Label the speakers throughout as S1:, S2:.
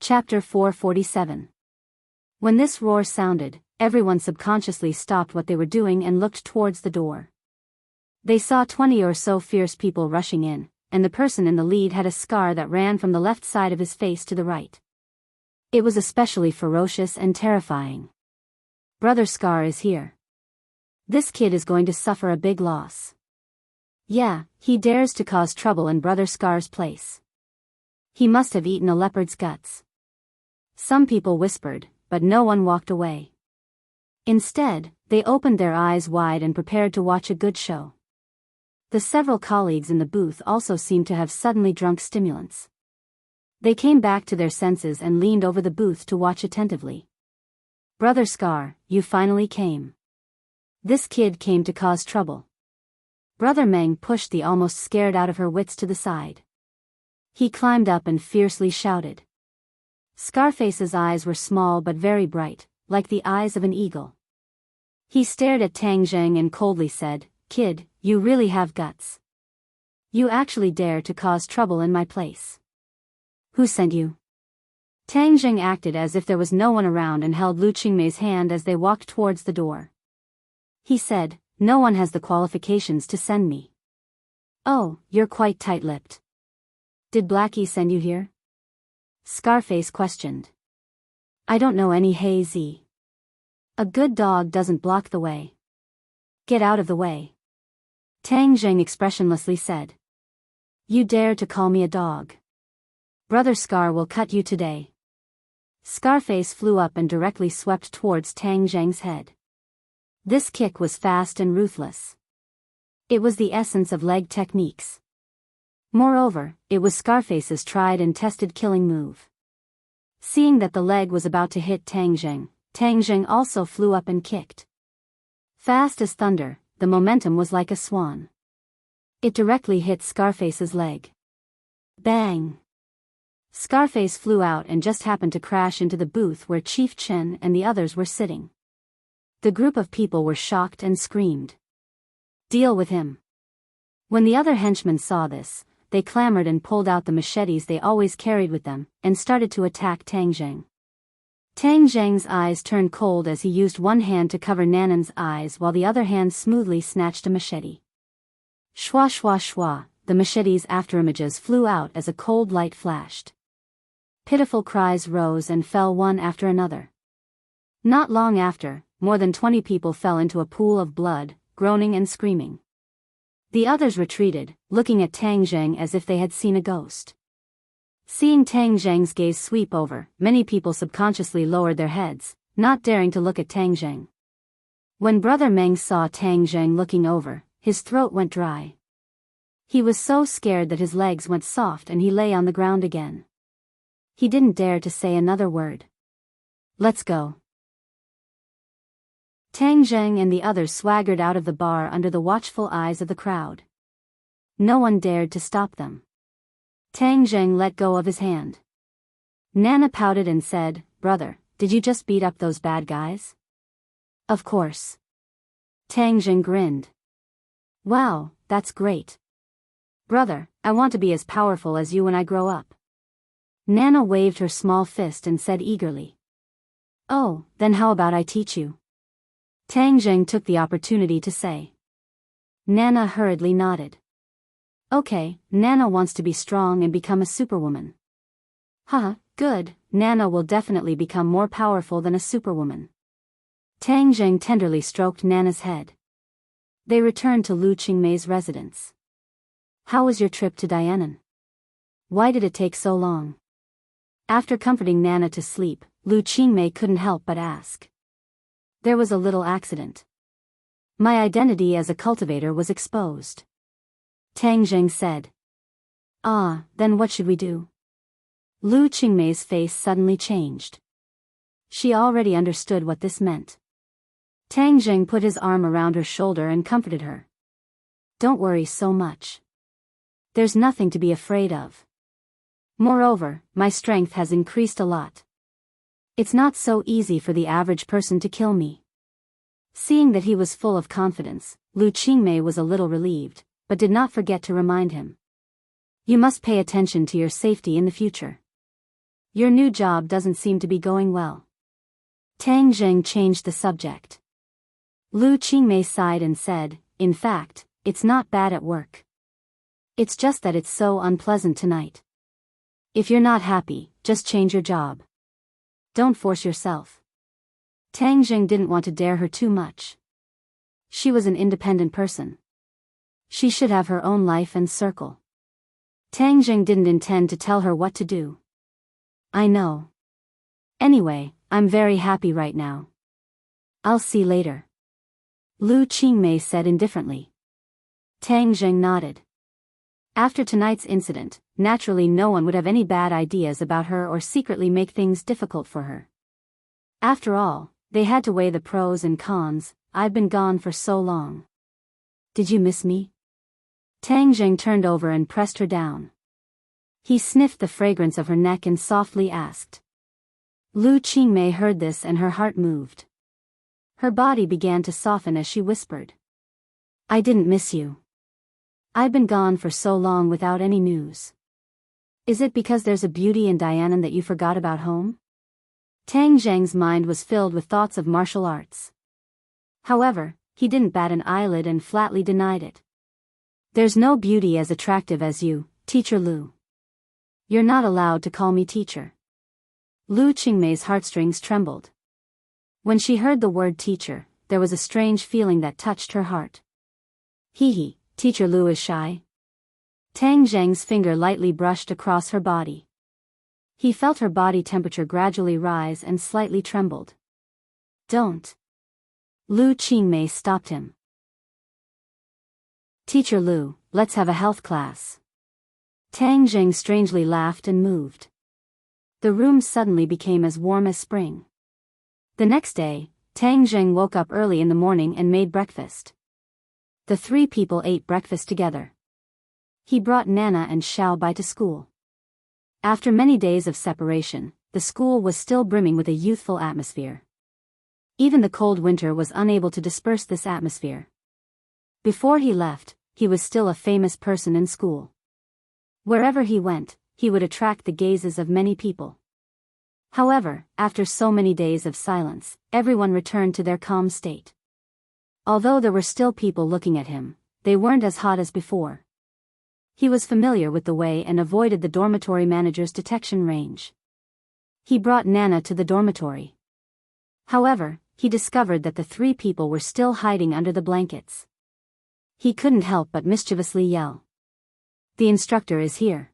S1: Chapter 447. When this roar sounded, everyone subconsciously stopped what they were doing and looked towards the door. They saw 20 or so fierce people rushing in, and the person in the lead had a scar that ran from the left side of his face to the right. It was especially ferocious and terrifying. Brother Scar is here. This kid is going to suffer a big loss. Yeah, he dares to cause trouble in Brother Scar's place. He must have eaten a leopard's guts. Some people whispered, but no one walked away. Instead, they opened their eyes wide and prepared to watch a good show. The several colleagues in the booth also seemed to have suddenly drunk stimulants. They came back to their senses and leaned over the booth to watch attentively. Brother Scar, you finally came. This kid came to cause trouble. Brother Meng pushed the almost scared out of her wits to the side. He climbed up and fiercely shouted. Scarface's eyes were small but very bright, like the eyes of an eagle. He stared at Tang Zheng and coldly said, Kid, you really have guts. You actually dare to cause trouble in my place. Who sent you? Tang Zheng acted as if there was no one around and held Lu Qingmei's hand as they walked towards the door. He said, No one has the qualifications to send me. Oh, you're quite tight-lipped. Did Blackie send you here? Scarface questioned. I don't know any Hey Z. A good dog doesn't block the way. Get out of the way. Tang Zheng expressionlessly said. You dare to call me a dog. Brother Scar will cut you today. Scarface flew up and directly swept towards Tang Zheng's head. This kick was fast and ruthless. It was the essence of leg techniques. Moreover, it was Scarface's tried and tested killing move. Seeing that the leg was about to hit Tang Zheng also flew up and kicked. Fast as thunder, the momentum was like a swan. It directly hit Scarface's leg. Bang! Scarface flew out and just happened to crash into the booth where Chief Chen and the others were sitting. The group of people were shocked and screamed. Deal with him. When the other henchmen saw this, they clamored and pulled out the machetes they always carried with them, and started to attack Tang Zheng. Tang Zheng's eyes turned cold as he used one hand to cover Nanan's eyes while the other hand smoothly snatched a machete. Shwa shwa shwa, the machete's afterimages flew out as a cold light flashed. Pitiful cries rose and fell one after another. Not long after, more than 20 people fell into a pool of blood, groaning and screaming. The others retreated, looking at Tang Zheng as if they had seen a ghost. Seeing Tang Zheng's gaze sweep over, many people subconsciously lowered their heads, not daring to look at Tang Zheng. When Brother Meng saw Tang Zheng looking over, his throat went dry. He was so scared that his legs went soft and he lay on the ground again. He didn't dare to say another word. Let's go. Tang Zheng and the others swaggered out of the bar under the watchful eyes of the crowd. No one dared to stop them. Tang Zheng let go of his hand. Nana pouted and said, Brother, did you just beat up those bad guys? Of course. Tang Zheng grinned. Wow, that's great. Brother, I want to be as powerful as you when I grow up. Nana waved her small fist and said eagerly. Oh, then how about I teach you? Tang Zheng took the opportunity to say. Nana hurriedly nodded. Okay, Nana wants to be strong and become a superwoman. Haha, good, Nana will definitely become more powerful than a superwoman. Tang Zheng tenderly stroked Nana's head. They returned to Lu Qingmei's residence. How was your trip to Dianan? Why did it take so long? After comforting Nana to sleep, Lu Qingmei couldn't help but ask. There was a little accident. My identity as a cultivator was exposed. Tang Zheng said. Ah, then what should we do? Lu Qingmei's face suddenly changed. She already understood what this meant. Tang Zheng put his arm around her shoulder and comforted her. Don't worry so much. There's nothing to be afraid of. Moreover, my strength has increased a lot. It's not so easy for the average person to kill me. Seeing that he was full of confidence, Lu Qingmei was a little relieved, but did not forget to remind him. You must pay attention to your safety in the future. Your new job doesn't seem to be going well. Tang Zheng changed the subject. Lu Qingmei sighed and said, in fact, it's not bad at work. It's just that it's so unpleasant tonight. If you're not happy, just change your job. Don't force yourself. Tang Zheng didn't want to dare her too much. She was an independent person. She should have her own life and circle. Tang Zheng didn't intend to tell her what to do. I know. Anyway, I'm very happy right now. I'll see later. Lu Qingmei said indifferently. Tang Zheng nodded. After tonight's incident, naturally no one would have any bad ideas about her or secretly make things difficult for her. After all, they had to weigh the pros and cons. I've been gone for so long. Did you miss me? Tang Zheng turned over and pressed her down. He sniffed the fragrance of her neck and softly asked. Lu Qingmei heard this and her heart moved. Her body began to soften as she whispered. I didn't miss you. I've been gone for so long without any news. Is it because there's a beauty in Dianan that you forgot about home? Tang Zheng's mind was filled with thoughts of martial arts. However, he didn't bat an eyelid and flatly denied it. There's no beauty as attractive as you, Teacher Lu. You're not allowed to call me teacher. Lu Qingmei's heartstrings trembled. When she heard the word teacher, there was a strange feeling that touched her heart. Hee, Teacher Lu is shy. Tang Zheng's finger lightly brushed across her body. He felt her body temperature gradually rise and slightly trembled. Don't. Lu Qingmei stopped him. Teacher Lu, let's have a health class. Tang Zheng strangely laughed and moved. The room suddenly became as warm as spring. The next day, Tang Zheng woke up early in the morning and made breakfast. The three people ate breakfast together. He brought Nana and Xiaobai to school. After many days of separation, the school was still brimming with a youthful atmosphere. Even the cold winter was unable to disperse this atmosphere. Before he left, he was still a famous person in school. Wherever he went, he would attract the gazes of many people. However, after so many days of silence, everyone returned to their calm state. Although there were still people looking at him, they weren't as hot as before. He was familiar with the way and avoided the dormitory manager's detection range. He brought Nana to the dormitory. However, he discovered that the three people were still hiding under the blankets. He couldn't help but mischievously yell. The instructor is here.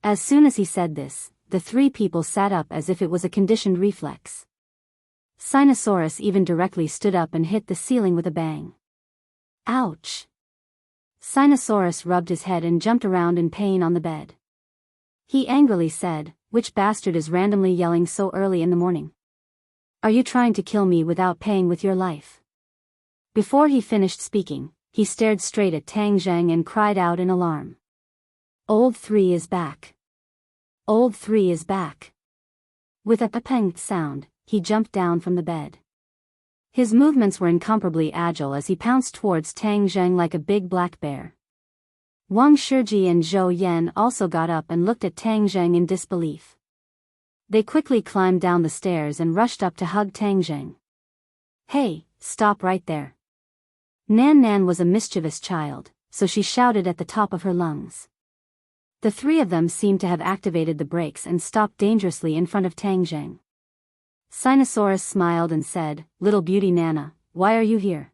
S1: As soon as he said this, the three people sat up as if it was a conditioned reflex. Sinosaurus even directly stood up and hit the ceiling with a bang. Ouch! Sinosaurus rubbed his head and jumped around in pain on the bed. He angrily said, "Which bastard is randomly yelling so early in the morning? Are you trying to kill me without paying with your life?" Before he finished speaking, he stared straight at Tang Zheng and cried out in alarm. Old 3 is back. Old 3 is back. With a pang sound, he jumped down from the bed. His movements were incomparably agile as he pounced towards Tang Zheng like a big black bear. Wang Shiji and Zhou Yan also got up and looked at Tang Zheng in disbelief. They quickly climbed down the stairs and rushed up to hug Tang Zheng. Hey, stop right there. Nan Nan was a mischievous child, so she shouted at the top of her lungs. The three of them seemed to have activated the brakes and stopped dangerously in front of Tang Zheng. Sinosaurus smiled and said, "Little beauty Nana, why are you here?"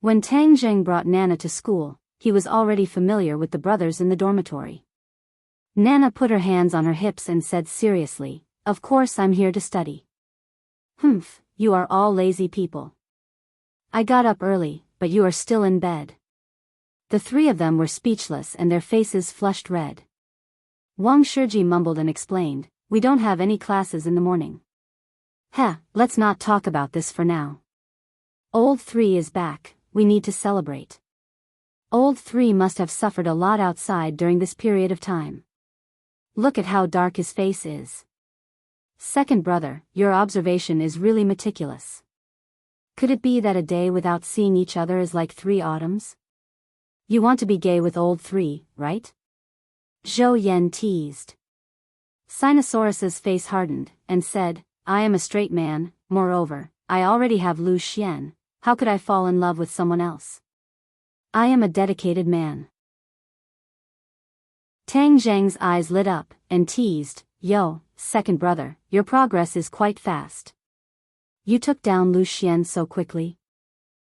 S1: When Tang Zheng brought Nana to school, he was already familiar with the brothers in the dormitory. Nana put her hands on her hips and said seriously, "Of course I'm here to study." "Humph, you are all lazy people. I got up early, but you are still in bed." The three of them were speechless and their faces flushed red. Wang Shiji mumbled and explained, "We don't have any classes in the morning." Let's not talk about this for now. Old 3 is back, we need to celebrate. Old 3 must have suffered a lot outside during this period of time. Look at how dark his face is. Second brother, your observation is really meticulous. Could it be that a day without seeing each other is like 3 autumns? You want to be gay with old 3, right? Zhou Yan teased. Sinosaurus's face hardened, and said, I am a straight man, moreover, I already have Lu Xian, how could I fall in love with someone else? I am a dedicated man. Tang Zheng's eyes lit up, and teased, Yo, second brother, your progress is quite fast. You took down Lu Xian so quickly.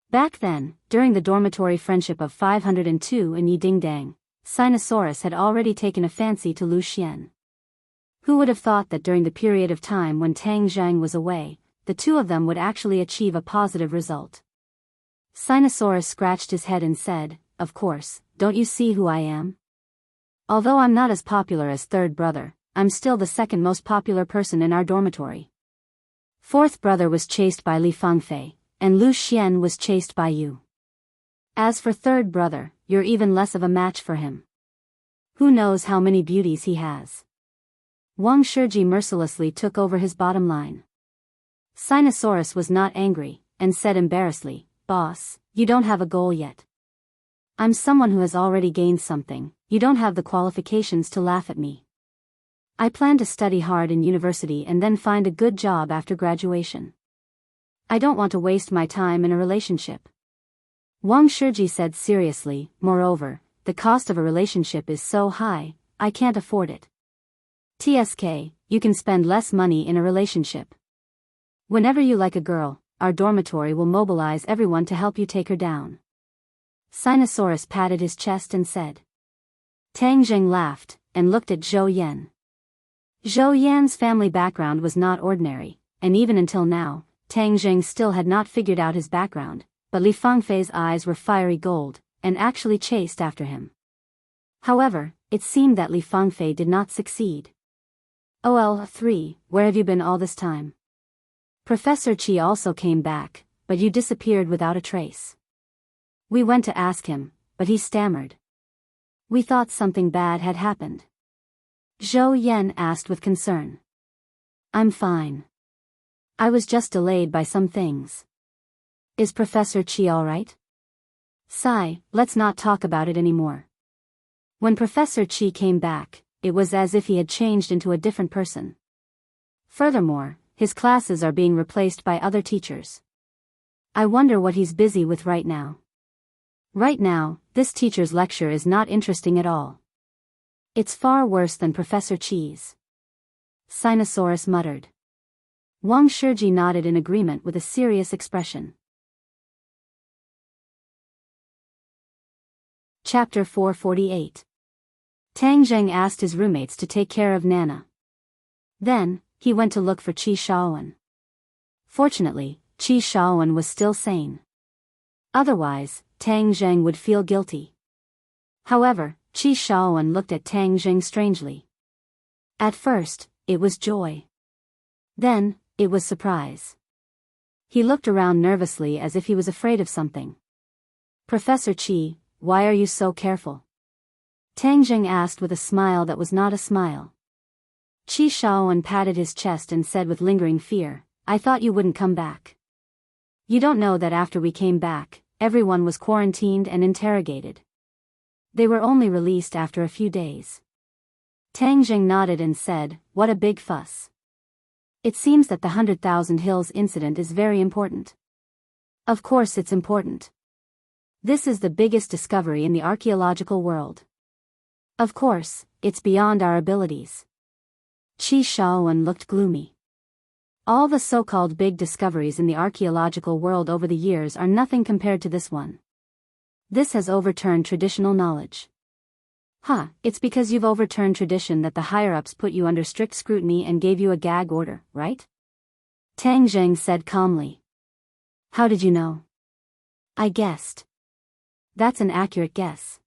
S1: Back then, during the dormitory friendship of 502 in Yidingdang, Sinosaurus had already taken a fancy to Lu Xian. Who would have thought that during the period of time when Tang Zhang was away, the two of them would actually achieve a positive result? Sinosaurus scratched his head and said, Of course, don't you see who I am? Although I'm not as popular as third brother, I'm still the second most popular person in our dormitory. Fourth brother was chased by Li Fangfei, and Lu Xian was chased by you. As for third brother, you're even less of a match for him. Who knows how many beauties he has? Wang Shiji mercilessly took over his bottom line. Sinosaurus was not angry, and said embarrassedly, Boss, you don't have a goal yet. I'm someone who has already gained something, you don't have the qualifications to laugh at me. I plan to study hard in university and then find a good job after graduation. I don't want to waste my time in a relationship. Wang Shiji said seriously, moreover, the cost of a relationship is so high, I can't afford it. TSK, you can spend less money in a relationship. Whenever you like a girl, our dormitory will mobilize everyone to help you take her down. Sinosaurus patted his chest and said. Tang Zheng laughed, and looked at Zhou Yan. Zhou Yan's family background was not ordinary, and even until now, Tang Zheng still had not figured out his background, but Li Fangfei's eyes were fiery gold, and actually chased after him. However, it seemed that Li Fangfei did not succeed. OL3, where have you been all this time? Professor Qi also came back, but you disappeared without a trace. We went to ask him, but he stammered. We thought something bad had happened. Zhou Yan asked with concern. I'm fine. I was just delayed by some things. Is Professor Qi alright? Sigh, let's not talk about it anymore. When Professor Qi came back, it was as if he had changed into a different person. Furthermore, his classes are being replaced by other teachers. I wonder what he's busy with right now. Right now, this teacher's lecture is not interesting at all. It's far worse than Professor Qi's. Sinosaurus muttered. Wang Shiji nodded in agreement with a serious expression. Chapter 448. Tang Zheng asked his roommates to take care of Nana. Then, he went to look for Qi Shaowen. Fortunately, Qi Shaowen was still sane. Otherwise, Tang Zheng would feel guilty. However, Qi Shaowen looked at Tang Zheng strangely. At first, it was joy. Then, it was surprise. He looked around nervously as if he was afraid of something. Professor Qi, why are you so careful? Tang Zheng asked with a smile that was not a smile. Qi Shaowen patted his chest and said with lingering fear, I thought you wouldn't come back. You don't know that after we came back, everyone was quarantined and interrogated. They were only released after a few days. Tang Zheng nodded and said, what a big fuss. It seems that the 100,000 Hills incident is very important. Of course it's important. This is the biggest discovery in the archaeological world. Of course, it's beyond our abilities. Qi Shaowen looked gloomy. All the so-called big discoveries in the archaeological world over the years are nothing compared to this one. This has overturned traditional knowledge. It's because you've overturned tradition that the higher-ups put you under strict scrutiny and gave you a gag order, right? Tang Zheng said calmly. How did you know? I guessed. That's an accurate guess.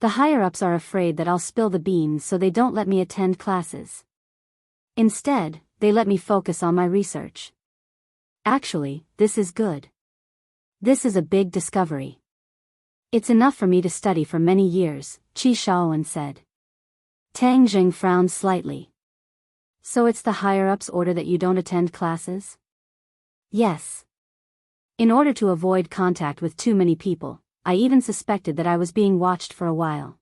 S1: The higher-ups are afraid that I'll spill the beans, so they don't let me attend classes. Instead, they let me focus on my research. Actually, this is good. This is a big discovery. It's enough for me to study for many years, Qi Shaowen said. Tang Zheng frowned slightly. So it's the higher-ups' order that you don't attend classes? Yes. In order to avoid contact with too many people, I even suspected that I was being watched for a while.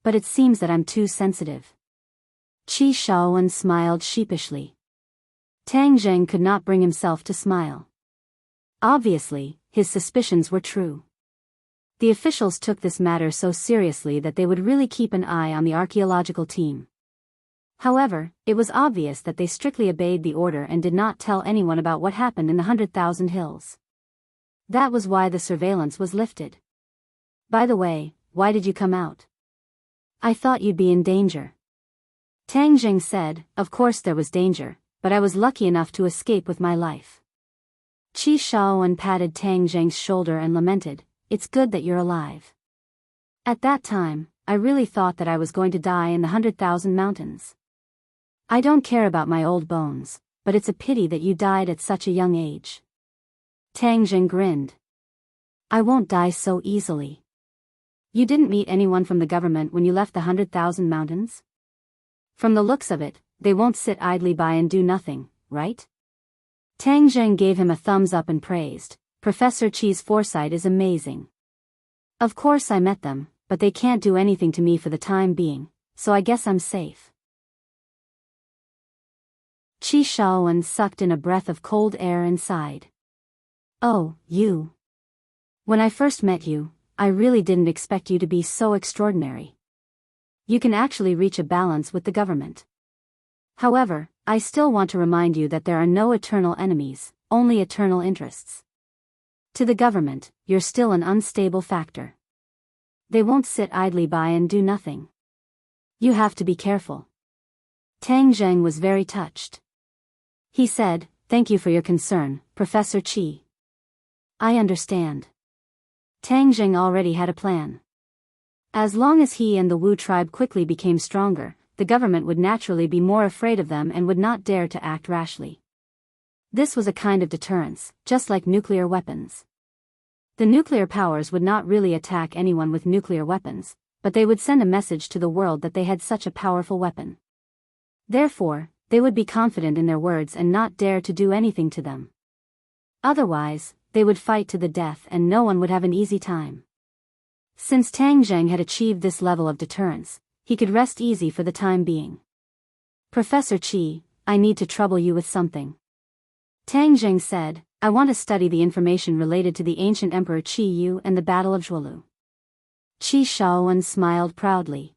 S1: But it seems that I'm too sensitive. Qi Shaowen smiled sheepishly. Tang Zheng could not bring himself to smile. Obviously, his suspicions were true. The officials took this matter so seriously that they would really keep an eye on the archaeological team. However, it was obvious that they strictly obeyed the order and did not tell anyone about what happened in the 100,000 Hills. That was why the surveillance was lifted. By the way, why did you come out? I thought you'd be in danger. Tang Zheng said, of course there was danger, but I was lucky enough to escape with my life. Qi Shaowen patted Tang Zheng's shoulder and lamented, it's good that you're alive. At that time, I really thought that I was going to die in the 100,000 mountains. I don't care about my old bones, but it's a pity that you died at such a young age. Tang Zheng grinned. I won't die so easily. You didn't meet anyone from the government when you left the 100,000 mountains? From the looks of it, they won't sit idly by and do nothing, right? Tang Zheng gave him a thumbs up and praised, Professor Qi's foresight is amazing. Of course I met them, but they can't do anything to me for the time being, so I guess I'm safe. Qi Shaowen sucked in a breath of cold air and sighed. Oh, you. When I first met you, I really didn't expect you to be so extraordinary. You can actually reach a balance with the government. However, I still want to remind you that there are no eternal enemies, only eternal interests. To the government, you're still an unstable factor. They won't sit idly by and do nothing. You have to be careful. Tang Zheng was very touched. He said, thank you for your concern, Professor Qi. I understand. Tang Zheng already had a plan. As long as he and the Wu tribe quickly became stronger, the government would naturally be more afraid of them and would not dare to act rashly. This was a kind of deterrence, just like nuclear weapons. The nuclear powers would not really attack anyone with nuclear weapons, but they would send a message to the world that they had such a powerful weapon. Therefore, they would be confident in their words and not dare to do anything to them. Otherwise, they would fight to the death and no one would have an easy time. Since Tang Zheng had achieved this level of deterrence, he could rest easy for the time being. Professor Qi, I need to trouble you with something. Tang Zheng said, I want to study the information related to the ancient Emperor Qi Yu and the Battle of Zhuolu. Qi Shaowen smiled proudly.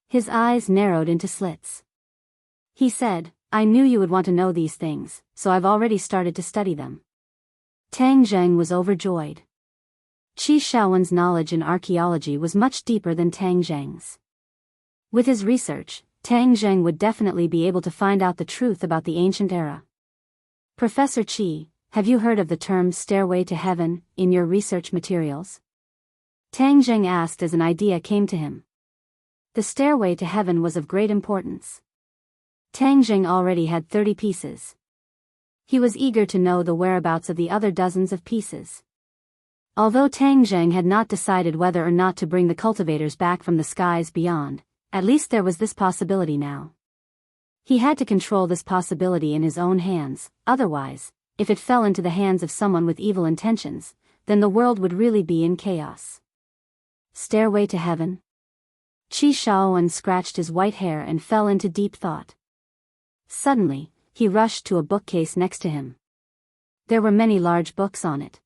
S1: His eyes narrowed into slits. He said, I knew you would want to know these things, so I've already started to study them. Tang Zheng was overjoyed. Qi Shaowen's knowledge in archaeology was much deeper than Tang Zheng's. With his research, Tang Zheng would definitely be able to find out the truth about the ancient era. Professor Qi, have you heard of the term stairway to heaven in your research materials? Tang Zheng asked as an idea came to him. The stairway to heaven was of great importance. Tang Zheng already had 30 pieces. He was eager to know the whereabouts of the other dozens of pieces. Although Tang Zheng had not decided whether or not to bring the cultivators back from the skies beyond, at least there was this possibility now. He had to control this possibility in his own hands, otherwise, if it fell into the hands of someone with evil intentions, then the world would really be in chaos. Stairway to heaven? Qi Shaowen scratched his white hair and fell into deep thought. Suddenly, he rushed to a bookcase next to him. There were many large books on it.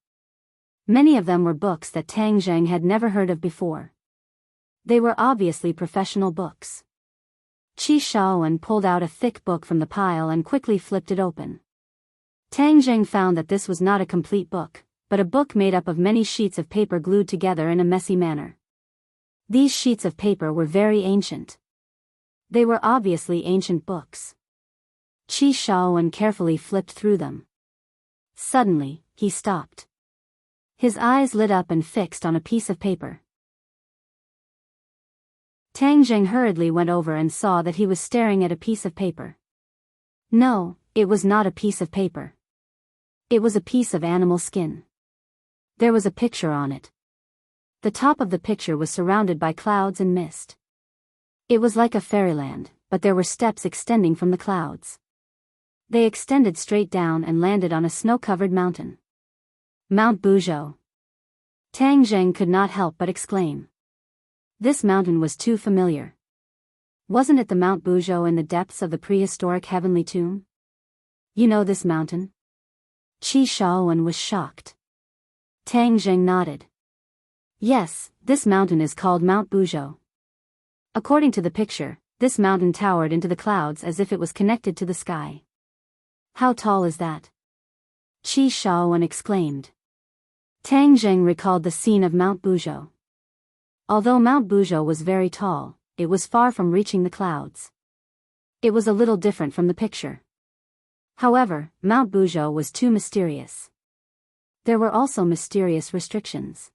S1: Many of them were books that Tang Zheng had never heard of before. They were obviously professional books. Qi Shaowen pulled out a thick book from the pile and quickly flipped it open. Tang Zheng found that this was not a complete book, but a book made up of many sheets of paper glued together in a messy manner. These sheets of paper were very ancient. They were obviously ancient books. Qi Shaowen carefully flipped through them. Suddenly, he stopped. His eyes lit up and fixed on a piece of paper. Tang Zheng hurriedly went over and saw that he was staring at a piece of paper. No, it was not a piece of paper. It was a piece of animal skin. There was a picture on it. The top of the picture was surrounded by clouds and mist. It was like a fairyland, but there were steps extending from the clouds. They extended straight down and landed on a snow-covered mountain. Mount Buzhou. Tang Zheng could not help but exclaim. This mountain was too familiar. Wasn't it the Mount Buzhou in the depths of the prehistoric heavenly tomb? You know this mountain? Qi Shaowen was shocked. Tang Zheng nodded. Yes, this mountain is called Mount Buzhou. According to the picture, this mountain towered into the clouds as if it was connected to the sky. How tall is that? Qi Shaowen exclaimed. Tang Zheng recalled the scene of Mount Buzhou. Although Mount Buzhou was very tall, it was far from reaching the clouds. It was a little different from the picture. However, Mount Buzhou was too mysterious. There were also mysterious restrictions.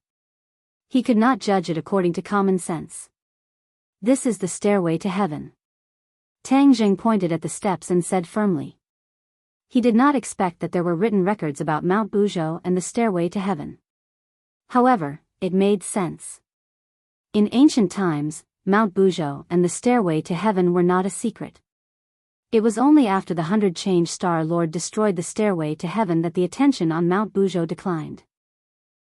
S1: He could not judge it according to common sense. This is the stairway to heaven. Tang Zheng pointed at the steps and said firmly. He did not expect that there were written records about Mount Buzhou and the stairway to heaven. However, it made sense. In ancient times, Mount Buzhou and the stairway to heaven were not a secret. It was only after the 100-change Star Lord destroyed the stairway to heaven that the attention on Mount Buzhou declined.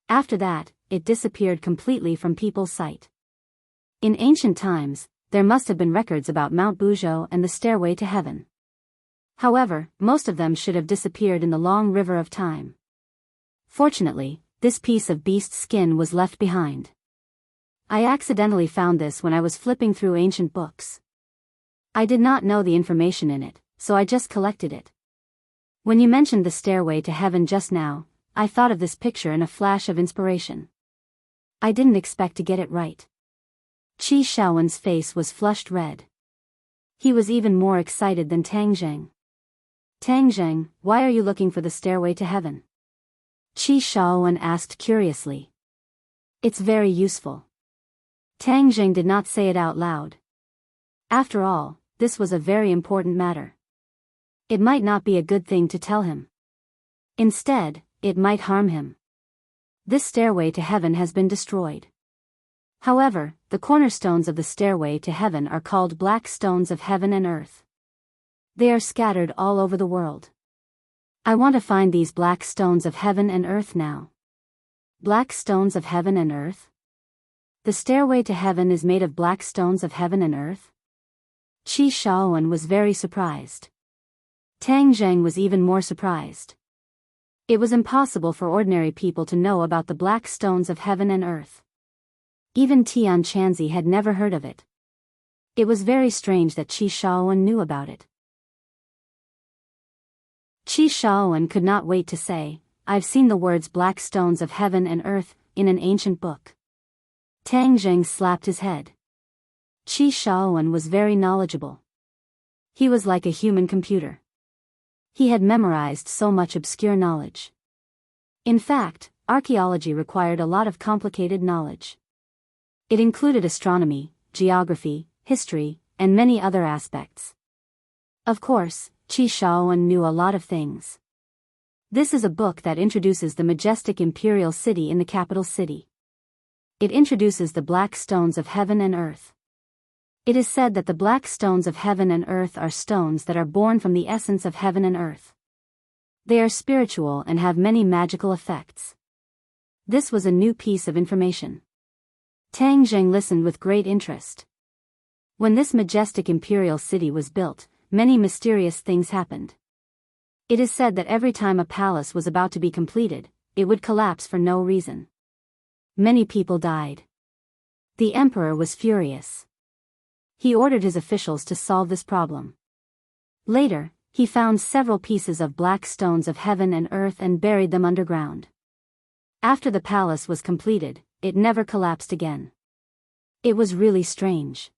S1: After that, it disappeared completely from people's sight. In ancient times, there must have been records about Mount Buzhou and the stairway to heaven. However, most of them should have disappeared in the long river of time. Fortunately, this piece of beast skin was left behind. I accidentally found this when I was flipping through ancient books. I did not know the information in it, so I just collected it. When you mentioned the stairway to heaven just now, I thought of this picture in a flash of inspiration. I didn't expect to get it right. Qi Shaowen's face was flushed red. He was even more excited than Tang Zheng. Tang Zheng, why are you looking for the stairway to heaven? Qi Shaowen asked curiously. It's very useful. Tang Zheng did not say it out loud. After all, this was a very important matter. It might not be a good thing to tell him. Instead, it might harm him. This stairway to heaven has been destroyed. However, the cornerstones of the stairway to heaven are called black stones of heaven and earth. They are scattered all over the world. I want to find these black stones of heaven and earth now. Black stones of heaven and earth? The stairway to heaven is made of black stones of heaven and earth? Qi Shaowen was very surprised. Tang Zheng was even more surprised. It was impossible for ordinary people to know about the black stones of heaven and earth. Even Tian Chanzi had never heard of it. It was very strange that Qi Shaowen knew about it. Qi Shaowen could not wait to say, I've seen the words black stones of heaven and earth in an ancient book. Tang Zheng slapped his head. Qi Shaowen was very knowledgeable. He was like a human computer. He had memorized so much obscure knowledge. In fact, archaeology required a lot of complicated knowledge. It included astronomy, geography, history, and many other aspects. Of course, Qi Shaowen knew a lot of things. This is a book that introduces the majestic imperial city in the capital city. It introduces the black stones of heaven and earth. It is said that the black stones of heaven and earth are stones that are born from the essence of heaven and earth. They are spiritual and have many magical effects. This was a new piece of information. Tang Zheng listened with great interest. When this majestic imperial city was built, many mysterious things happened. It is said that every time a palace was about to be completed, it would collapse for no reason. Many people died. The emperor was furious. He ordered his officials to solve this problem. Later, he found several pieces of black stones of heaven and earth and buried them underground. After the palace was completed, it never collapsed again. It was really strange.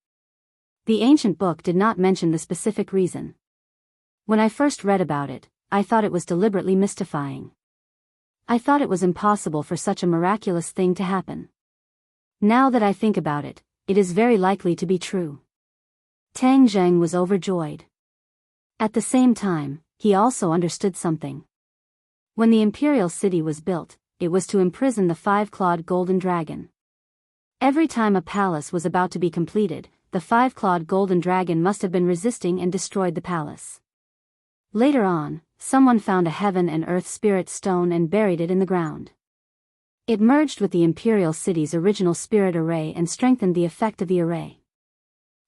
S1: The ancient book did not mention the specific reason. When I first read about it, I thought it was deliberately mystifying. I thought it was impossible for such a miraculous thing to happen. Now that I think about it, it is very likely to be true. Tang Zheng was overjoyed. At the same time, he also understood something. When the imperial city was built, it was to imprison the five-clawed golden dragon. Every time a palace was about to be completed, the five-clawed golden dragon must have been resisting and destroyed the palace. Later on, someone found a heaven and earth spirit stone and buried it in the ground. It merged with the imperial city's original spirit array and strengthened the effect of the array.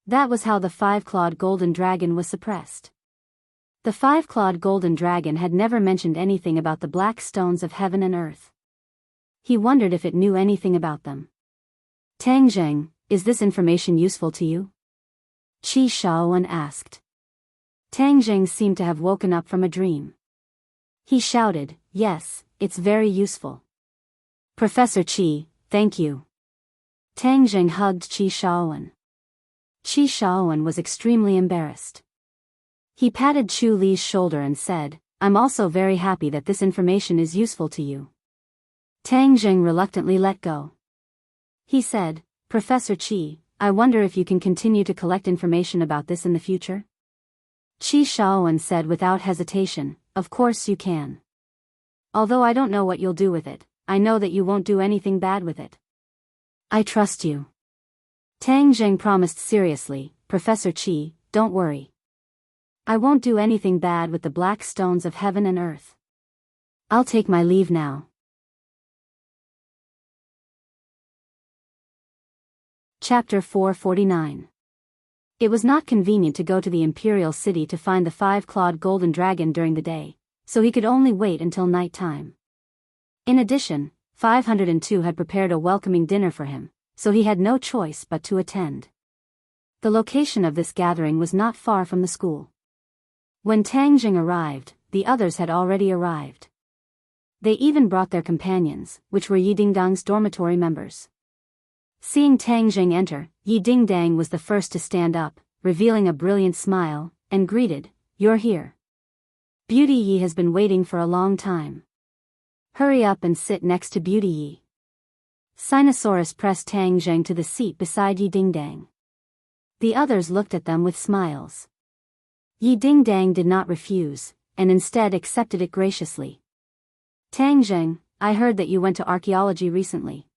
S1: That was how the five-clawed golden dragon was suppressed. The five-clawed golden dragon had never mentioned anything about the black stones of heaven and earth. He wondered if it knew anything about them. Tang Zheng, is this information useful to you? Qi Shaowen asked. Tang Zheng seemed to have woken up from a dream. He shouted, yes, it's very useful. Professor Qi, thank you. Tang Zheng hugged Qi Shaowen. Qi Shaowen was extremely embarrassed. He patted Chu Li's shoulder and said, I'm also very happy that this information is useful to you. Tang Zheng reluctantly let go. He said, Professor Qi, I wonder if you can continue to collect information about this in the future? Qi Shaowen said without hesitation, of course you can. Although I don't know what you'll do with it, I know that you won't do anything bad with it. I trust you. Tang Zheng promised seriously, Professor Qi, don't worry. I won't do anything bad with the black stones of heaven and earth. I'll take my leave now. Chapter 449. It was not convenient to go to the imperial city to find the five-clawed golden dragon during the day, so he could only wait until night time. In addition, 502 had prepared a welcoming dinner for him, so he had no choice but to attend. The location of this gathering was not far from the school. When Tang Zheng arrived, the others had already arrived. They even brought their companions, which were Yi Dingdang's dormitory members. Seeing Tang Zheng enter, Yi Dingdang was the first to stand up, revealing a brilliant smile, and greeted, You're here. Beauty Yi has been waiting for a long time. Hurry up and sit next to Beauty Yi. Sinosaurus pressed Tang Zheng to the seat beside Yi Dingdang. The others looked at them with smiles. Yi Dingdang did not refuse, and instead accepted it graciously. Tang Zheng, I heard that you went to archaeology recently.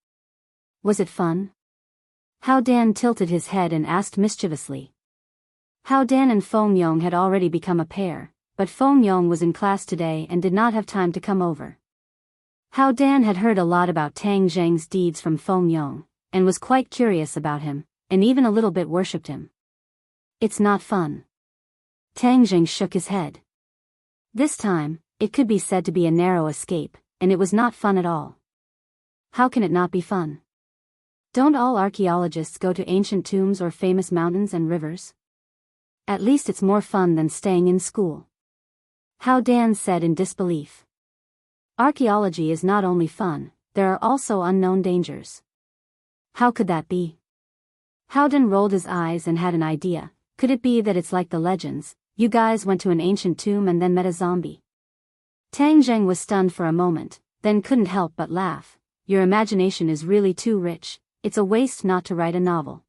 S1: Was it fun? Hao Dan tilted his head and asked mischievously. Hao Dan and Feng Yong had already become a pair, but Feng Yong was in class today and did not have time to come over. Hao Dan had heard a lot about Tang Zheng's deeds from Feng Yong, and was quite curious about him, and even a little bit worshipped him. It's not fun. Tang Zheng shook his head. This time, it could be said to be a narrow escape, and it was not fun at all. How can it not be fun? Don't all archaeologists go to ancient tombs or famous mountains and rivers? At least it's more fun than staying in school. Hao Dan said in disbelief. Archaeology is not only fun, there are also unknown dangers. How could that be? Hao Dan rolled his eyes and had an idea. Could it be that it's like the legends, you guys went to an ancient tomb and then met a zombie? Tang Zheng was stunned for a moment, then couldn't help but laugh. Your imagination is really too rich, it's a waste not to write a novel.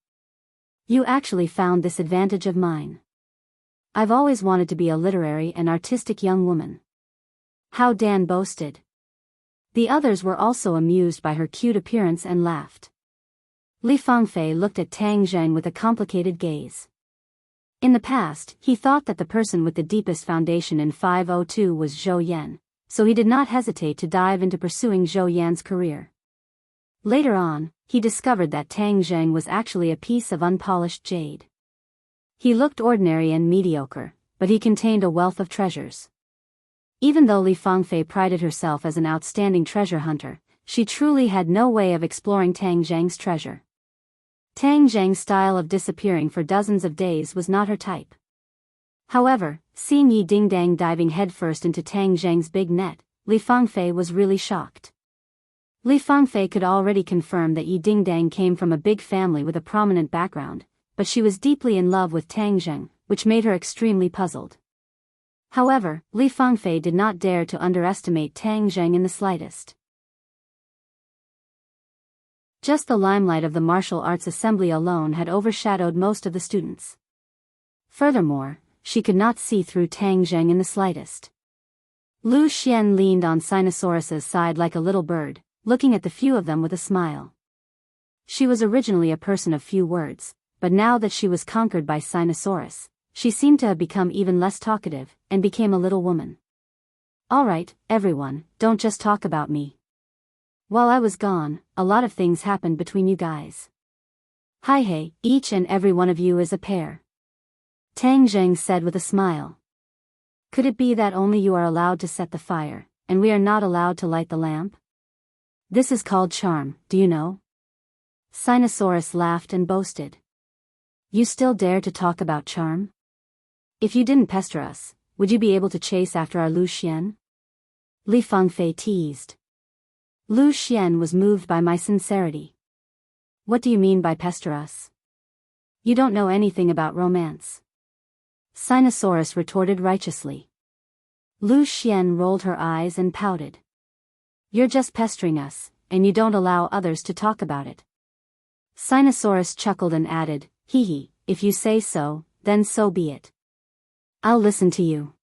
S1: You actually found this advantage of mine. I've always wanted to be a literary and artistic young woman. Hao Dan boasted. The others were also amused by her cute appearance and laughed. Li Fangfei looked at Tang Zheng with a complicated gaze. In the past, he thought that the person with the deepest foundation in 502 was Zhou Yan, so he did not hesitate to dive into pursuing Zhou Yan's career. Later on, he discovered that Tang Zheng was actually a piece of unpolished jade. He looked ordinary and mediocre, but he contained a wealth of treasures. Even though Li Fangfei prided herself as an outstanding treasure hunter, she truly had no way of exploring Tang Zheng's treasure. Tang Zheng's style of disappearing for dozens of days was not her type. However, seeing Yi Dingdang diving headfirst into Tang Zheng's big net, Li Fangfei was really shocked. Li Fangfei could already confirm that Yi Dingdang came from a big family with a prominent background, but she was deeply in love with Tang Zheng, which made her extremely puzzled. However, Li Fangfei did not dare to underestimate Tang Zheng in the slightest. Just the limelight of the martial arts assembly alone had overshadowed most of the students. Furthermore, she could not see through Tang Zheng in the slightest. Lu Xian leaned on Sinosaurus's side like a little bird, looking at the few of them with a smile. She was originally a person of few words, but now that she was conquered by Sinosaurus, she seemed to have become even less talkative, and became a little woman. Alright, everyone, don't just talk about me. While I was gone, a lot of things happened between you guys. Hi hey, each and every one of you is a pair. Tang Zheng said with a smile. Could it be that only you are allowed to set the fire, and we are not allowed to light the lamp? This is called charm, do you know? Sinosaurus laughed and boasted. You still dare to talk about charm? If you didn't pester us, would you be able to chase after our Lu Xian? Li Fangfei teased. Lu Xian was moved by my sincerity. What do you mean by pester us? You don't know anything about romance. Sinosaurus retorted righteously. Lu Xian rolled her eyes and pouted. You're just pestering us, and you don't allow others to talk about it. Sinosaurus chuckled and added, hee hee, if you say so, then so be it. I'll listen to you.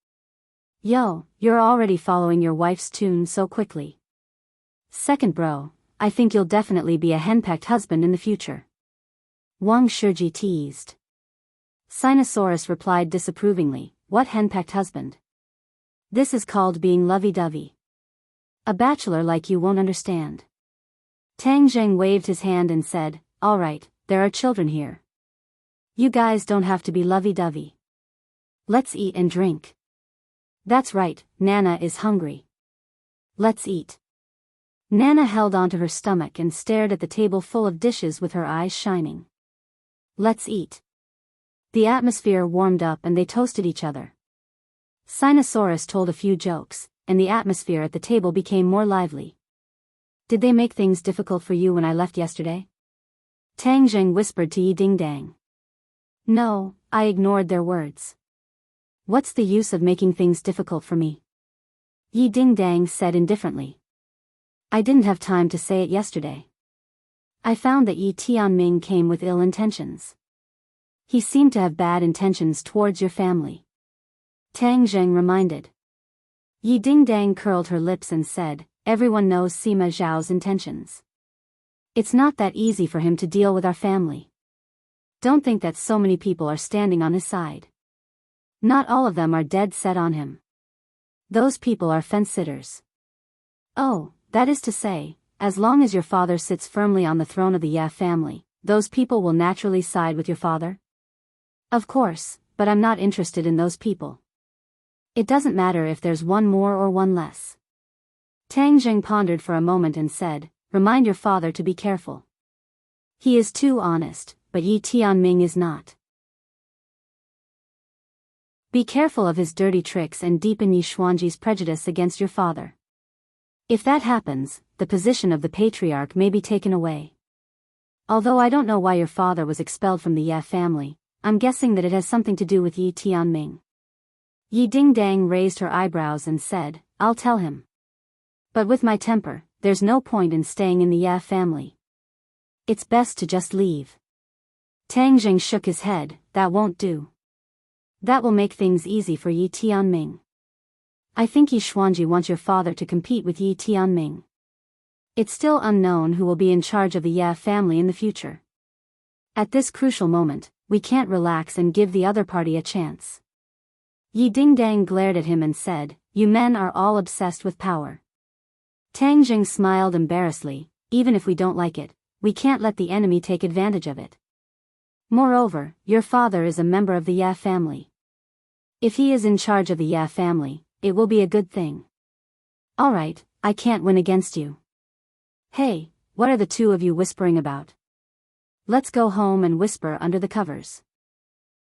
S1: Yo, you're already following your wife's tune so quickly. Second bro, I think you'll definitely be a henpecked husband in the future. Wang Shiji teased. Sinosaurus replied disapprovingly, what henpecked husband? This is called being lovey-dovey. A bachelor like you won't understand. Tang Zheng waved his hand and said, all right, there are children here. You guys don't have to be lovey-dovey. Let's eat and drink. That's right, Nana is hungry. Let's eat. Nana held onto her stomach and stared at the table full of dishes with her eyes shining. Let's eat. The atmosphere warmed up and they toasted each other. Sinosaurus told a few jokes, and the atmosphere at the table became more lively. Did they make things difficult for you when I left yesterday? Tang Zheng whispered to Yi Dingdang. No, I ignored their words. What's the use of making things difficult for me? Yi Dingdang said indifferently. I didn't have time to say it yesterday. I found that Yi Tianming came with ill intentions. He seemed to have bad intentions towards your family. Tang Zheng reminded. Yi Dingdang curled her lips and said, everyone knows Sima Zhao's intentions. It's not that easy for him to deal with our family. Don't think that so many people are standing on his side. Not all of them are dead set on him. Those people are fence-sitters. Oh, that is to say, as long as your father sits firmly on the throne of the Ye family, those people will naturally side with your father? Of course, but I'm not interested in those people. It doesn't matter if there's one more or one less. Tang Zheng pondered for a moment and said, remind your father to be careful. He is too honest, but Yi Tianming is not. Be careful of his dirty tricks and deepen Yi Xuanji's prejudice against your father. If that happens, the position of the patriarch may be taken away. Although I don't know why your father was expelled from the Ye family, I'm guessing that it has something to do with Yi Tianming. Yi Dingdang raised her eyebrows and said, I'll tell him. But with my temper, there's no point in staying in the Ye family. It's best to just leave. Tang Zheng shook his head, that won't do. That will make things easy for Yi Tianming. I think Yi Xuanji wants your father to compete with Yi Tianming. It's still unknown who will be in charge of the Ye family in the future. At this crucial moment, we can't relax and give the other party a chance. Yi Dingdang glared at him and said, you men are all obsessed with power. Tang Zheng smiled embarrassedly, even if we don't like it, we can't let the enemy take advantage of it. Moreover, your father is a member of the Ye family. If he is in charge of the Ye family, it will be a good thing. Alright, I can't win against you. Hey, what are the two of you whispering about? Let's go home and whisper under the covers.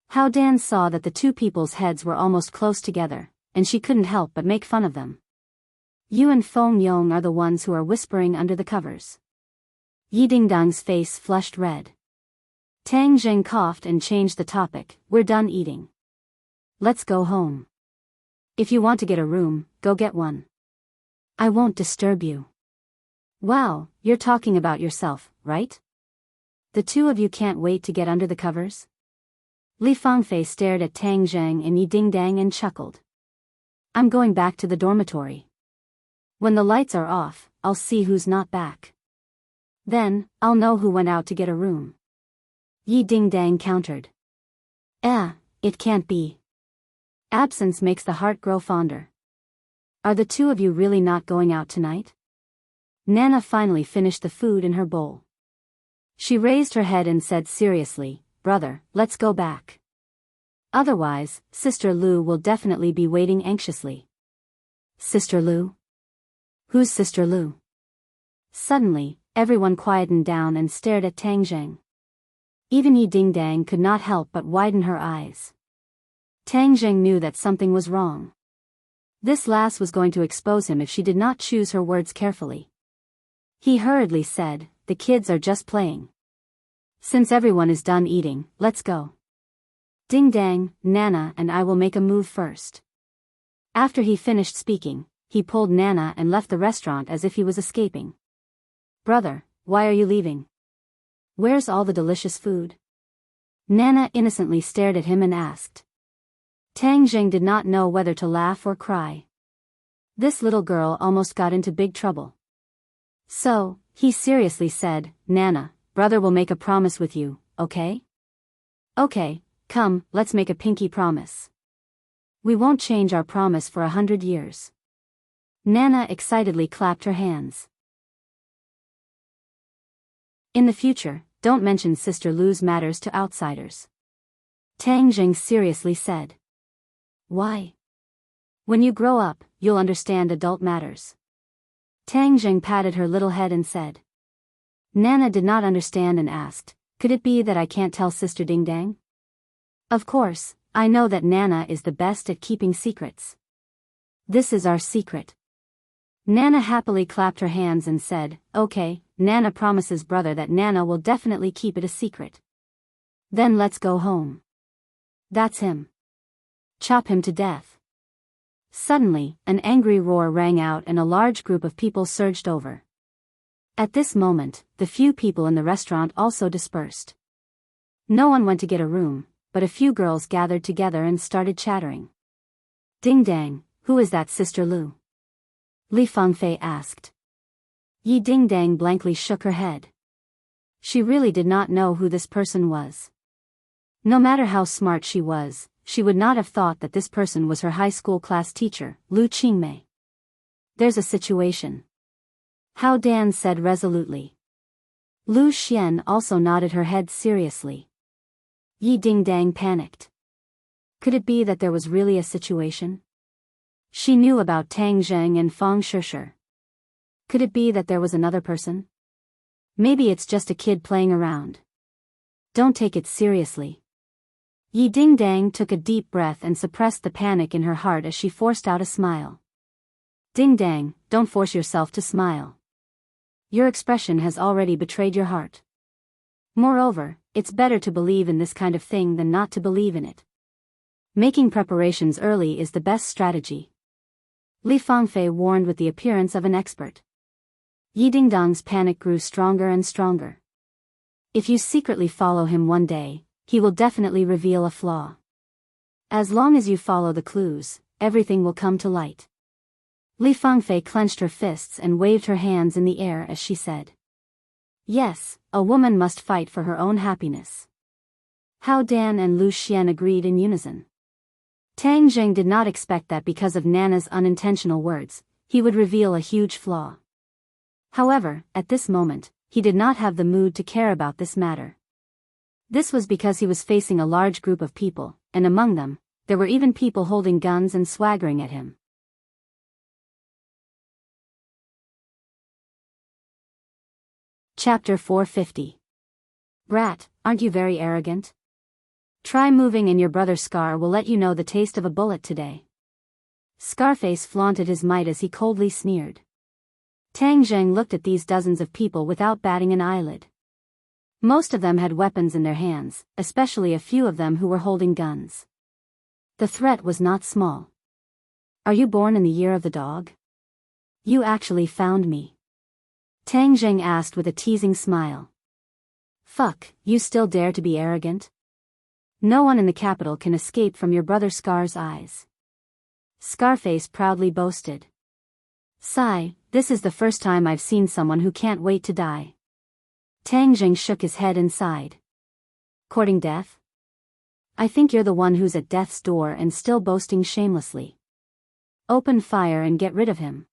S1: Hao Dan saw that the two people's heads were almost close together, and she couldn't help but make fun of them. You and Feng Yong are the ones who are whispering under the covers. Yi Dingdang's face flushed red. Tang Zheng coughed and changed the topic, we're done eating. Let's go home. If you want to get a room, go get one. I won't disturb you. Wow, you're talking about yourself, right? The two of you can't wait to get under the covers? Li Fangfei stared at Tang Zheng and Yi Dingdang and chuckled. I'm going back to the dormitory. When the lights are off, I'll see who's not back. Then, I'll know who went out to get a room. Yi Dingdang countered. It can't be. Absence makes the heart grow fonder. Are the two of you really not going out tonight? Nana finally finished the food in her bowl. She raised her head and said seriously, "Brother, let's go back. Otherwise, Sister Lu will definitely be waiting anxiously." Sister Lu? Who's Sister Lu? Suddenly, everyone quietened down and stared at Tang Zheng. Even Yi Dingdang could not help but widen her eyes. Tang Zheng knew that something was wrong. This lass was going to expose him if she did not choose her words carefully. He hurriedly said, "The kids are just playing. Since everyone is done eating, let's go. Dingdang, Nana and I will make a move first." After he finished speaking, he pulled Nana and left the restaurant as if he was escaping. "Brother, why are you leaving? Where's all the delicious food?" Nana innocently stared at him and asked. Tang Zheng did not know whether to laugh or cry. This little girl almost got into big trouble. So, he seriously said, "Nana, brother will make a promise with you, okay? Okay, come, let's make a pinky promise. We won't change our promise for 100 years. Nana excitedly clapped her hands. "In the future, don't mention Sister Lu's matters to outsiders," Tang Zheng seriously said. "Why? When you grow up, you'll understand adult matters." Tang Zheng patted her little head and said. Nana did not understand and asked, "Could it be that I can't tell Sister Dingdang?" "Of course, I know that Nana is the best at keeping secrets. This is our secret." Nana happily clapped her hands and said, "Okay, Nana promises brother that Nana will definitely keep it a secret. Then let's go home. That's him. Chop him to death." Suddenly, an angry roar rang out and a large group of people surged over. At this moment, the few people in the restaurant also dispersed. No one went to get a room, but a few girls gathered together and started chattering. "Dingdang, who is that Sister Lu?" Li Fangfei asked. Yi Dingdang blankly shook her head. She really did not know who this person was. No matter how smart she was, she would not have thought that this person was her high school class teacher, Lu Qingmei. "There's a situation," Hao Dan said resolutely. Lu Xian also nodded her head seriously. Yi Dingdang panicked. Could it be that there was really a situation? She knew about Tang Zheng and Fang Shishir. Could it be that there was another person? Maybe it's just a kid playing around. Don't take it seriously. Yi Dingdang took a deep breath and suppressed the panic in her heart as she forced out a smile. "Dingdang, don't force yourself to smile. Your expression has already betrayed your heart. Moreover, it's better to believe in this kind of thing than not to believe in it. Making preparations early is the best strategy." Li Fangfei warned with the appearance of an expert. Yi Dingdang's panic grew stronger and stronger. If you secretly follow him one day, he will definitely reveal a flaw. As long as you follow the clues, everything will come to light. Li Fangfei clenched her fists and waved her hands in the air as she said. "Yes, a woman must fight for her own happiness." Hao Dan and Lu Xian agreed in unison. Tang Zheng did not expect that because of Nana's unintentional words, he would reveal a huge flaw. However, at this moment, he did not have the mood to care about this matter. This was because he was facing a large group of people, and among them, there were even people holding guns and swaggering at him. Chapter 450. Brat, aren't you very arrogant? Try moving and your brother Scar will let you know the taste of a bullet today. Scarface flaunted his might as he coldly sneered. Tang Zheng looked at these dozens of people without batting an eyelid. Most of them had weapons in their hands, especially a few of them who were holding guns. The threat was not small. "Are you born in the year of the dog? You actually found me?" Tang Zheng asked with a teasing smile. "Fuck, you still dare to be arrogant? No one in the capital can escape from your brother Scar's eyes." Scarface proudly boasted. "Sigh, this is the first time I've seen someone who can't wait to die." Tang Zheng shook his head and sighed. "Courting death? I think you're the one who's at death's door and still boasting shamelessly. Open fire and get rid of him."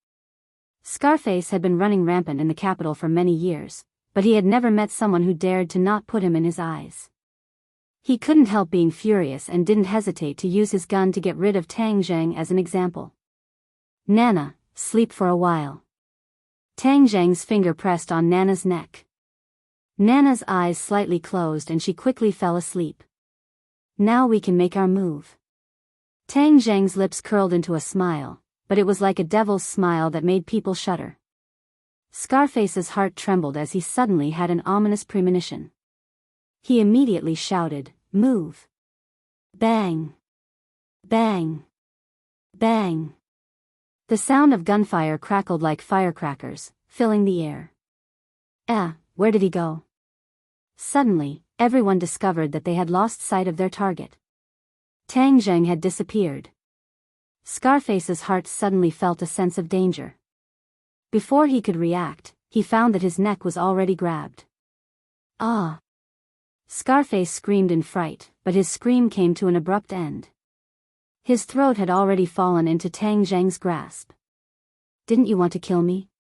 S1: Scarface had been running rampant in the capital for many years, but he had never met someone who dared to not put him in his eyes. He couldn't help being furious and didn't hesitate to use his gun to get rid of Tang Zheng as an example. Nana, sleep for a while. Tang Zheng's finger pressed on Nana's neck. Nana's eyes slightly closed and she quickly fell asleep. Now we can make our move. Tang Zheng's lips curled into a smile, but it was like a devil's smile that made people shudder. Scarface's heart trembled as he suddenly had an ominous premonition. He immediately shouted, "Move!" Bang! Bang! Bang! The sound of gunfire crackled like firecrackers, filling the air. Where did he go? Suddenly, everyone discovered that they had lost sight of their target. Tang Zheng had disappeared. Scarface's heart suddenly felt a sense of danger. Before he could react, he found that his neck was already grabbed. Ah! Scarface screamed in fright, but his scream came to an abrupt end. His throat had already fallen into Tang Zheng's grasp. Didn't you want to kill me?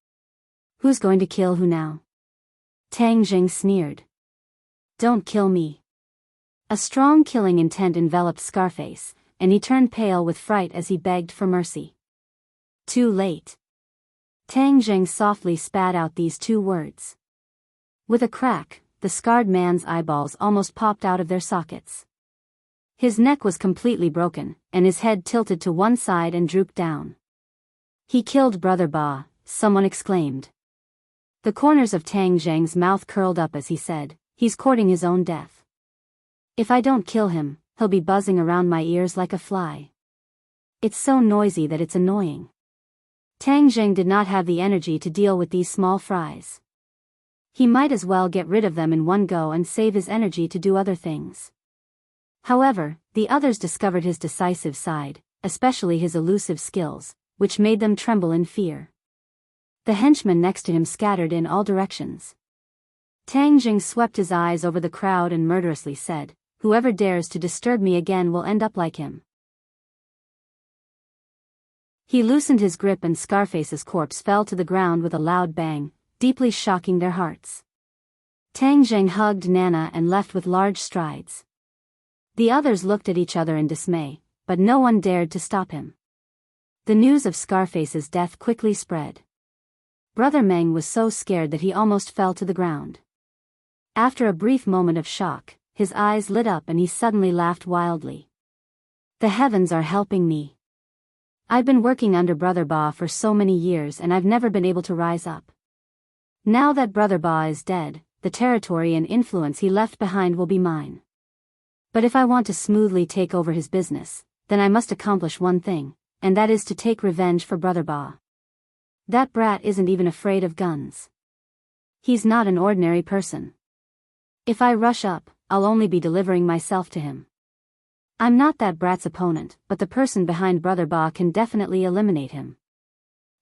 S1: Who's going to kill who now? Tang Zheng sneered. Don't kill me. A strong killing intent enveloped Scarface, and he turned pale with fright as he begged for mercy. Too late. Tang Zheng softly spat out these two words. With a crack, the scarred man's eyeballs almost popped out of their sockets. His neck was completely broken, and his head tilted to one side and drooped down. He killed Brother Ba, someone exclaimed. The corners of Tang Zheng's mouth curled up as he said, he's courting his own death. If I don't kill him, he'll be buzzing around my ears like a fly. It's so noisy that it's annoying. Tang Zheng did not have the energy to deal with these small fries. He might as well get rid of them in one go and save his energy to do other things. However, the others discovered his decisive side, especially his elusive skills, which made them tremble in fear. The henchmen next to him scattered in all directions. Tang Zheng swept his eyes over the crowd and murderously said, "Whoever dares to disturb me again will end up like him." He loosened his grip and Scarface's corpse fell to the ground with a loud bang, deeply shocking their hearts. Tang Zheng hugged Nana and left with large strides. The others looked at each other in dismay, but no one dared to stop him. The news of Scarface's death quickly spread. Brother Meng was so scared that he almost fell to the ground. After a brief moment of shock, his eyes lit up and he suddenly laughed wildly. The heavens are helping me. I've been working under Brother Ba for so many years and I've never been able to rise up. Now that Brother Ba is dead, the territory and influence he left behind will be mine. But if I want to smoothly take over his business, then I must accomplish one thing, and that is to take revenge for Brother Ba. That brat isn't even afraid of guns. He's not an ordinary person. If I rush up, I'll only be delivering myself to him. I'm not that brat's opponent, but the person behind Brother Ba can definitely eliminate him.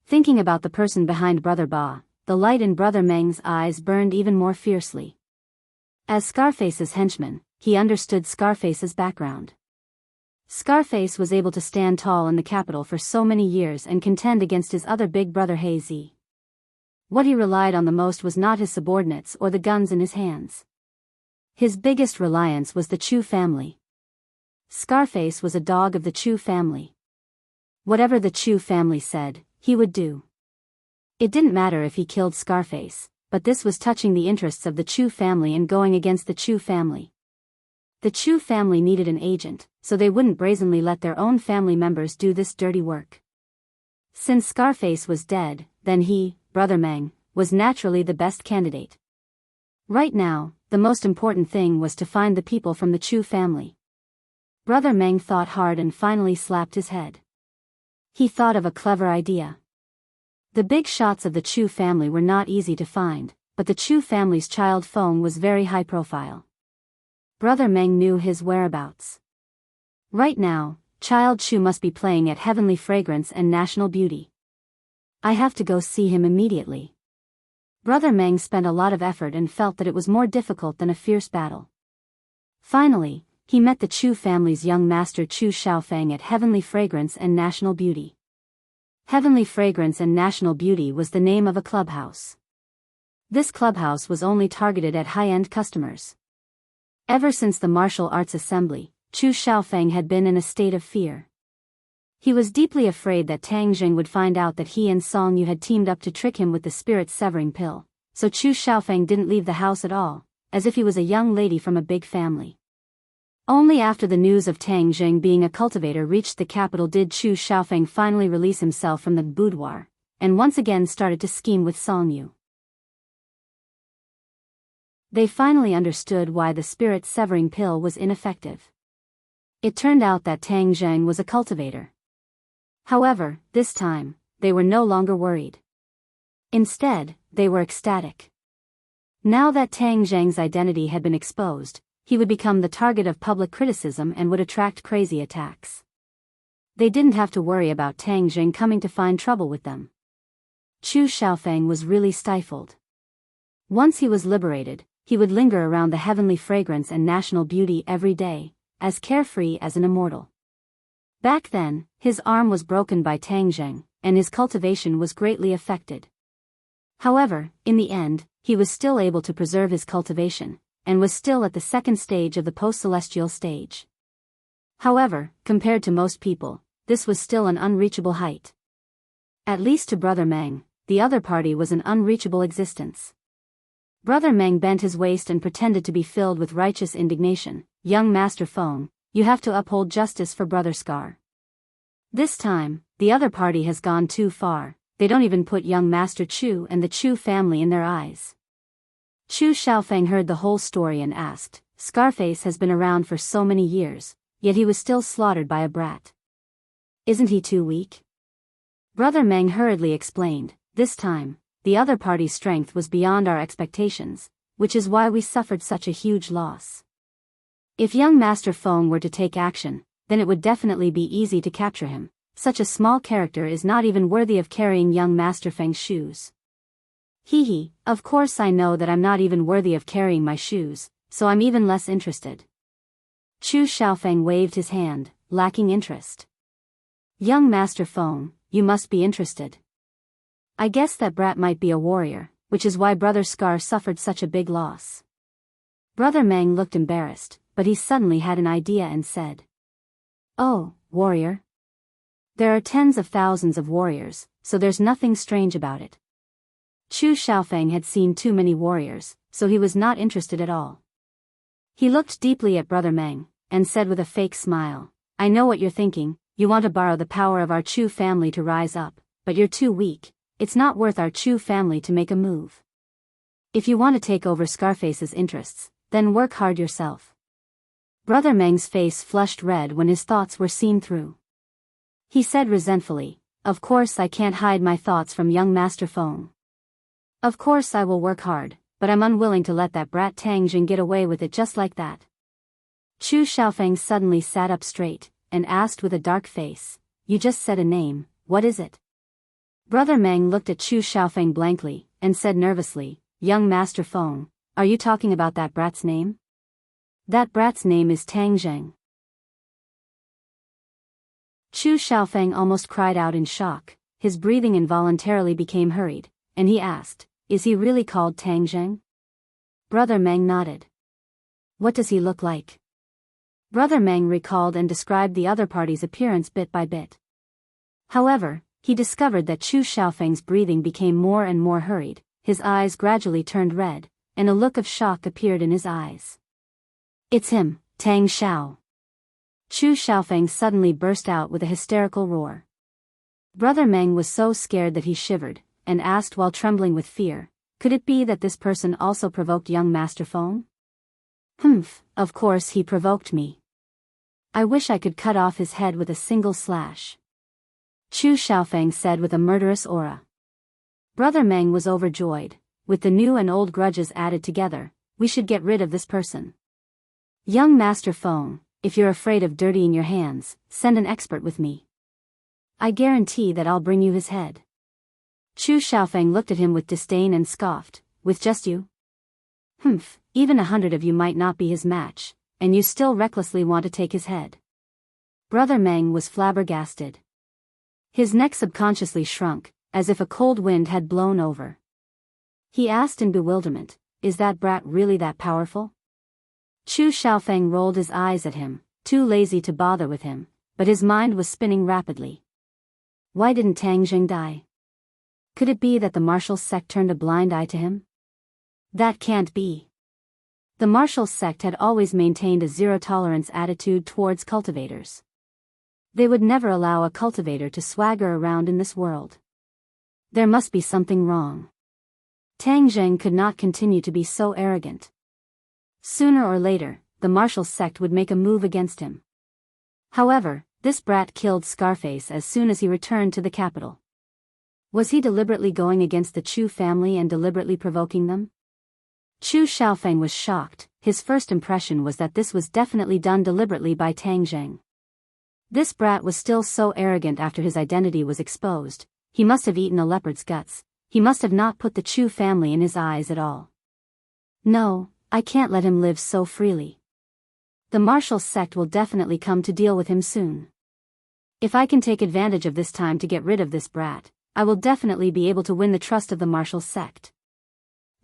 S1: Thinking about the person behind Brother Ba, the light in Brother Meng's eyes burned even more fiercely. As Scarface's henchman, he understood Scarface's background. Scarface was able to stand tall in the capital for so many years and contend against his other big brother Hazy. What he relied on the most was not his subordinates or the guns in his hands. His biggest reliance was the Chu family. Scarface was a dog of the Chu family. Whatever the Chu family said, he would do. It didn't matter if he killed Scarface, but this was touching the interests of the Chu family and going against the Chu family. The Chu family needed an agent, so they wouldn't brazenly let their own family members do this dirty work. Since Scarface was dead, then he, Brother Meng, was naturally the best candidate. Right now, the most important thing was to find the people from the Chu family. Brother Meng thought hard and finally slapped his head. He thought of a clever idea. The big shots of the Chu family were not easy to find, but the Chu family's child Feng was very high profile. Brother Meng knew his whereabouts. Right now, Child Chu must be playing at Heavenly Fragrance and National Beauty. I have to go see him immediately. Brother Meng spent a lot of effort and felt that it was more difficult than a fierce battle. Finally, he met the Chu family's young master Chu Xiaofeng at Heavenly Fragrance and National Beauty. Heavenly Fragrance and National Beauty was the name of a clubhouse. This clubhouse was only targeted at high-end customers. Ever since the martial arts assembly, Chu Xiaofeng had been in a state of fear. He was deeply afraid that Tang Jing would find out that he and Song Yu had teamed up to trick him with the spirit-severing pill, so Chu Xiaofeng didn't leave the house at all, as if he was a young lady from a big family. Only after the news of Tang Jing being a cultivator reached the capital did Chu Xiaofeng finally release himself from the boudoir, and once again started to scheme with Song Yu. They finally understood why the spirit-severing pill was ineffective. It turned out that Tang Jing was a cultivator. However, this time, they were no longer worried. Instead, they were ecstatic. Now that Tang Jing's identity had been exposed, he would become the target of public criticism and would attract crazy attacks. They didn't have to worry about Tang Jing coming to find trouble with them. Chu Xiaofeng was really stifled. Once he was liberated, he would linger around the heavenly fragrance and national beauty every day, as carefree as an immortal. Back then, his arm was broken by Tang Jing, and his cultivation was greatly affected. However, in the end, he was still able to preserve his cultivation, and was still at the second stage of the post-celestial stage. However, compared to most people, this was still an unreachable height. At least to Brother Meng, the other party was an unreachable existence. Brother Meng bent his waist and pretended to be filled with righteous indignation. Young Master Feng, you have to uphold justice for Brother Scar. This time, the other party has gone too far. They don't even put young Master Chu and the Chu family in their eyes. Chu Xiaofeng heard the whole story and asked, Scarface has been around for so many years, yet he was still slaughtered by a brat. Isn't he too weak? Brother Meng hurriedly explained, this time, the other party's strength was beyond our expectations, which is why we suffered such a huge loss. If young Master Feng were to take action, then it would definitely be easy to capture him. Such a small character is not even worthy of carrying young Master Feng's shoes. Hee, of course I know that I'm not even worthy of carrying my shoes, so I'm even less interested. Chu Xiaofeng waved his hand, lacking interest. Young Master Feng, you must be interested. I guess that brat might be a warrior, which is why Brother Scar suffered such a big loss. Brother Meng looked embarrassed, but he suddenly had an idea and said, Oh, warrior? There are tens of thousands of warriors, so there's nothing strange about it. Chu Xiaofeng had seen too many warriors, so he was not interested at all. He looked deeply at Brother Meng, and said with a fake smile, I know what you're thinking, you want to borrow the power of our Chu family to rise up, but you're too weak, it's not worth our Chu family to make a move. If you want to take over Scarface's interests, then work hard yourself. Brother Meng's face flushed red when his thoughts were seen through. He said resentfully, Of course I can't hide my thoughts from young Master Feng. Of course I will work hard, but I'm unwilling to let that brat Tang Jing get away with it just like that. Chu Xiaofeng suddenly sat up straight, and asked with a dark face, You just said a name, what is it? Brother Meng looked at Chu Xiaofeng blankly, and said nervously, Young Master Feng, are you talking about that brat's name? That brat's name is Tang Jing. Chu Xiaofeng almost cried out in shock, his breathing involuntarily became hurried, and he asked, Is he really called Tang Jing? Brother Meng nodded. What does he look like? Brother Meng recalled and described the other party's appearance bit by bit. However, he discovered that Chu Xiaofeng's breathing became more and more hurried, his eyes gradually turned red, and a look of shock appeared in his eyes. It's him, Tang Xiao. Chu Xiaofeng suddenly burst out with a hysterical roar. Brother Meng was so scared that he shivered, and asked while trembling with fear, Could it be that this person also provoked young Master Feng? Humph, of course he provoked me. I wish I could cut off his head with a single slash. Chu Xiaofeng said with a murderous aura. Brother Meng was overjoyed. With the new and old grudges added together, we should get rid of this person. Young Master Feng, if you're afraid of dirtying your hands, send an expert with me. I guarantee that I'll bring you his head. Chu Xiaofeng looked at him with disdain and scoffed, With just you? Humph, even 100 of you might not be his match, and you still recklessly want to take his head. Brother Meng was flabbergasted. His neck subconsciously shrunk, as if a cold wind had blown over. He asked in bewilderment, "Is that brat really that powerful?" Chu Xiaofeng rolled his eyes at him, too lazy to bother with him, but his mind was spinning rapidly. Why didn't Tang Jing die? Could it be that the martial sect turned a blind eye to him? That can't be. The martial sect had always maintained a zero-tolerance attitude towards cultivators. They would never allow a cultivator to swagger around in this world. There must be something wrong. Tang Jing could not continue to be so arrogant. Sooner or later, the martial sect would make a move against him. However, this brat killed Scarface as soon as he returned to the capital. Was he deliberately going against the Chu family and deliberately provoking them? Chu Xiaofeng was shocked. His first impression was that this was definitely done deliberately by Tang Jing. This brat was still so arrogant after his identity was exposed. He must have eaten a leopard's guts. He must have not put the Chu family in his eyes at all. No, I can't let him live so freely. The martial sect will definitely come to deal with him soon. If I can take advantage of this time to get rid of this brat, I will definitely be able to win the trust of the martial sect.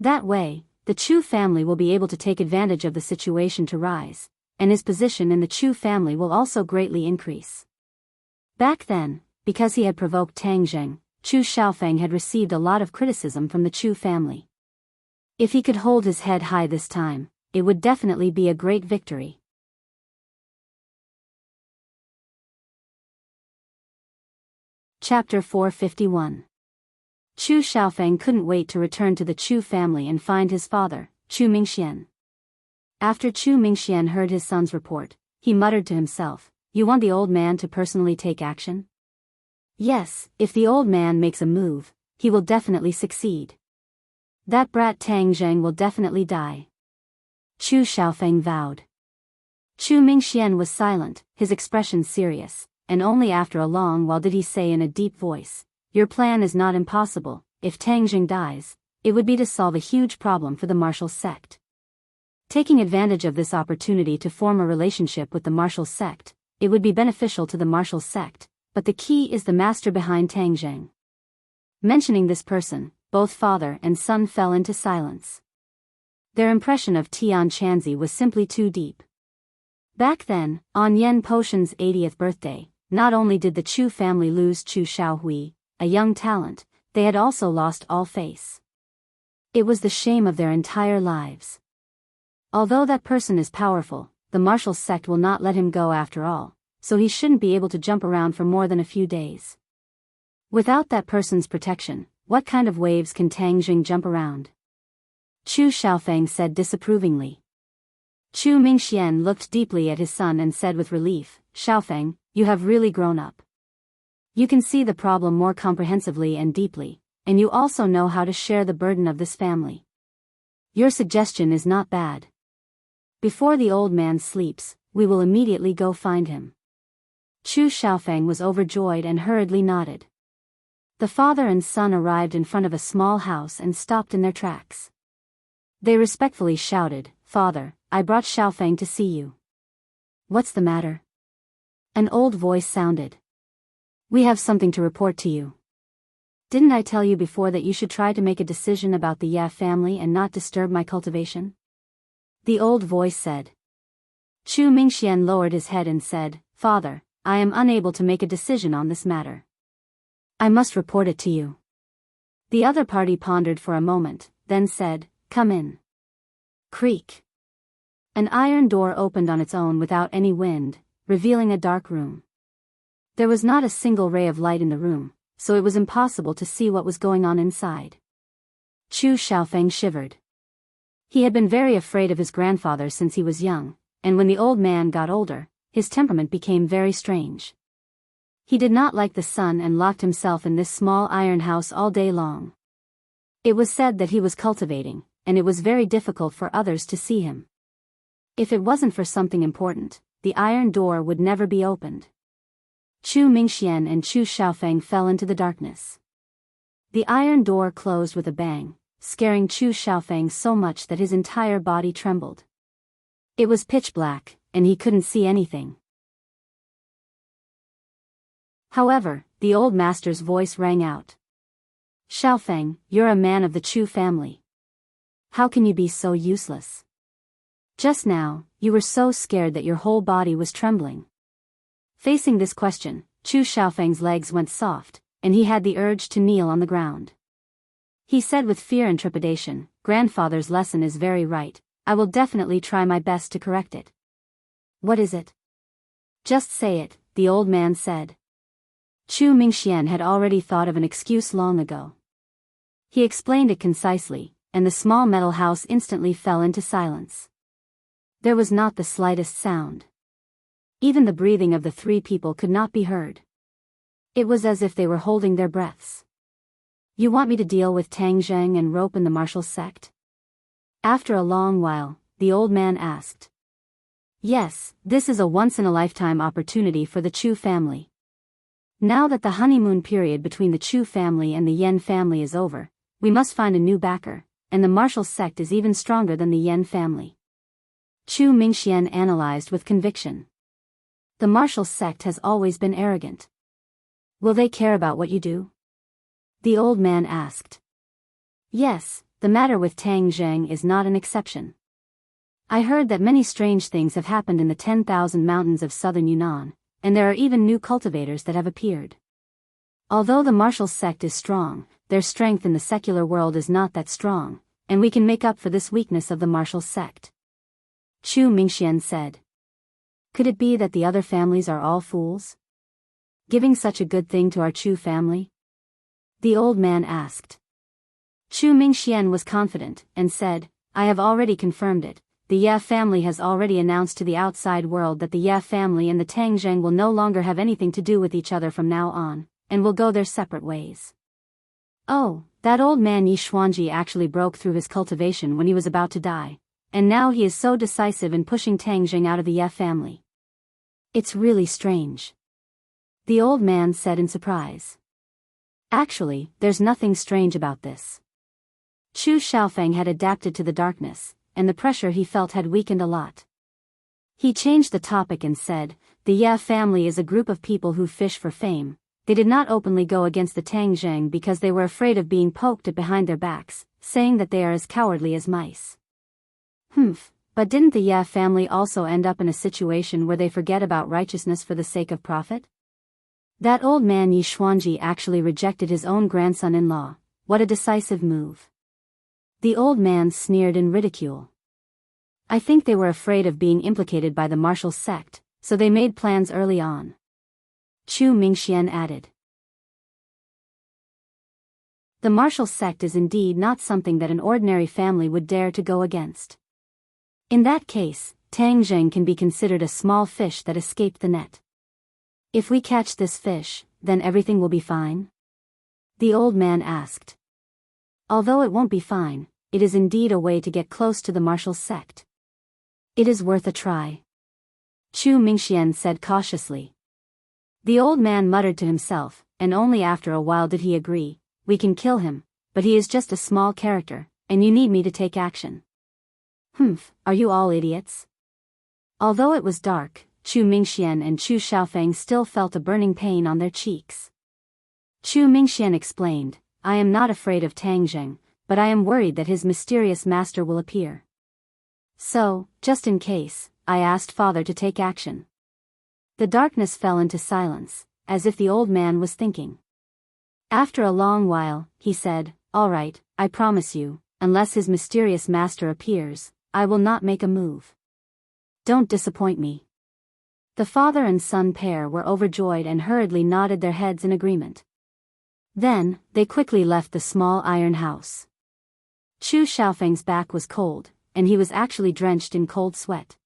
S1: That way, the Chu family will be able to take advantage of the situation to rise, and his position in the Chu family will also greatly increase. Back then, because he had provoked Tang Jing, Chu Xiaofeng had received a lot of criticism from the Chu family. If he could hold his head high this time, it would definitely be a great victory. Chapter 451. Chu Xiaofeng couldn't wait to return to the Chu family and find his father, Chu Mingxian. After Chu Mingxian heard his son's report, he muttered to himself, "You want the old man to personally take action?" Yes, if the old man makes a move, he will definitely succeed. That brat Tang Jing will definitely die. Chu Xiaofeng vowed. Chu Mingxian was silent, his expression serious, and only after a long while did he say in a deep voice, "Your plan is not impossible. If Tang Jing dies, it would be to solve a huge problem for the martial sect." Taking advantage of this opportunity to form a relationship with the martial sect, it would be beneficial to the martial sect, but the key is the master behind Tang Jing. Mentioning this person, both father and son fell into silence. Their impression of Tian Chanzi was simply too deep. Back then, on Yan Potion's 80th birthday, not only did the Chu family lose Chu Xiaohui, a young talent, they had also lost all face. It was the shame of their entire lives. Although that person is powerful, the martial sect will not let him go after all, so he shouldn't be able to jump around for more than a few days. Without that person's protection, what kind of waves can Tang Jing jump around? Chu Xiaofeng said disapprovingly. Chu Mingxian looked deeply at his son and said with relief, "Xiaofeng, you have really grown up. You can see the problem more comprehensively and deeply, and you also know how to share the burden of this family. Your suggestion is not bad. Before the old man sleeps, we will immediately go find him." Chu Xiaofeng was overjoyed and hurriedly nodded. The father and son arrived in front of a small house and stopped in their tracks. They respectfully shouted, "Father, I brought Xiaofeng to see you." "What's the matter?" An old voice sounded. "We have something to report to you. Didn't I tell you before that you should try to make a decision about the Ye family and not disturb my cultivation?" The old voice said. Chu Mingxian lowered his head and said, "Father, I am unable to make a decision on this matter. I must report it to you." The other party pondered for a moment, then said, "Come in." Creak. An iron door opened on its own without any wind, revealing a dark room. There was not a single ray of light in the room, so it was impossible to see what was going on inside. Chu Xiaofeng shivered. He had been very afraid of his grandfather since he was young, and when the old man got older, his temperament became very strange. He did not like the sun and locked himself in this small iron house all day long. It was said that he was cultivating, and it was very difficult for others to see him. If it wasn't for something important, the iron door would never be opened. Chu Mingxian and Chu Xiaofeng fell into the darkness. The iron door closed with a bang, scaring Chu Xiaofeng so much that his entire body trembled. It was pitch black, and he couldn't see anything. However, the old master's voice rang out. "Xiaofeng, you're a man of the Chu family. How can you be so useless? Just now, you were so scared that your whole body was trembling. Facing this question, Chu Xiaofeng's legs went soft, and he had the urge to kneel on the ground. He said with fear and trepidation, "Grandfather's lesson is very right. I will definitely try my best to correct it." "What is it?" "Just say it," the old man said. Chu Mingxian had already thought of an excuse long ago. He explained it concisely, and the small metal house instantly fell into silence. There was not the slightest sound. Even the breathing of the three people could not be heard. It was as if they were holding their breaths. "You want me to deal with Tang Zheng and rope in the martial sect?" After a long while, the old man asked. "Yes, this is a once-in-a-lifetime opportunity for the Chu family. Now that the honeymoon period between the Chu family and the Yen family is over, we must find a new backer, and the martial sect is even stronger than the Yen family." Chu Mingxian analyzed with conviction. "The martial sect has always been arrogant. Will they care about what you do?" the old man asked. "Yes, the matter with Tang Zheng is not an exception. I heard that many strange things have happened in the 10,000 mountains of southern Yunnan, and there are even new cultivators that have appeared. Although the martial sect is strong, their strength in the secular world is not that strong, and we can make up for this weakness of the martial sect," Chu Mingxian said. "Could it be that the other families are all fools? Giving such a good thing to our Chu family?" the old man asked. Chu Mingxian was confident, and said, "I have already confirmed it. The Ye family has already announced to the outside world that the Ye family and the Tang Zheng will no longer have anything to do with each other from now on, and will go their separate ways." "Oh, that old man Yi Xuanji actually broke through his cultivation when he was about to die, and now he is so decisive in pushing Tang Zheng out of the Ye family. It's really strange," the old man said in surprise. "Actually, there's nothing strange about this." Chu Xiaofeng had adapted to the darkness, and the pressure he felt had weakened a lot. He changed the topic and said, "The Ye family is a group of people who fish for fame. They did not openly go against the Tang Zheng because they were afraid of being poked at behind their backs, saying that they are as cowardly as mice." But didn't the Ye family also end up in a situation where they forget about righteousness for the sake of profit? That old man Yi Xuanji actually rejected his own grandson-in-law. What a decisive move. The old man sneered in ridicule. "I think they were afraid of being implicated by the martial sect, so they made plans early on," Chu Mingxian added. The martial sect is indeed not something that an ordinary family would dare to go against. In that case, Tang Zheng can be considered a small fish that escaped the net. "If we catch this fish, then everything will be fine?" the old man asked. "Although it won't be fine, it is indeed a way to get close to the martial sect. It is worth a try," Chu Mingxian said cautiously. The old man muttered to himself, and only after a while did he agree, "We can kill him, but he is just a small character, and you need me to take action." Are you all idiots?" Although it was dark, Chu Mingxian and Chu Xiaofeng still felt a burning pain on their cheeks. Chu Mingxian explained, "I am not afraid of Tang Zheng, but I am worried that his mysterious master will appear. So, just in case, I asked father to take action." The darkness fell into silence, as if the old man was thinking. After a long while, he said, "All right, I promise you, unless his mysterious master appears, I will not make a move. Don't disappoint me." The father and son pair were overjoyed and hurriedly nodded their heads in agreement. Then, they quickly left the small iron house. Chu Xiaofeng's back was cold, and he was actually drenched in cold sweat.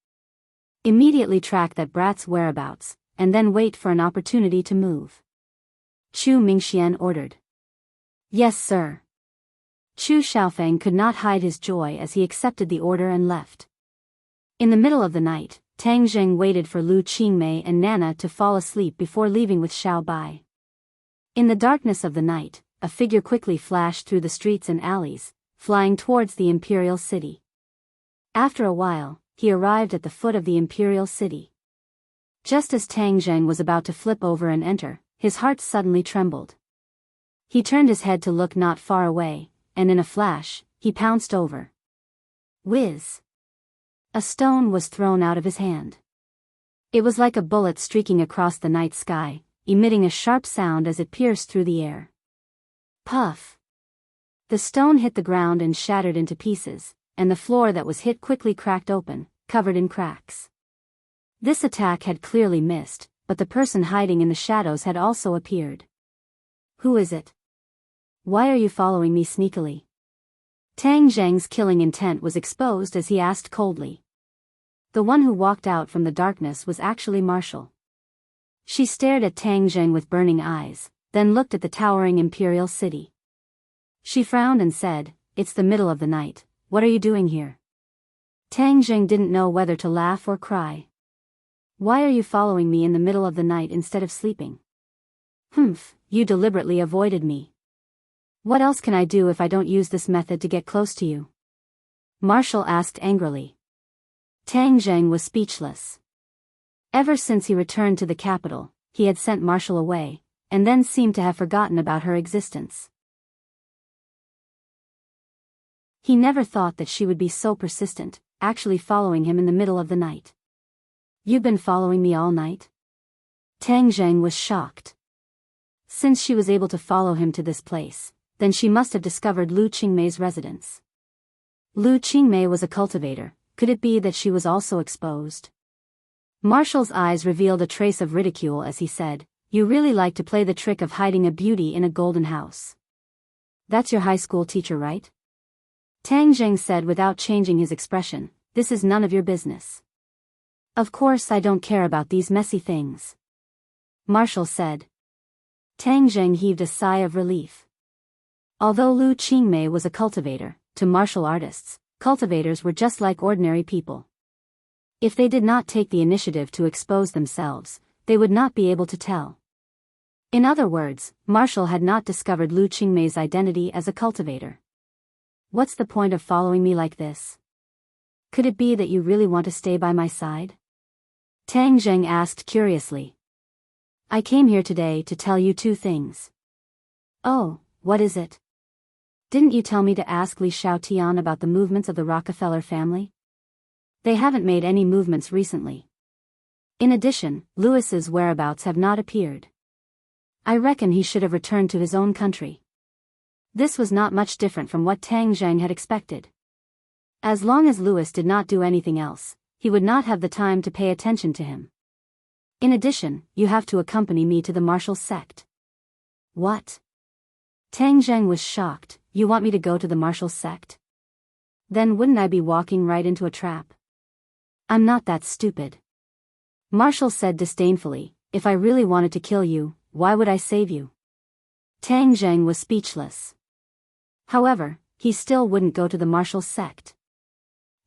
S1: Immediately track that brat's whereabouts, and then wait for an opportunity to move," Chu Mingxian ordered. "Yes, sir." Chu Xiaofeng could not hide his joy as he accepted the order and left. In the middle of the night, Tang Zheng waited for Lu Qingmei and Nana to fall asleep before leaving with Xiao Bai. In the darkness of the night, a figure quickly flashed through the streets and alleys, flying towards the imperial city. After a while, he arrived at the foot of the imperial city. Just as Tang Zheng was about to flip over and enter, his heart suddenly trembled. He turned his head to look not far away, and in a flash, he pounced over. Whiz! A stone was thrown out of his hand. It was like a bullet streaking across the night sky, emitting a sharp sound as it pierced through the air. Puff! The stone hit the ground and shattered into pieces, and the floor that was hit quickly cracked open, covered in cracks. This attack had clearly missed, but the person hiding in the shadows had also appeared. Who is it? Why are you following me sneakily? Tang Zheng's killing intent was exposed as he asked coldly. The one who walked out from the darkness was actually Marshall. She stared at Tang Zheng with burning eyes, then looked at the towering imperial city. She frowned and said, "It's the middle of the night, what are you doing here?" Tang Zheng didn't know whether to laugh or cry. "Why are you following me in the middle of the night instead of sleeping?" "Humph, you deliberately avoided me. What else can I do if I don't use this method to get close to you?" Marshall asked angrily. Tang Zheng was speechless. Ever since he returned to the capital, he had sent Marshall away, and then seemed to have forgotten about her existence. He never thought that she would be so persistent, actually following him in the middle of the night. "You've been following me all night?" Tang Zheng was shocked. Since she was able to follow him to this place, then she must have discovered Lu Qingmei's residence. Lu Qingmei was a cultivator, could it be that she was also exposed? Marshall's eyes revealed a trace of ridicule as he said, "You really like to play the trick of hiding a beauty in a golden house. That's your high school teacher, right?" Tang Zheng said without changing his expression, "This is none of your business." "Of course I don't care about these messy things," Marshall said. Tang Zheng heaved a sigh of relief. Although Lu Qingmei was a cultivator, to martial artists, cultivators were just like ordinary people. If they did not take the initiative to expose themselves, they would not be able to tell. In other words, Marshall had not discovered Lu Qingmei's identity as a cultivator. "What's the point of following me like this? Could it be that you really want to stay by my side?" Tang Zheng asked curiously. "I came here today to tell you two things." "Oh, what is it?" "Didn't you tell me to ask Li Xiaotian about the movements of the Rockefeller family? They haven't made any movements recently. In addition, Louis's whereabouts have not appeared. I reckon he should have returned to his own country." This was not much different from what Tang Zheng had expected. As long as Louis did not do anything else, he would not have the time to pay attention to him. "In addition, you have to accompany me to the martial sect." "What?" Tang Zheng was shocked. "You want me to go to the martial sect? Then wouldn't I be walking right into a trap?" "I'm not that stupid," Marshall said disdainfully. "If I really wanted to kill you, why would I save you?" Tang Zheng was speechless. However, he still wouldn't go to the martial sect.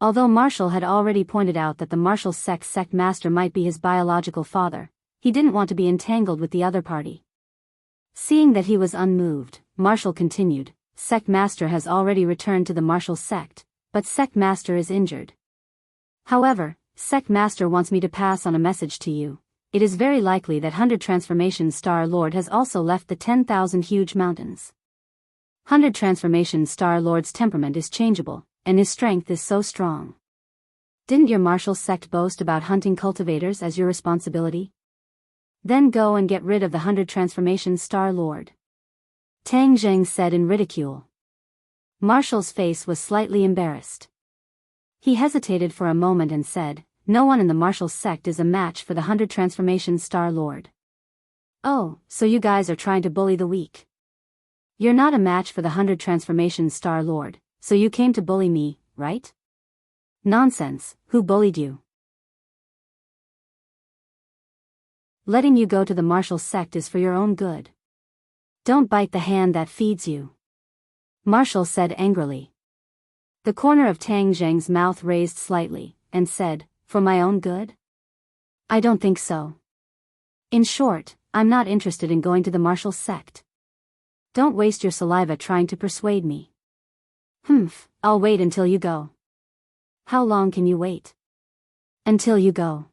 S1: Although Marshall had already pointed out that the martial sect master might be his biological father, he didn't want to be entangled with the other party. Seeing that he was unmoved, Marshall continued, "Sect master has already returned to the martial sect, but sect master is injured. However, sect master wants me to pass on a message to you. It is very likely that 100 Transformation Star Lord has also left the 10,000 huge mountains. 100 Transformation Star Lord's temperament is changeable, and his strength is so strong. Didn't your martial sect boast about hunting cultivators as your responsibility? Then go and get rid of the 100 Transformation Star Lord." Tang Zheng said in ridicule. Marshall's face was slightly embarrassed. He hesitated for a moment and said, "No one in the martial sect is a match for the 100 Transformation Star Lord." "Oh, so you guys are trying to bully the weak. You're not a match for the 100 Transformation Star Lord, so you came to bully me, right?" "Nonsense, who bullied you? Letting you go to the martial sect is for your own good. Don't bite the hand that feeds you," Marshall said angrily. The corner of Tang Zheng's mouth raised slightly, and said, "For my own good? I don't think so. In short, I'm not interested in going to the martial sect. Don't waste your saliva trying to persuade me." "Humph, I'll wait until you go." "How long can you wait?" "Until you go."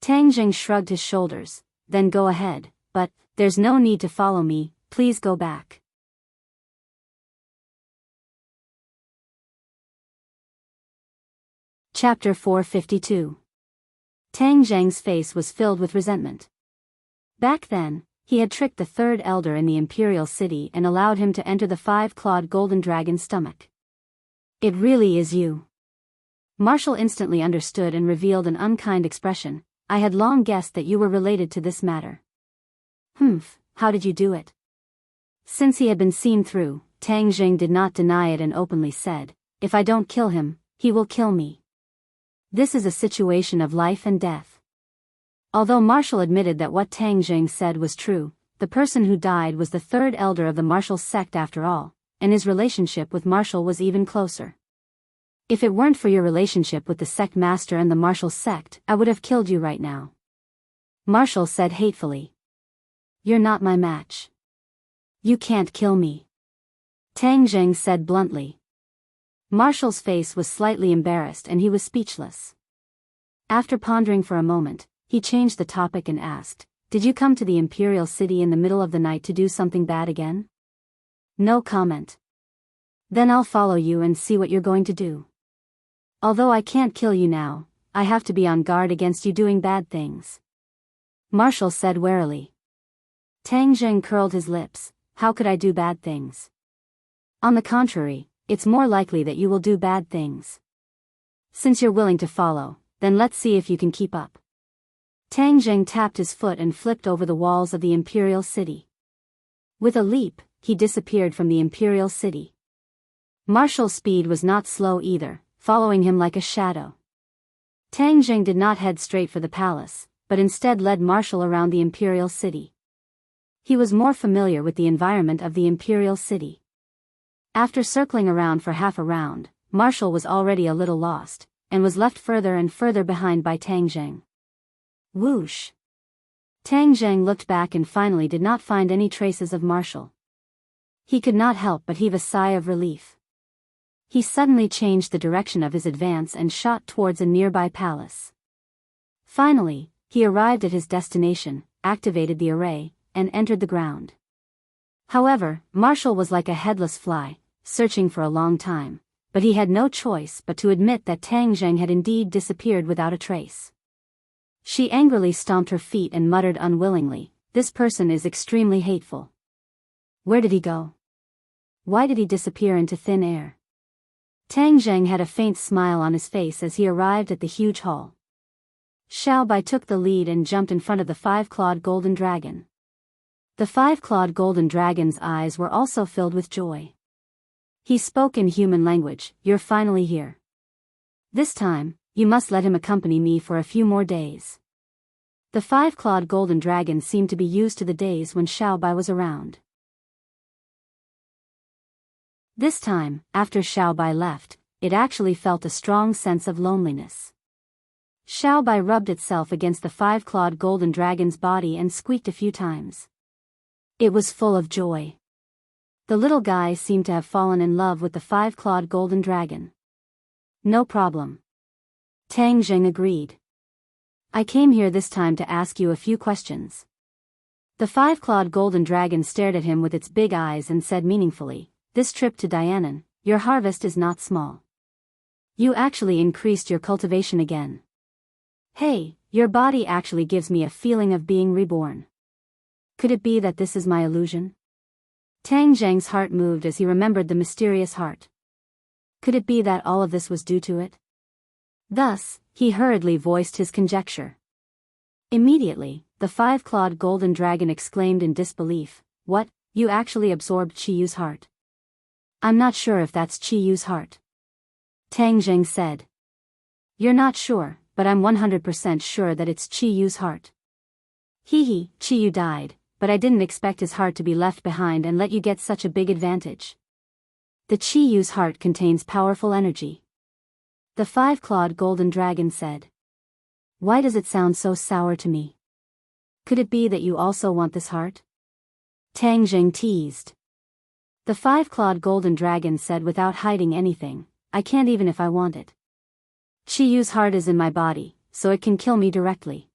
S1: Tang Zheng shrugged his shoulders. "Then go ahead, but there's no need to follow me, please go back." Chapter 452. Tang Zhang's face was filled with resentment. Back then, he had tricked the third elder in the imperial city and allowed him to enter the five-clawed golden dragon's stomach. It really is you. Marshall instantly understood and revealed an unkind expression. I had long guessed that you were related to this matter. Humph, how did you do it? Since he had been seen through, Tang Zhang did not deny it and openly said, if I don't kill him, he will kill me. This is a situation of life and death. Although Marshall admitted that what Tang Zhang said was true, the person who died was the third elder of the Marshall sect after all, and his relationship with Marshall was even closer. If it weren't for your relationship with the sect master and the Marshall sect, I would have killed you right now. Marshall said hatefully. You're not my match. You can't kill me. Tang Zhang said bluntly. Marshall's face was slightly embarrassed and he was speechless. After pondering for a moment, he changed the topic and asked, did you come to the imperial city in the middle of the night to do something bad again? No comment. Then I'll follow you and see what you're going to do. Although I can't kill you now, I have to be on guard against you doing bad things. Marshall said warily. Tang Zhang curled his lips. How could I do bad things? On the contrary, it's more likely that you will do bad things. Since you're willing to follow, then let's see if you can keep up. Tang Zhang tapped his foot and flipped over the walls of the imperial city. With a leap, he disappeared from the imperial city. Marshall's speed was not slow either, following him like a shadow. Tang Zhang did not head straight for the palace, but instead led Marshall around the imperial city. He was more familiar with the environment of the imperial city. After circling around for half a round, Marshall was already a little lost, and was left further and further behind by Tang Zhang. Whoosh! Tang Zhang looked back and finally did not find any traces of Marshall. He could not help but heave a sigh of relief. He suddenly changed the direction of his advance and shot towards a nearby palace. Finally, he arrived at his destination, activated the array, and entered the ground. However, Marshall was like a headless fly, searching for a long time, but he had no choice but to admit that Tang Zhang had indeed disappeared without a trace. She angrily stomped her feet and muttered unwillingly, this person is extremely hateful. Where did he go? Why did he disappear into thin air? Tang Zhang had a faint smile on his face as he arrived at the huge hall. Xiao Bai took the lead and jumped in front of the five-clawed golden dragon. The five-clawed golden dragon's eyes were also filled with joy. He spoke in human language, you're finally here. This time, you must let him accompany me for a few more days. The five-clawed golden dragon seemed to be used to the days when Xiao Bai was around. This time, after Xiao Bai left, it actually felt a strong sense of loneliness. Xiao Bai rubbed itself against the five-clawed golden dragon's body and squeaked a few times. It was full of joy. The little guy seemed to have fallen in love with the five-clawed golden dragon. No problem. Tang Zhang agreed. I came here this time to ask you a few questions. The five-clawed golden dragon stared at him with its big eyes and said meaningfully, this trip to Dianan, your harvest is not small. You actually increased your cultivation again. Hey, your body actually gives me a feeling of being reborn. Could it be that this is my illusion? Tang Zhang's heart moved as he remembered the mysterious heart. Could it be that all of this was due to it? Thus, he hurriedly voiced his conjecture. Immediately, the five-clawed golden dragon exclaimed in disbelief, what, you actually absorbed Qiyu's heart? I'm not sure if that's Qiyu's heart. Tang Zhang said. You're not sure, but I'm 100% sure that it's Qiyu's heart. Hee, Qiyu died, but I didn't expect his heart to be left behind and let you get such a big advantage. The Qiyu's heart contains powerful energy. The five-clawed golden dragon said. Why does it sound so sour to me? Could it be that you also want this heart? Tang Zhang teased. The five-clawed golden dragon said without hiding anything, I can't even if I want it. Qiyu's heart is in my body, so it can kill me directly.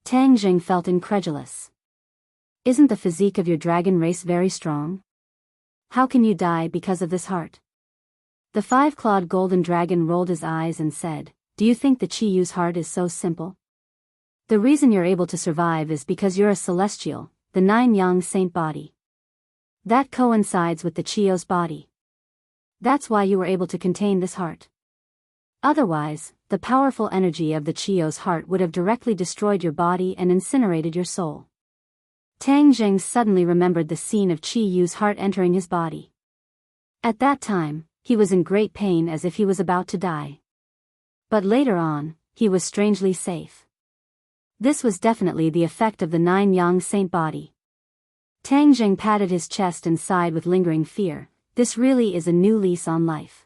S1: Tang Zhang felt incredulous. Isn't the physique of your dragon race very strong? How can you die because of this heart? The five-clawed golden dragon rolled his eyes and said, do you think the Chi-Yu's heart is so simple? The reason you're able to survive is because you're a celestial, the 9-yang saint body. That coincides with the Chi-Yu's body. That's why you were able to contain this heart. Otherwise, the powerful energy of the Chi-Yu's heart would have directly destroyed your body and incinerated your soul. Tang Zheng suddenly remembered the scene of Chi-Yu's heart entering his body. At that time, he was in great pain as if he was about to die. But later on, he was strangely safe. This was definitely the effect of the 9-yang saint body. Tang Zheng patted his chest and sighed with lingering fear. This really is a new lease on life.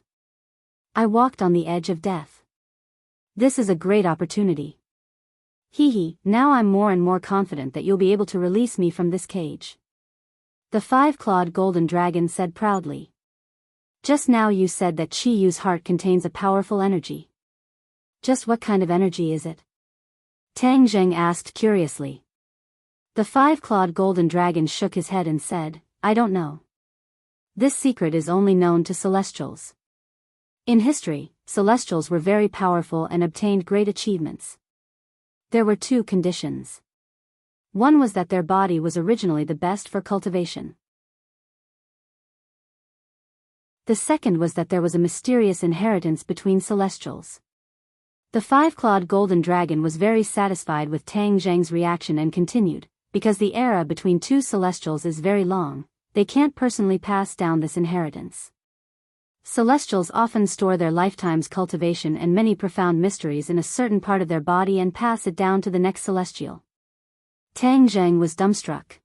S1: I walked on the edge of death. This is a great opportunity. Hee, now I'm more and more confident that you'll be able to release me from this cage. The 5-clawed golden dragon said proudly. Just now you said that Chi-Yu's heart contains a powerful energy. Just what kind of energy is it? Tang Zheng asked curiously. The 5-clawed golden dragon shook his head and said, I don't know. This secret is only known to celestials. In history, celestials were very powerful and obtained great achievements. There were 2 conditions. One was that their body was originally the best for cultivation. The second was that there was a mysterious inheritance between celestials. The 5-clawed golden dragon was very satisfied with Tang Zheng's reaction and continued, because the era between 2 celestials is very long, they can't personally pass down this inheritance. Celestials often store their lifetime's cultivation and many profound mysteries in a certain part of their body and pass it down to the next celestial. Tang Zheng was dumbstruck.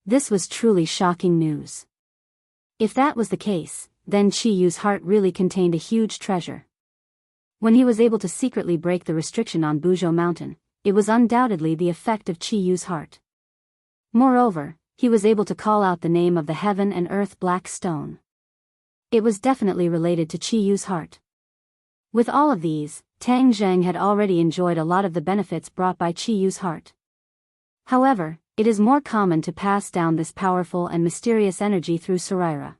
S1: This was truly shocking news. If that was the case, then Chi-Yu's heart really contained a huge treasure. When he was able to secretly break the restriction on Buzhou Mountain, it was undoubtedly the effect of Chi-Yu's heart. Moreover, he was able to call out the name of the heaven and earth black stone. It was definitely related to Chi-Yu's heart. With all of these, Tang Zheng had already enjoyed a lot of the benefits brought by Chi-Yu's heart. However, it is more common to pass down this powerful and mysterious energy through Saraira.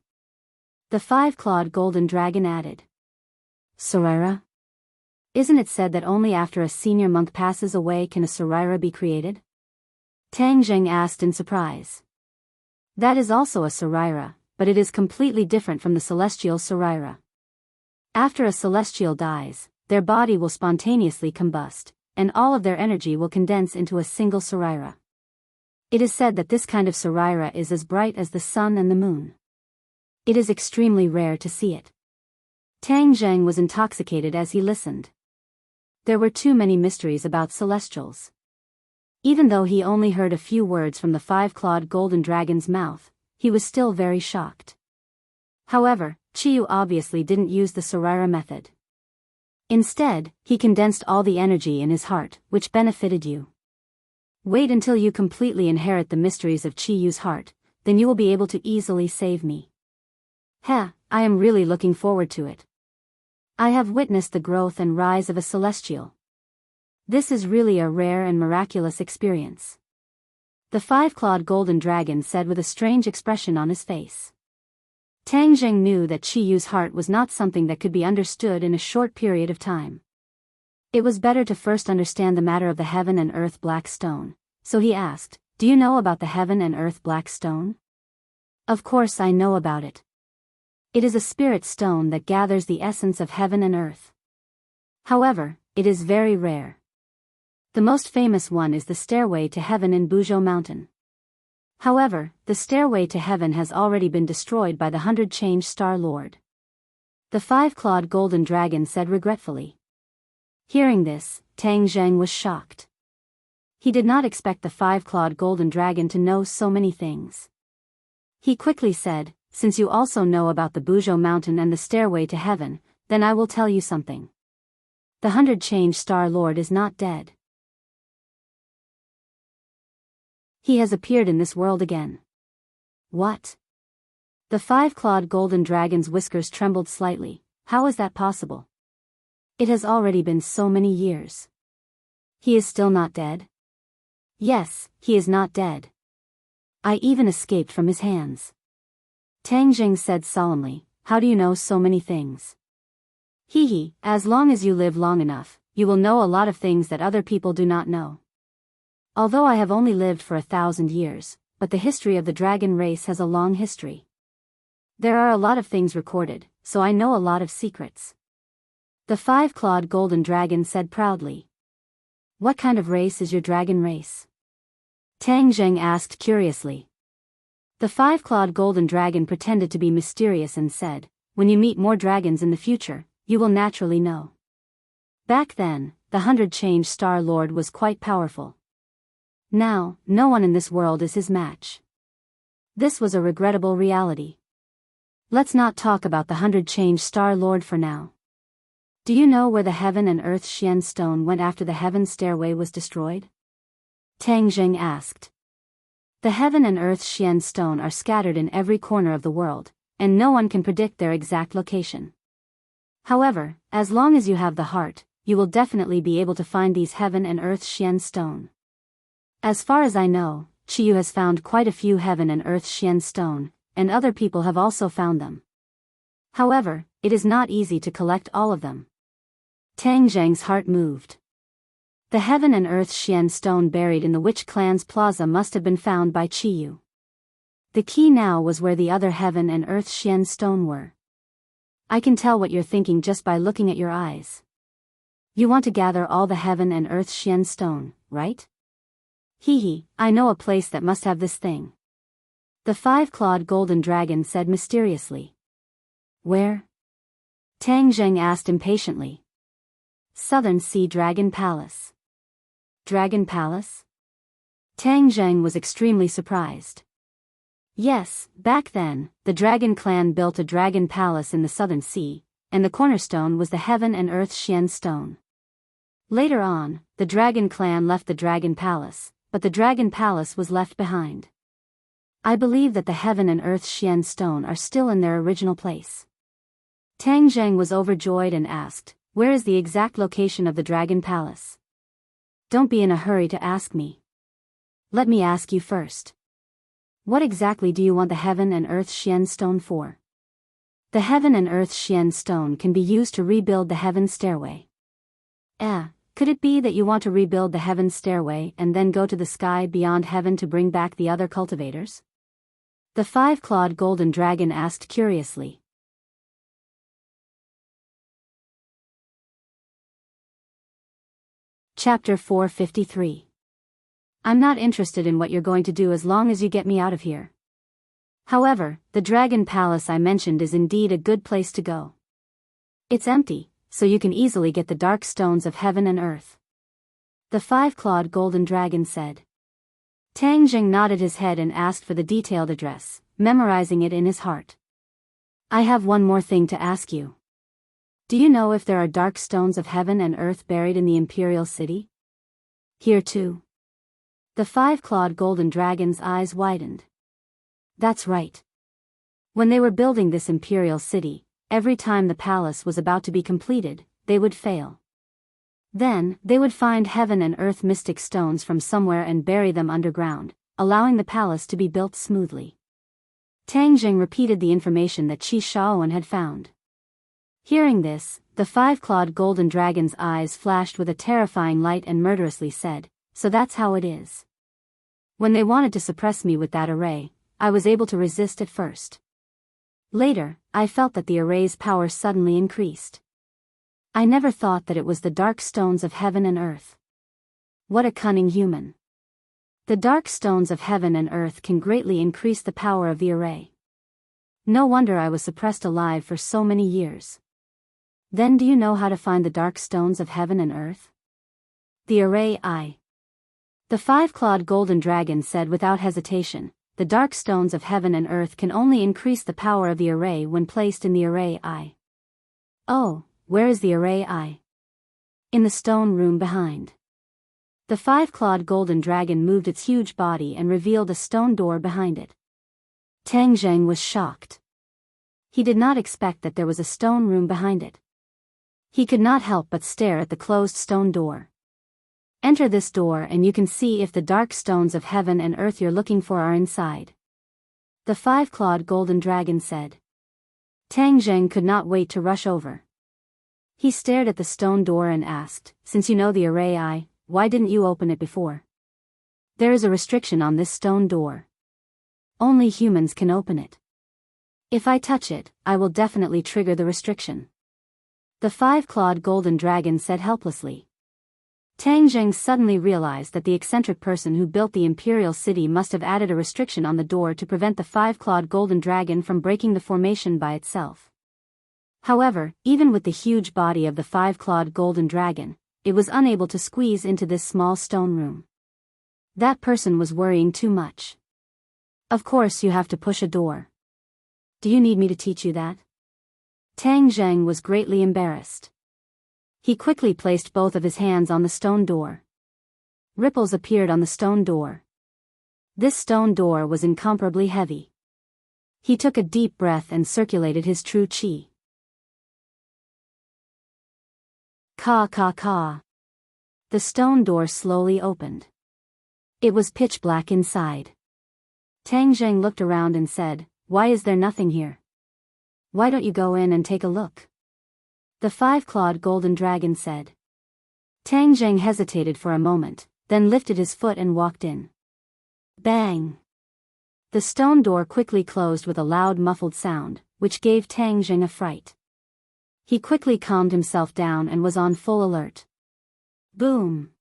S1: The 5-clawed golden dragon added. Saraira? Isn't it said that only after a senior monk passes away can a Saraira be created? Tang Zheng asked in surprise. That is also a Saraira, but it is completely different from the celestial Saraira. After a celestial dies, their body will spontaneously combust, and all of their energy will condense into a single Saraira. It is said that this kind of Saraira is as bright as the sun and the moon. It is extremely rare to see it. Tang Zheng was intoxicated as he listened. There were too many mysteries about celestials. Even though he only heard a few words from the 5-clawed golden dragon's mouth, he was still very shocked. However, Chi-Yu obviously didn't use the Saraira method. Instead, he condensed all the energy in his heart, which benefited you. Wait until you completely inherit the mysteries of Chi-Yu's heart, then you will be able to easily save me. I am really looking forward to it. I have witnessed the growth and rise of a celestial. This is really a rare and miraculous experience. The 5-clawed golden dragon said with a strange expression on his face. Tang Zheng knew that Chi-Yu's heart was not something that could be understood in a short period of time. It was better to first understand the matter of the heaven and earth black stone, so he asked, Do you know about the heaven and earth black stone? Of course I know about it. It is a spirit stone that gathers the essence of heaven and earth. However, it is very rare. The most famous one is the stairway to heaven in Buzhou Mountain. However, the stairway to heaven has already been destroyed by the 100-change Star Lord. The 5-clawed golden dragon said regretfully. Hearing this, Tang Zheng was shocked. He did not expect the 5-clawed golden dragon to know so many things. He quickly said, Since you also know about the Buzhou Mountain and the stairway to heaven, then I will tell you something. The 100-change Star Lord is not dead. He has appeared in this world again. What? The 5-clawed golden dragon's whiskers trembled slightly. How is that possible? It has already been so many years. He is still not dead? Yes, he is not dead. I even escaped from his hands. Tang Zheng said solemnly, How do you know so many things? Hee hee, as long as you live long enough, you will know a lot of things that other people do not know. Although I have only lived for 1,000 years, but the history of the dragon race has a long history. There are a lot of things recorded, so I know a lot of secrets. The five-clawed golden dragon said proudly. What kind of race is your dragon race? Tang Zheng asked curiously. The five-clawed golden dragon pretended to be mysterious and said, when you meet more dragons in the future, you will naturally know. Back then, the 100-change Star Lord was quite powerful. Now, no one in this world is his match. This was a regrettable reality. Let's not talk about the 100-change Star Lord for now. Do you know where the Heaven and Earth Xian stone went after the Heaven stairway was destroyed? Tang Zheng asked. The Heaven and Earth Xian stone are scattered in every corner of the world, and no one can predict their exact location. However, as long as you have the heart, you will definitely be able to find these Heaven and Earth Xian stone. As far as I know, Chiyu has found quite a few Heaven and Earth Xian stone, and other people have also found them. However, it is not easy to collect all of them. Tang Zheng's heart moved. The Heaven and Earth Xian stone buried in the Witch Clan's plaza must have been found by Chiyu. The key now was where the other Heaven and Earth Xian stone were. I can tell what you're thinking just by looking at your eyes. You want to gather all the Heaven and Earth Xian stone, right? Hee hee, I know a place that must have this thing. The five-clawed golden dragon said mysteriously. Where? Tang Zheng asked impatiently. Southern Sea Dragon Palace. Dragon Palace? Tang Zheng was extremely surprised. Yes, back then, the Dragon Clan built a dragon palace in the Southern Sea, and the cornerstone was the Heaven and Earth Xian stone. Later on, the Dragon Clan left the Dragon Palace, but the Dragon Palace was left behind. I believe that the Heaven and Earth Xian stone are still in their original place. Tang Zheng was overjoyed and asked, where is the exact location of the Dragon Palace? Don't be in a hurry to ask me. Let me ask you first. What exactly do you want the Heaven and Earth Xian stone for? The Heaven and Earth Xian stone can be used to rebuild the Heaven stairway. Could it be that you want to rebuild the Heaven stairway and then go to the sky beyond heaven to bring back the other cultivators? The five-clawed golden dragon asked curiously. Chapter 453. I'm not interested in what you're going to do as long as you get me out of here. However, the Dragon Palace I mentioned is indeed a good place to go. It's empty, so you can easily get the dark stones of heaven and earth. The five-clawed golden dragon said. Tang Zheng nodded his head and asked for the detailed address, memorizing it in his heart. I have one more thing to ask you. Do you know if there are dark stones of heaven and earth buried in the Imperial City? Here too. The five-clawed golden dragon's eyes widened. That's right. When they were building this Imperial City, every time the palace was about to be completed, they would fail. Then, they would find heaven and earth mystic stones from somewhere and bury them underground, allowing the palace to be built smoothly. Tang Zheng repeated the information that Qi Shaoan had found. Hearing this, the five-clawed golden dragon's eyes flashed with a terrifying light and murderously said, so that's how it is. When they wanted to suppress me with that array, I was able to resist at first. Later, I felt that the array's power suddenly increased. I never thought that it was the dark stones of heaven and earth. What a cunning human. The dark stones of heaven and earth can greatly increase the power of the array. No wonder I was suppressed alive for so many years. Then do you know how to find the dark stones of heaven and earth? The array I. The five-clawed golden dragon said without hesitation, the dark stones of heaven and earth can only increase the power of the array when placed in the array I. Oh, where is the array I? In the stone room behind. The five-clawed golden dragon moved its huge body and revealed a stone door behind it. Tang Zheng was shocked. He did not expect that there was a stone room behind it. He could not help but stare at the closed stone door. Enter this door and you can see if the dark stones of heaven and earth you're looking for are inside. The five-clawed golden dragon said. Tang Zheng could not wait to rush over. He stared at the stone door and asked, "Since you know the array, why didn't you open it before?" "There is a restriction on this stone door. Only humans can open it. If I touch it, I will definitely trigger the restriction," the five-clawed golden dragon said helplessly. Tang Zheng suddenly realized that the eccentric person who built the imperial city must have added a restriction on the door to prevent the five-clawed golden dragon from breaking the formation by itself. However, even with the huge body of the five-clawed golden dragon, it was unable to squeeze into this small stone room. That person was worrying too much. "Of course you have to push a door. Do you need me to teach you that?" Tang Zheng was greatly embarrassed. He quickly placed both of his hands on the stone door. Ripples appeared on the stone door. This stone door was incomparably heavy. He took a deep breath and circulated his true qi. Ka ka ka. The stone door slowly opened. It was pitch black inside. Tang Zheng looked around and said, "Why is there nothing here? Why don't you go in and take a look?" The five-clawed golden dragon said. Tang Zheng hesitated for a moment, then lifted his foot and walked in. Bang! The stone door quickly closed with a loud muffled sound, which gave Tang Zheng a fright. He quickly calmed himself down and was on full alert. Boom!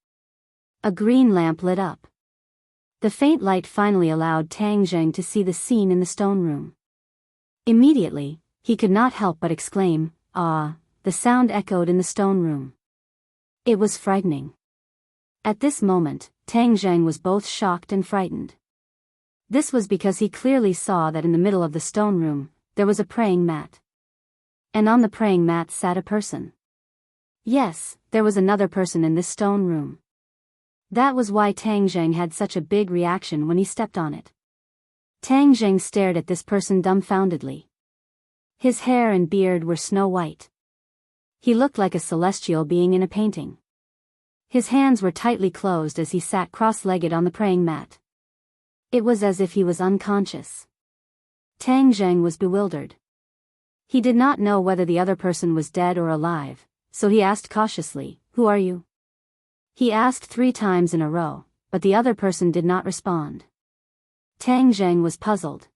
S1: A green lamp lit up. The faint light finally allowed Tang Zheng to see the scene in the stone room. Immediately, he could not help but exclaim, "Ah!" The sound echoed in the stone room. It was frightening. At this moment, Tang Zheng was both shocked and frightened. This was because he clearly saw that in the middle of the stone room, there was a praying mat. And on the praying mat sat a person. Yes, there was another person in this stone room. That was why Tang Zheng had such a big reaction when he stepped on it. Tang Zheng stared at this person dumbfoundedly. His hair and beard were snow white. He looked like a celestial being in a painting. His hands were tightly closed as he sat cross-legged on the praying mat. It was as if he was unconscious. Tang Zheng was bewildered. He did not know whether the other person was dead or alive, so he asked cautiously, "Who are you?" He asked 3 times in a row, but the other person did not respond. Tang Zheng was puzzled.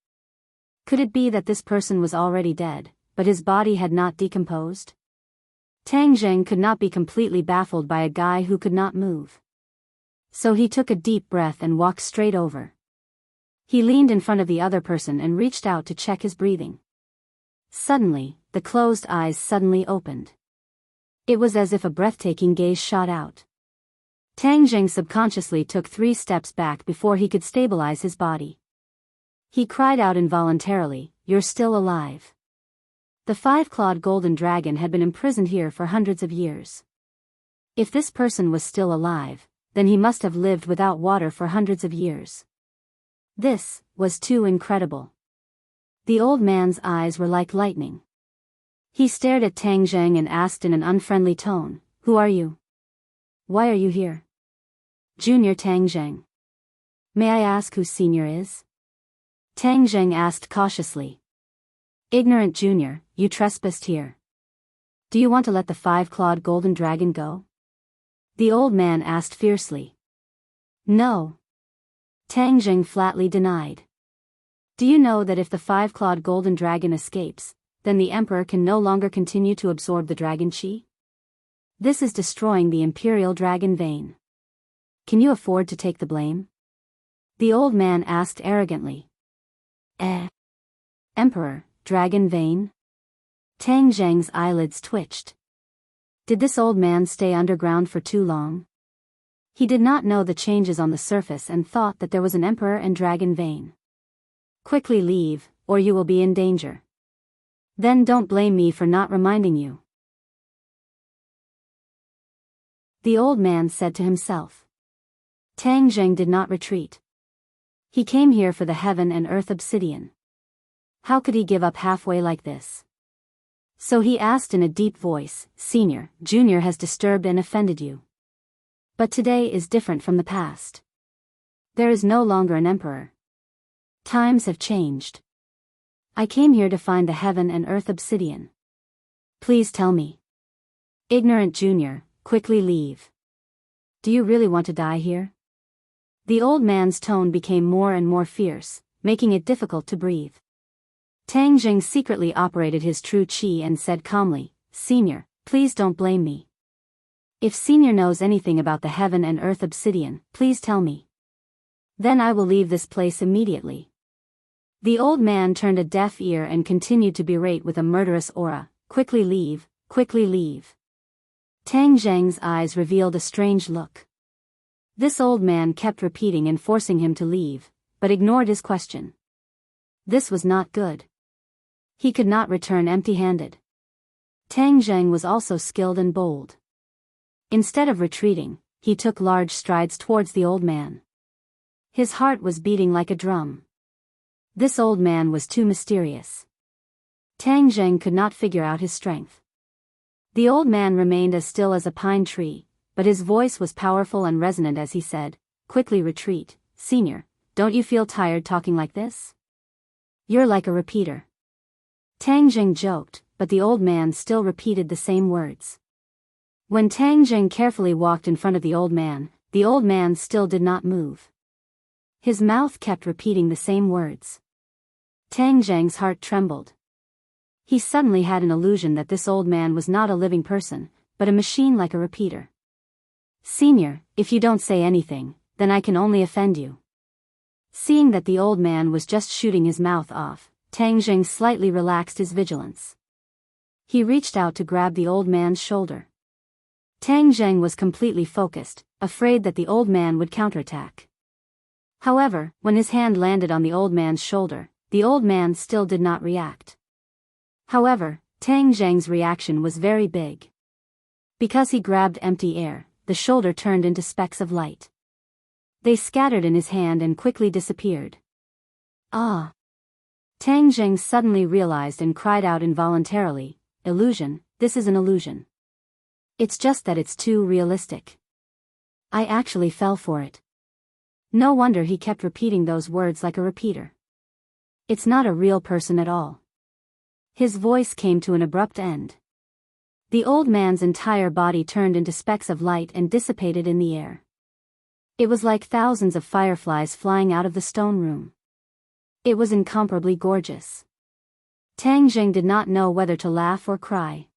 S1: Could it be that this person was already dead, but his body had not decomposed? Tang Zheng could not be completely baffled by a guy who could not move. So he took a deep breath and walked straight over. He leaned in front of the other person and reached out to check his breathing. Suddenly, the closed eyes suddenly opened. It was as if a breathtaking gaze shot out. Tang Zheng subconsciously took 3 steps back before he could stabilize his body. He cried out involuntarily, "You're still alive." The five-clawed golden dragon had been imprisoned here for hundreds of years. If this person was still alive, then he must have lived without water for hundreds of years. This was too incredible. The old man's eyes were like lightning. He stared at Tang Zheng and asked in an unfriendly tone, "Who are you? Why are you here?" "Junior Tang Zheng." "May I ask who Senior is?" Tang Zheng asked cautiously. "Ignorant Junior, you trespassed here. Do you want to let the five-clawed golden dragon go?" The old man asked fiercely. "No." Tang Zheng flatly denied. "Do you know that if the five-clawed golden dragon escapes, then the emperor can no longer continue to absorb the dragon qi? This is destroying the imperial dragon vein. Can you afford to take the blame?" The old man asked arrogantly. Emperor, dragon vein?" Tang Zheng's eyelids twitched. Did this old man stay underground for too long? He did not know the changes on the surface and thought that there was an emperor and dragon vein. "Quickly leave, or you will be in danger. Then don't blame me for not reminding you," the old man said to himself. Tang Zheng did not retreat. He came here for the heaven and earth obsidian. How could he give up halfway like this? So he asked in a deep voice, "Senior, Junior has disturbed and offended you. But today is different from the past. There is no longer an emperor. Times have changed. I came here to find the heaven and earth obsidian. Please tell me. Ignorant junior, quickly leave. Do you really want to die here? The old man's tone became more and more fierce, making it difficult to breathe. Tang Jing secretly operated his true qi and said calmly, Senior, please don't blame me. If Senior knows anything about the heaven and earth obsidian, please tell me. Then I will leave this place immediately. The old man turned a deaf ear and continued to berate with a murderous aura, quickly leave, quickly leave. Tang Zheng's eyes revealed a strange look. This old man kept repeating and forcing him to leave, but ignored his question. This was not good. He could not return empty-handed. Tang Zheng was also skilled and bold. Instead of retreating, he took large strides towards the old man. His heart was beating like a drum. This old man was too mysterious. Tang Zheng could not figure out his strength. The old man remained as still as a pine tree, but his voice was powerful and resonant as he said, Quickly retreat, Senior, don't you feel tired talking like this? You're like a repeater. Tang Zheng joked, but the old man still repeated the same words. When Tang Zheng carefully walked in front of the old man still did not move. His mouth kept repeating the same words. Tang Zheng's heart trembled. He suddenly had an illusion that this old man was not a living person, but a machine like a repeater. Senior, if you don't say anything, then I can only offend you. Seeing that the old man was just shooting his mouth off, Tang Zheng slightly relaxed his vigilance. He reached out to grab the old man's shoulder. Tang Zheng was completely focused, afraid that the old man would counterattack. However, when his hand landed on the old man's shoulder, the old man still did not react. However, Tang Zheng's reaction was very big. Because he grabbed empty air, the shoulder turned into specks of light. They scattered in his hand and quickly disappeared. Ah! Tang Zheng suddenly realized and cried out involuntarily, Illusion, this is an illusion. It's just that it's too realistic. I actually fell for it. No wonder he kept repeating those words like a repeater. It's not a real person at all. His voice came to an abrupt end. The old man's entire body turned into specks of light and dissipated in the air. It was like thousands of fireflies flying out of the stone room. It was incomparably gorgeous. Tang Zheng did not know whether to laugh or cry.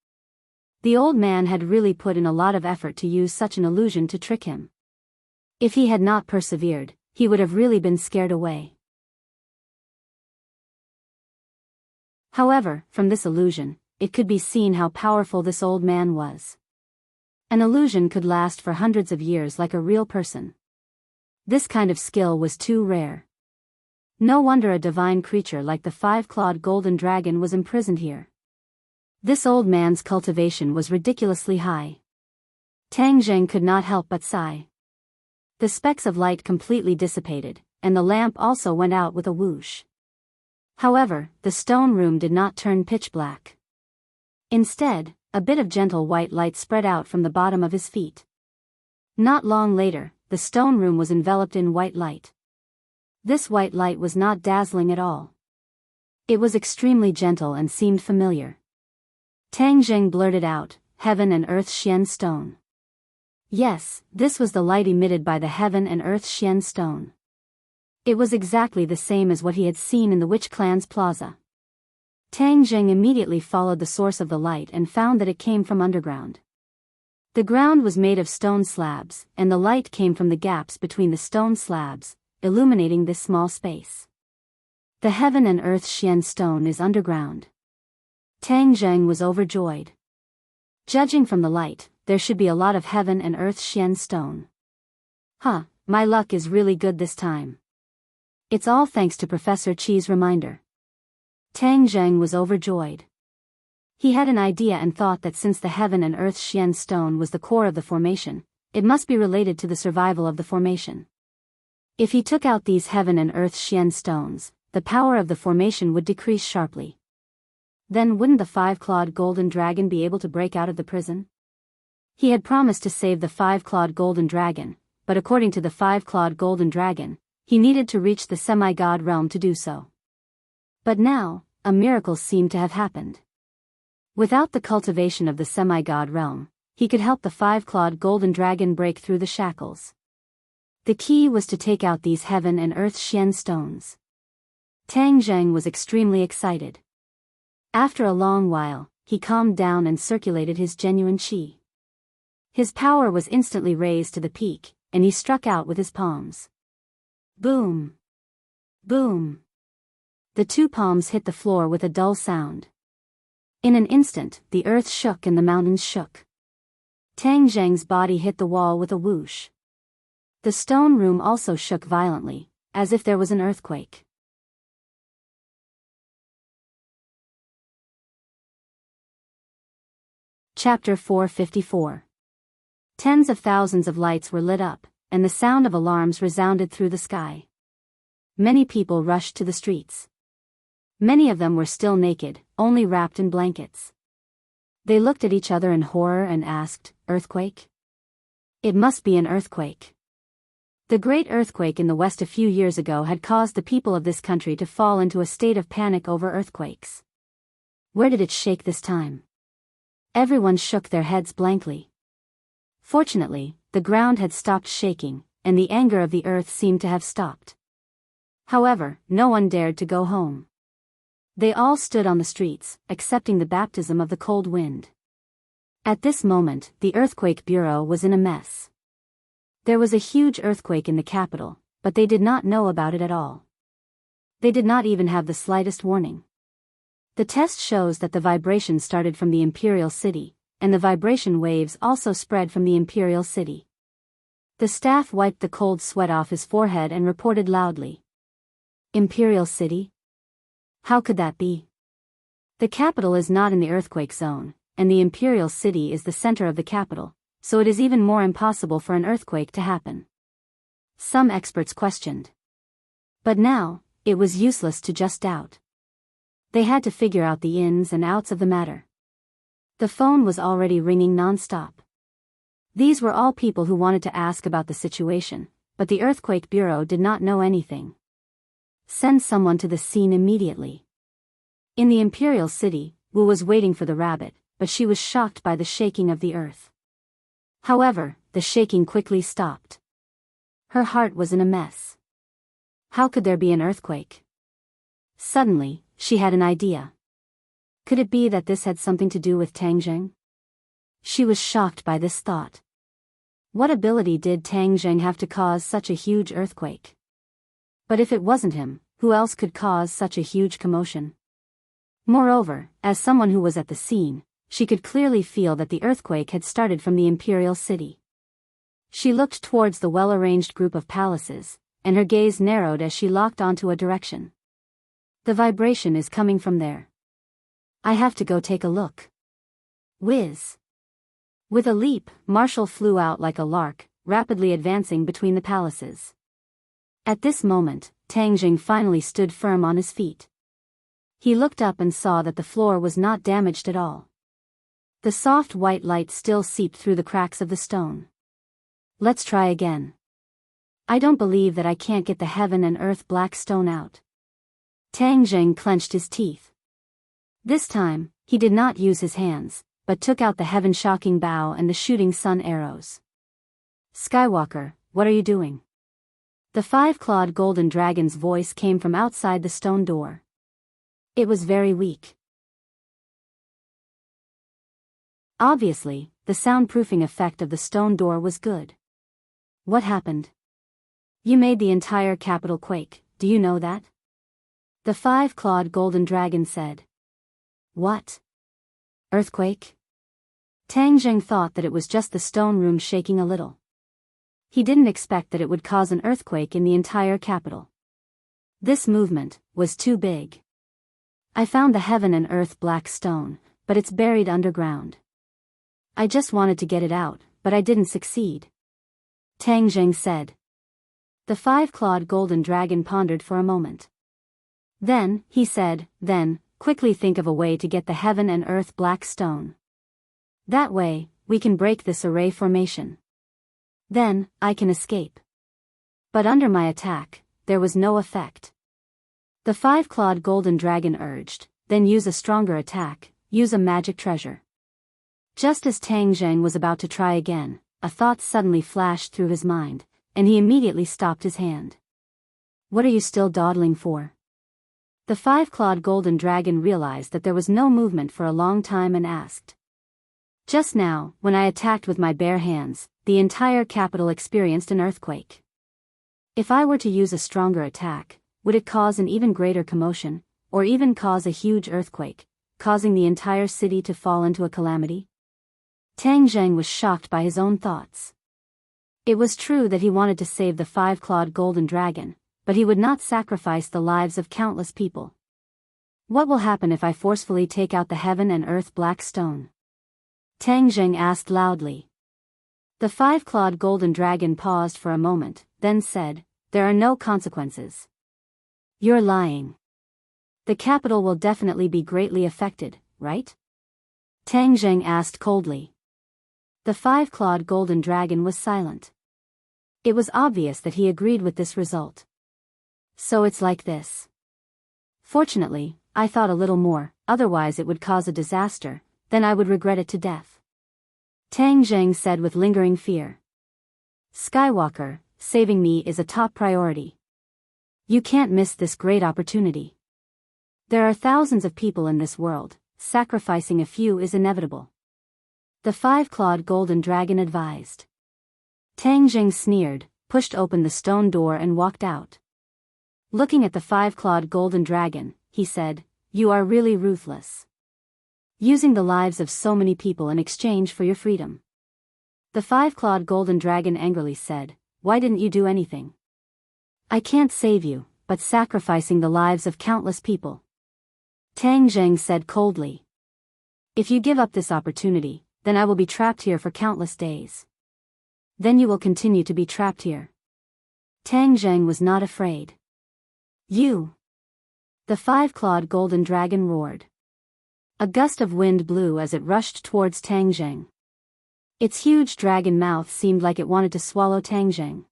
S1: The old man had really put in a lot of effort to use such an illusion to trick him. If he had not persevered, he would have really been scared away. However, from this illusion, it could be seen how powerful this old man was. An illusion could last for hundreds of years like a real person. This kind of skill was too rare. No wonder a divine creature like the five-clawed golden dragon was imprisoned here. This old man's cultivation was ridiculously high. Tang Zheng could not help but sigh. The specks of light completely dissipated, and the lamp also went out with a whoosh. However, the stone room did not turn pitch black. Instead, a bit of gentle white light spread out from the bottom of his feet. Not long later, the stone room was enveloped in white light. This white light was not dazzling at all. It was extremely gentle and seemed familiar. Tang Zheng blurted out, Heaven and Earth Xian Stone. Yes, this was the light emitted by the Heaven and Earth Xian Stone. It was exactly the same as what he had seen in the Witch Clan's plaza. Tang Zheng immediately followed the source of the light and found that it came from underground. The ground was made of stone slabs, and the light came from the gaps between the stone slabs, illuminating this small space. The Heaven and Earth Xian Stone is underground. Tang Zheng was overjoyed. Judging from the light, there should be a lot of Heaven and Earth Xian Stone. Huh, my luck is really good this time. It's all thanks to Professor Qi's reminder. Tang Zheng was overjoyed. He had an idea and thought that since the Heaven and Earth Xian Stone was the core of the formation, it must be related to the survival of the formation. If he took out these Heaven and Earth Xian Stones, the power of the formation would decrease sharply. Then wouldn't the five-clawed golden dragon be able to break out of the prison? He had promised to save the five-clawed golden dragon, but according to the five-clawed golden dragon, he needed to reach the semi-god realm to do so. But now, a miracle seemed to have happened. Without the cultivation of the semi-god realm, he could help the five-clawed golden dragon break through the shackles. The key was to take out these heaven and earth Xian stones. Tang Zheng was extremely excited. After a long while, he calmed down and circulated his genuine qi. His power was instantly raised to the peak, and he struck out with his palms. Boom! Boom! The two palms hit the floor with a dull sound. In an instant, the earth shook and the mountains shook. Tang Zheng's body hit the wall with a whoosh. The stone room also shook violently, as if there was an earthquake. Chapter 454. Tens of thousands of lights were lit up, and the sound of alarms resounded through the sky. Many people rushed to the streets. Many of them were still naked, only wrapped in blankets. They looked at each other in horror and asked, "Earthquake? It must be an earthquake." The great earthquake in the West a few years ago had caused the people of this country to fall into a state of panic over earthquakes. Where did it shake this time? Everyone shook their heads blankly. Fortunately, the ground had stopped shaking, and the anger of the earth seemed to have stopped. However, no one dared to go home. They all stood on the streets, accepting the baptism of the cold wind. At this moment, the Earthquake Bureau was in a mess. There was a huge earthquake in the capital, but they did not know about it at all. They did not even have the slightest warning. The test shows that the vibration started from the Imperial City, and the vibration waves also spread from the Imperial City. The staff wiped the cold sweat off his forehead and reported loudly. Imperial City? How could that be? The capital is not in the earthquake zone, and the Imperial City is the center of the capital, so it is even more impossible for an earthquake to happen. Some experts questioned. But now, it was useless to just doubt. They had to figure out the ins and outs of the matter. The phone was already ringing non-stop. These were all people who wanted to ask about the situation, but the Earthquake Bureau did not know anything. Send someone to the scene immediately. In the Imperial City, Wu was waiting for the rabbit, but she was shocked by the shaking of the earth. However, the shaking quickly stopped. Her heart was in a mess. How could there be an earthquake? Suddenly, she had an idea. Could it be that this had something to do with Tang Zheng? She was shocked by this thought. What ability did Tang Zheng have to cause such a huge earthquake? But if it wasn't him, who else could cause such a huge commotion? Moreover, as someone who was at the scene, she could clearly feel that the earthquake had started from the Imperial City. She looked towards the well-arranged group of palaces, and her gaze narrowed as she locked onto a direction. The vibration is coming from there. I have to go take a look. Whiz! With a leap, Marshall flew out like a lark, rapidly advancing between the palaces. At this moment, Tang Zheng finally stood firm on his feet. He looked up and saw that the floor was not damaged at all. The soft white light still seeped through the cracks of the stone. Let's try again. I don't believe that I can't get the heaven and earth black stone out. Tang Zheng clenched his teeth. This time, he did not use his hands, but took out the heaven-shocking bow and the shooting sun arrows. Skywalker, what are you doing? The five-clawed golden dragon's voice came from outside the stone door. It was very weak. Obviously, the soundproofing effect of the stone door was good. What happened? You made the entire capital quake, do you know that? The five-clawed golden dragon said. What? Earthquake? Tang Zheng thought that it was just the stone room shaking a little. He didn't expect that it would cause an earthquake in the entire capital. This movement was too big. I found the heaven and earth black stone, but it's buried underground. I just wanted to get it out, but I didn't succeed. Tang Zheng said. The five-clawed golden dragon pondered for a moment. Then, he said, quickly think of a way to get the heaven and earth black stone. That way, we can break this array formation. Then, I can escape. But under my attack, there was no effect. The five-clawed golden dragon urged, then use a stronger attack, use a magic treasure. Just as Tang Zheng was about to try again, a thought suddenly flashed through his mind, and he immediately stopped his hand. What are you still dawdling for? The five-clawed golden dragon realized that there was no movement for a long time and asked. Just now, when I attacked with my bare hands, the entire capital experienced an earthquake. If I were to use a stronger attack, would it cause an even greater commotion, or even cause a huge earthquake, causing the entire city to fall into a calamity? Tang Zheng was shocked by his own thoughts. It was true that he wanted to save the five-clawed golden dragon, but he would not sacrifice the lives of countless people. What will happen if I forcefully take out the heaven and earth black stone? Tang Zheng asked loudly. The five-clawed golden dragon paused for a moment, then said, There are no consequences. You're lying. The capital will definitely be greatly affected, right? Tang Zheng asked coldly. The five-clawed golden dragon was silent. It was obvious that he agreed with this result. So it's like this. Fortunately, I thought a little more, otherwise it would cause a disaster, then I would regret it to death. Tang Zheng said with lingering fear. Skywalker, saving me is a top priority. You can't miss this great opportunity. There are thousands of people in this world, sacrificing a few is inevitable. The five-clawed golden dragon advised. Tang Zheng sneered, pushed open the stone door and walked out. Looking at the five-clawed golden dragon, he said, You are really ruthless. Using the lives of so many people in exchange for your freedom. The five-clawed golden dragon angrily said, Why didn't you do anything? I can't save you, but sacrificing the lives of countless people. Tang Zheng said coldly. If you give up this opportunity, then I will be trapped here for countless days. Then you will continue to be trapped here. Tang Zheng was not afraid. You! The five-clawed golden dragon roared. A gust of wind blew as it rushed towards Tang Zheng. Its huge dragon mouth seemed like it wanted to swallow Tang Zheng.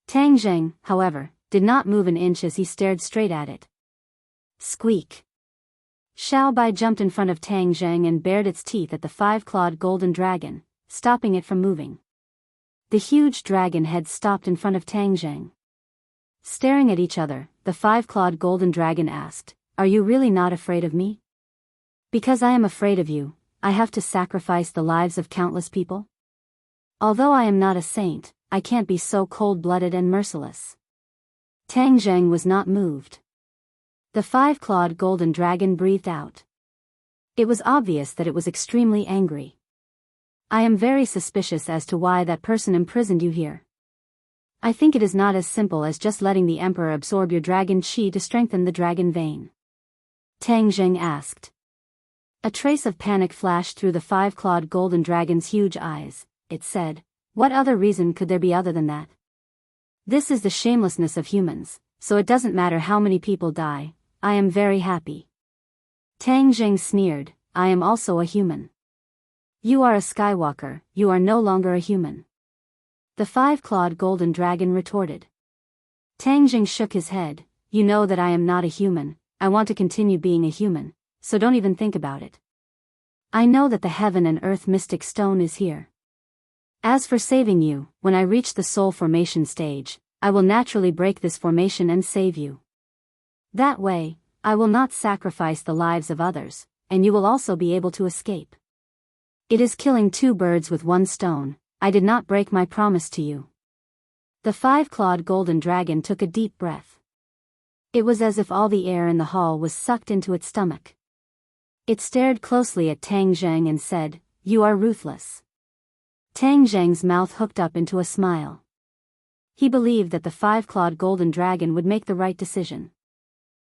S1: Tang Zheng, however, did not move an inch as he stared straight at it. Squeak! Xiao Bai jumped in front of Tang Zheng and bared its teeth at the five-clawed golden dragon, stopping it from moving. The huge dragon head stopped in front of Tang Zheng. Staring at each other, the five-clawed golden dragon asked, Are you really not afraid of me? Because I am afraid of you, I have to sacrifice the lives of countless people? Although I am not a saint, I can't be so cold-blooded and merciless. Tang Zheng was not moved. The five-clawed golden dragon breathed out. It was obvious that it was extremely angry. I am very suspicious as to why that person imprisoned you here. I think it is not as simple as just letting the emperor absorb your dragon chi to strengthen the dragon vein. Tang Zheng asked. A trace of panic flashed through the five-clawed golden dragon's huge eyes. It said, What other reason could there be other than that? This is the shamelessness of humans, so it doesn't matter how many people die, I am very happy. Tang Zheng sneered, I am also a human. You are a Skywalker, you are no longer a human. The five-clawed golden dragon retorted. Tang Zheng shook his head, You know that I am not a human, I want to continue being a human, so don't even think about it. I know that the heaven and earth mystic stone is here. As for saving you, when I reach the soul formation stage, I will naturally break this formation and save you. That way, I will not sacrifice the lives of others, and you will also be able to escape. It is killing two birds with one stone. I did not break my promise to you. The five-clawed golden dragon took a deep breath. It was as if all the air in the hall was sucked into its stomach. It stared closely at Tang Zheng and said, You are ruthless. Tang Zheng's mouth hooked up into a smile. He believed that the five-clawed golden dragon would make the right decision.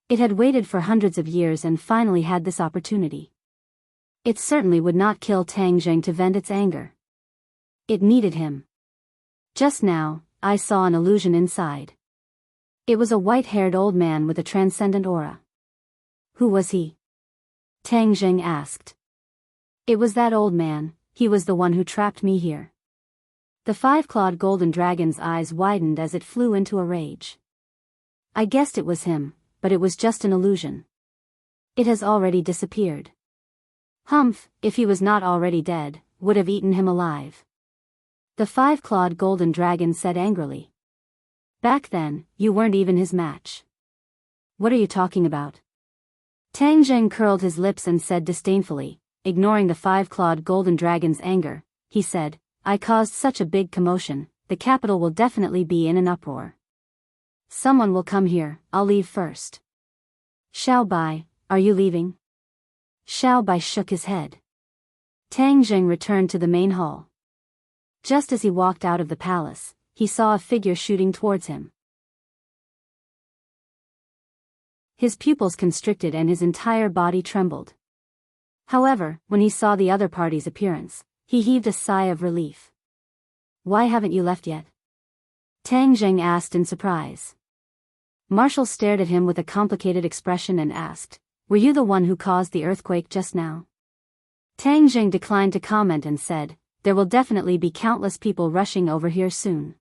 S1: It had waited for hundreds of years and finally had this opportunity. It certainly would not kill Tang Zheng to vent its anger. It needed him. Just now, I saw an illusion inside. It was a white-haired old man with a transcendent aura. Who was he? Tang Zheng asked. It was that old man, he was the one who trapped me here. The five-clawed golden dragon's eyes widened as it flew into a rage. I guessed it was him, but it was just an illusion. It has already disappeared. Humph, if he was not already dead, would have eaten him alive. The five-clawed golden dragon said angrily. Back then, you weren't even his match. What are you talking about? Tang Zheng curled his lips and said disdainfully, ignoring the five-clawed golden dragon's anger, he said, I caused such a big commotion, the capital will definitely be in an uproar. Someone will come here, I'll leave first. Xiao Bai, are you leaving? Xiao Bai shook his head. Tang Zheng returned to the main hall. Just as he walked out of the palace, he saw a figure shooting towards him. His pupils constricted and his entire body trembled. However, when he saw the other party's appearance, he heaved a sigh of relief. Why haven't you left yet? Tang Zheng asked in surprise. Marshall stared at him with a complicated expression and asked, were you the one who caused the earthquake just now? Tang Zheng declined to comment and said, there will definitely be countless people rushing over here soon.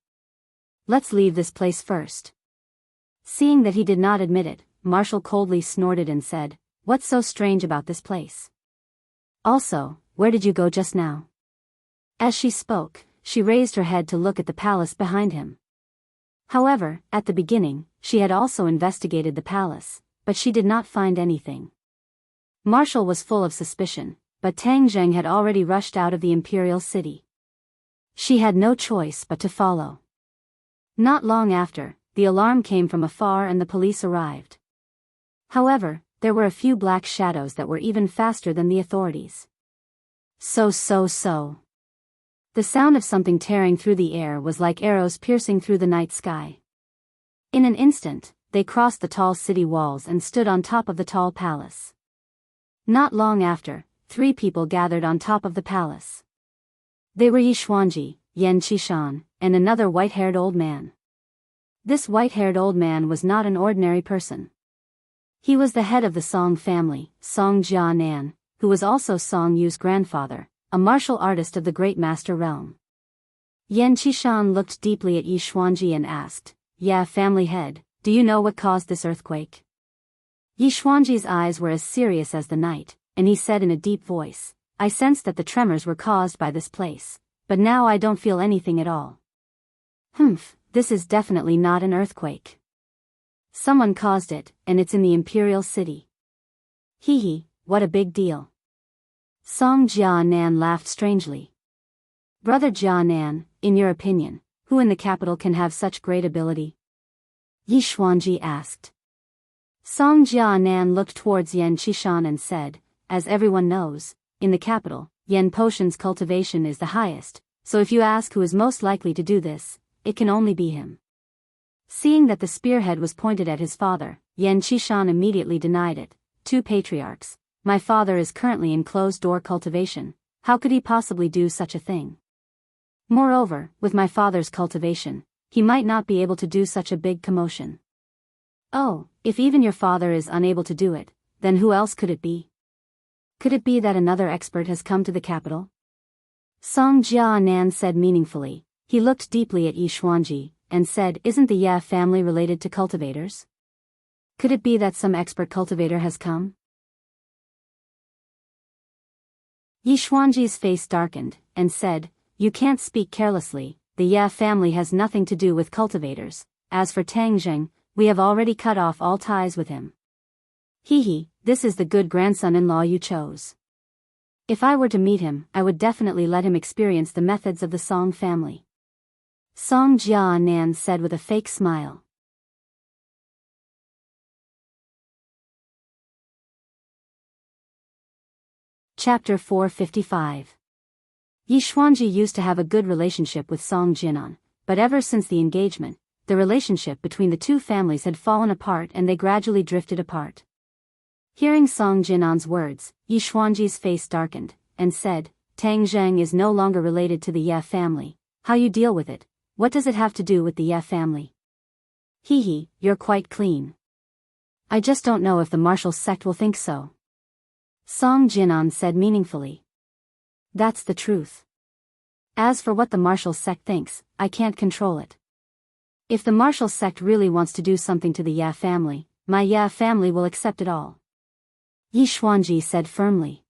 S1: Let's leave this place first. Seeing that he did not admit it, Marshall coldly snorted and said, what's so strange about this place? Also, where did you go just now? As she spoke, she raised her head to look at the palace behind him. However, at the beginning, she had also investigated the palace, but she did not find anything. Marshall was full of suspicion, but Tang Zheng had already rushed out of the imperial city. She had no choice but to follow. Not long after, the alarm came from afar and the police arrived. However, there were a few black shadows that were even faster than the authorities. So. The sound of something tearing through the air was like arrows piercing through the night sky. In an instant, they crossed the tall city walls and stood on top of the tall palace. Not long after, 3 people gathered on top of the palace. They were Yi Xuanji, Yan Qishan, and another white-haired old man. This white-haired old man was not an ordinary person. He was the head of the Song family, Song Jianan, who was also Song Yu's grandfather, a martial artist of the Great Master realm. Yan Qishan looked deeply at Yi Xuanji and asked, yeah, family head, do you know what caused this earthquake? Yi Xuanji's eyes were as serious as the night, and he said in a deep voice, I sensed that the tremors were caused by this place, but now I don't feel anything at all. Humph, this is definitely not an earthquake. Someone caused it, and it's in the imperial city. Hee, what a big deal. Song Jianan laughed strangely. Brother Jianan, in your opinion, who in the capital can have such great ability? Yi Xuanji asked. Song Jianan looked towards Yan Qishan and said, as everyone knows, in the capital, Yan Potion's cultivation is the highest, so if you ask who is most likely to do this, it can only be him. Seeing that the spearhead was pointed at his father, Yan Qishan immediately denied it. 2 patriarchs, my father is currently in closed-door cultivation, how could he possibly do such a thing? Moreover, with my father's cultivation, he might not be able to do such a big commotion. Oh, if even your father is unable to do it, then who else could it be? Could it be that another expert has come to the capital? Song Jianan said meaningfully. He looked deeply at Yi Xuanji, and said, isn't the Ye family related to cultivators? Could it be that some expert cultivator has come? Yi Xuanji's face darkened, and said, you can't speak carelessly, the Ye family has nothing to do with cultivators, as for Tang Zheng, we have already cut off all ties with him. Hee, this is the good grandson-in-law you chose. If I were to meet him, I would definitely let him experience the methods of the Song family. Song Jianan said with a fake smile. Chapter 455. Yi Xuanji used to have a good relationship with Song Jianan, but ever since the engagement, the relationship between the 2 families had fallen apart and they gradually drifted apart. Hearing Song Jianan's words, Yi Xuanji's face darkened, and said, Tang Zheng is no longer related to the Ye family. How you deal with it? What does it have to do with the Ye family? Hee, you're quite clean. I just don't know if the martial sect will think so. Song Jianan said meaningfully. That's the truth. As for what the martial sect thinks, I can't control it. If the martial sect really wants to do something to the Ye family, my Ye family will accept it all. Yi Xuanji said firmly.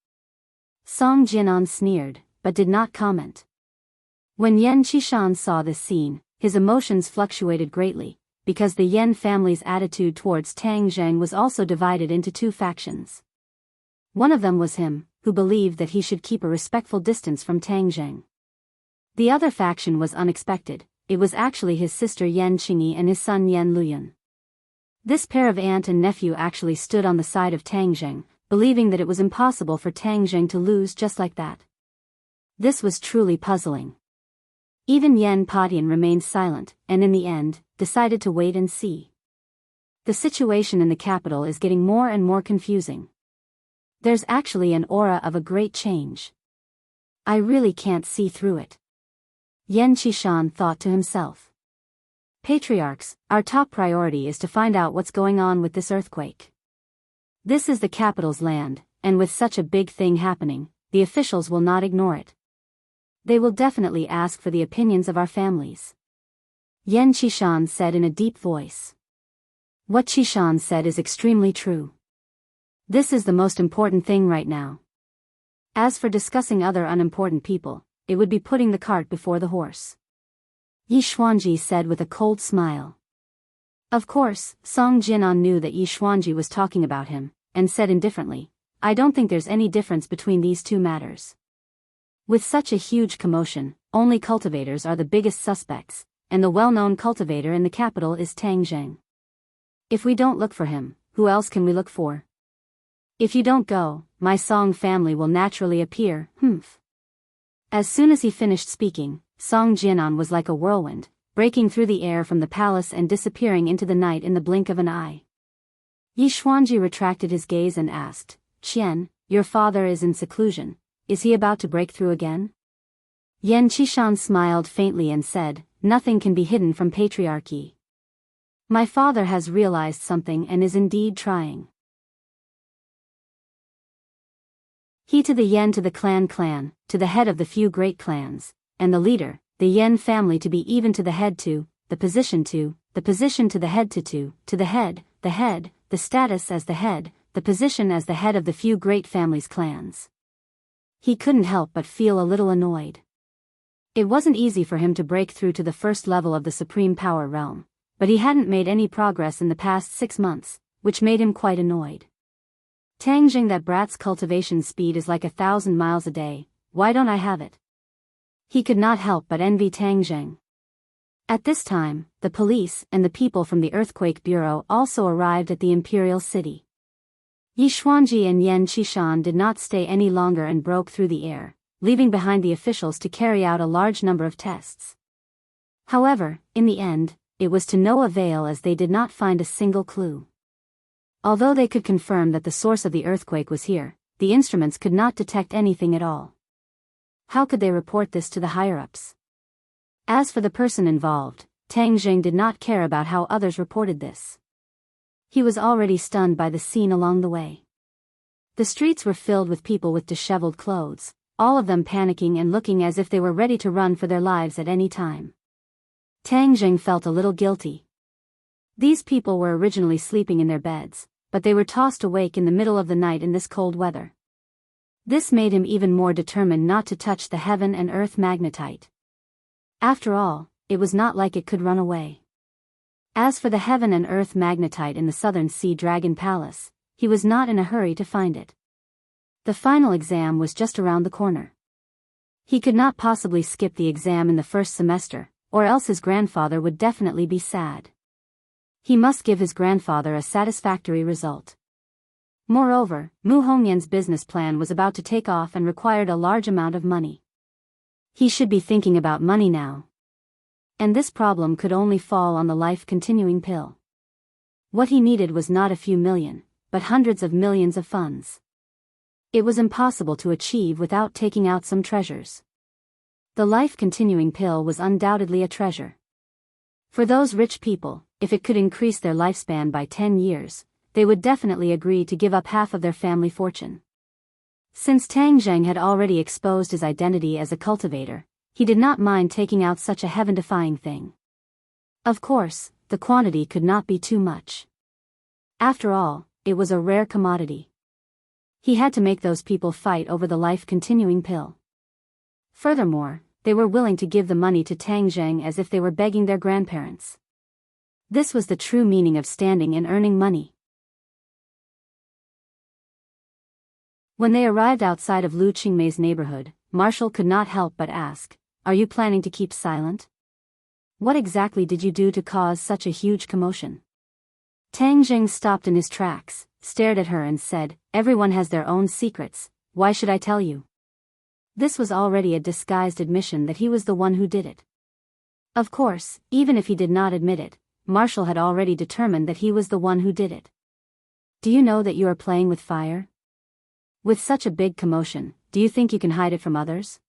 S1: Song Jinan sneered, but did not comment. When Yan Qishan saw this scene, his emotions fluctuated greatly, because the Yan family's attitude towards Tang Zheng was also divided into two factions. One of them was him, who believed that he should keep a respectful distance from Tang Zheng. The other faction was unexpected. It was actually his sister Yan Qingyi and his son Yan Luyan. This pair of aunt and nephew actually stood on the side of Tang Zheng, believing that it was impossible for Tang Zheng to lose just like that. This was truly puzzling. Even Yan Patian remained silent, and in the end, decided to wait and see. The situation in the capital is getting more and more confusing. There's actually an aura of a great change. I really can't see through it. Yan Qishan thought to himself. Patriarchs, our top priority is to find out what's going on with this earthquake. This is the capital's land, and with such a big thing happening, the officials will not ignore it. They will definitely ask for the opinions of our families. Yan Qishan said in a deep voice. What Qishan said is extremely true. This is the most important thing right now. As for discussing other unimportant people, it would be putting the cart before the horse. Yi Xuanji said with a cold smile. Of course, Song Jinan knew that Yi Xuanji was talking about him, and said indifferently, I don't think there's any difference between these two matters. With such a huge commotion, only cultivators are the biggest suspects, and the well-known cultivator in the capital is Tang Zheng. If we don't look for him, who else can we look for? If you don't go, my Song family will naturally appear, humph. As soon as he finished speaking, Song Jinan was like a whirlwind, breaking through the air from the palace and disappearing into the night in the blink of an eye. Yi Xuanji retracted his gaze and asked, Qian, your father is in seclusion, is he about to break through again? Yan Qishan smiled faintly and said, nothing can be hidden from patriarchy. My father has realized something and is indeed trying. He to the Yan to the clan, to the head of the few great clans, and the leader, the Yan family to be even to the head to, the position to the head to the head, the status as the head, the position as the head of the few great families' clans. He couldn't help but feel a little annoyed. It wasn't easy for him to break through to the first level of the supreme power realm, but he hadn't made any progress in the past 6 months, which made him quite annoyed. Tang Zheng, that brat's cultivation speed is like 1,000 miles a day, why don't I have it? He could not help but envy Tang Zheng. At this time, the police and the people from the Earthquake Bureau also arrived at the Imperial City. Yi Xuanji and Yan Qishan did not stay any longer and broke through the air, leaving behind the officials to carry out a large number of tests. However, in the end, it was to no avail as they did not find a single clue. Although they could confirm that the source of the earthquake was here, the instruments could not detect anything at all. How could they report this to the higher-ups? As for the person involved, Tang Zheng did not care about how others reported this. He was already stunned by the scene along the way. The streets were filled with people with disheveled clothes, all of them panicking and looking as if they were ready to run for their lives at any time. Tang Zheng felt a little guilty. These people were originally sleeping in their beds, but they were tossed awake in the middle of the night in this cold weather. This made him even more determined not to touch the heaven and earth magnetite. After all, it was not like it could run away. As for the heaven and earth magnetite in the Southern Sea Dragon Palace, he was not in a hurry to find it. The final exam was just around the corner. He could not possibly skip the exam in the first semester, or else his grandfather would definitely be sad. He must give his grandfather a satisfactory result. Moreover, Mu Hongyan's business plan was about to take off and required a large amount of money. He should be thinking about money now. And this problem could only fall on the life-continuing pill. What he needed was not a few million, but hundreds of millions of funds. It was impossible to achieve without taking out some treasures. The life-continuing pill was undoubtedly a treasure. For those rich people, if it could increase their lifespan by 10 years, they would definitely agree to give up half of their family fortune. Since Tang Zheng had already exposed his identity as a cultivator, he did not mind taking out such a heaven-defying thing. Of course, the quantity could not be too much. After all, it was a rare commodity. He had to make those people fight over the life-continuing pill. Furthermore, they were willing to give the money to Tang Zheng as if they were begging their grandparents. This was the true meaning of standing and earning money. When they arrived outside of Lu Qingmei's neighborhood, Marshall could not help but ask, "Are you planning to keep silent? What exactly did you do to cause such a huge commotion?" Tang Zheng stopped in his tracks, stared at her and said, "Everyone has their own secrets, why should I tell you?" This was already a disguised admission that he was the one who did it. Of course, even if he did not admit it, Marshall had already determined that he was the one who did it. "Do you know that you are playing with fire? With such a big commotion, do you think you can hide it from others?"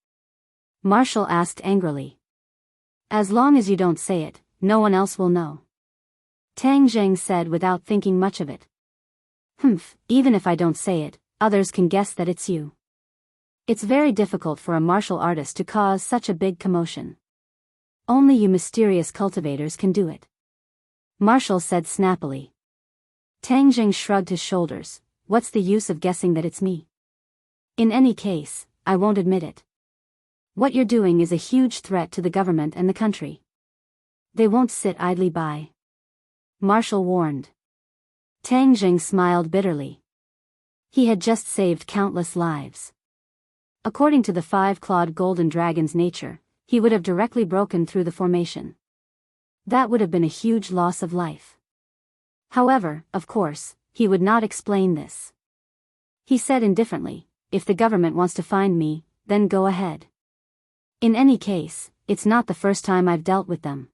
S1: Marshall asked angrily. "As long as you don't say it, no one else will know," Tang Zheng said without thinking much of it. Even if I don't say it, others can guess that it's you. It's very difficult for a martial artist to cause such a big commotion. Only you mysterious cultivators can do it," Marshall said snappily. Tang Zheng shrugged his shoulders. "What's the use of guessing that it's me? In any case, I won't admit it. What you're doing is a huge threat to the government and the country. They won't sit idly by," Marshall warned. Tang Zheng smiled bitterly. He had just saved countless lives. According to the five-clawed golden dragon's nature, he would have directly broken through the formation. That would have been a huge loss of life. However, of course, he would not explain this. He said indifferently, "If the government wants to find me, then go ahead. In any case, it's not the first time I've dealt with them.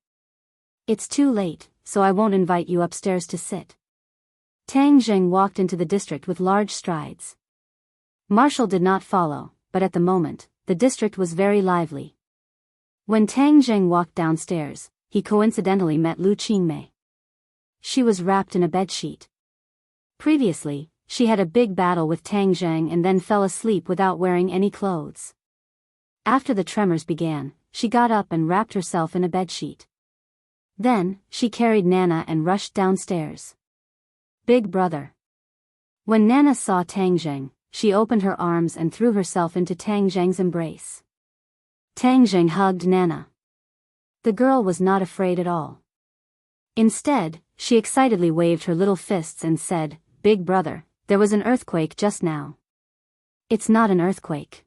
S1: It's too late, so I won't invite you upstairs to sit." Tang Zheng walked into the district with large strides. Marshall did not follow, but at the moment, the district was very lively. When Tang Zheng walked downstairs, he coincidentally met Lu Qingmei. She was wrapped in a bedsheet. Previously, she had a big battle with Tang Zheng and then fell asleep without wearing any clothes. After the tremors began, she got up and wrapped herself in a bedsheet. Then, she carried Nana and rushed downstairs. "Big brother." When Nana saw Tang Zheng, she opened her arms and threw herself into Tang Zheng's embrace. Tang Zheng hugged Nana. The girl was not afraid at all. Instead, she excitedly waved her little fists and said, "Big brother, there was an earthquake just now." "It's not an earthquake.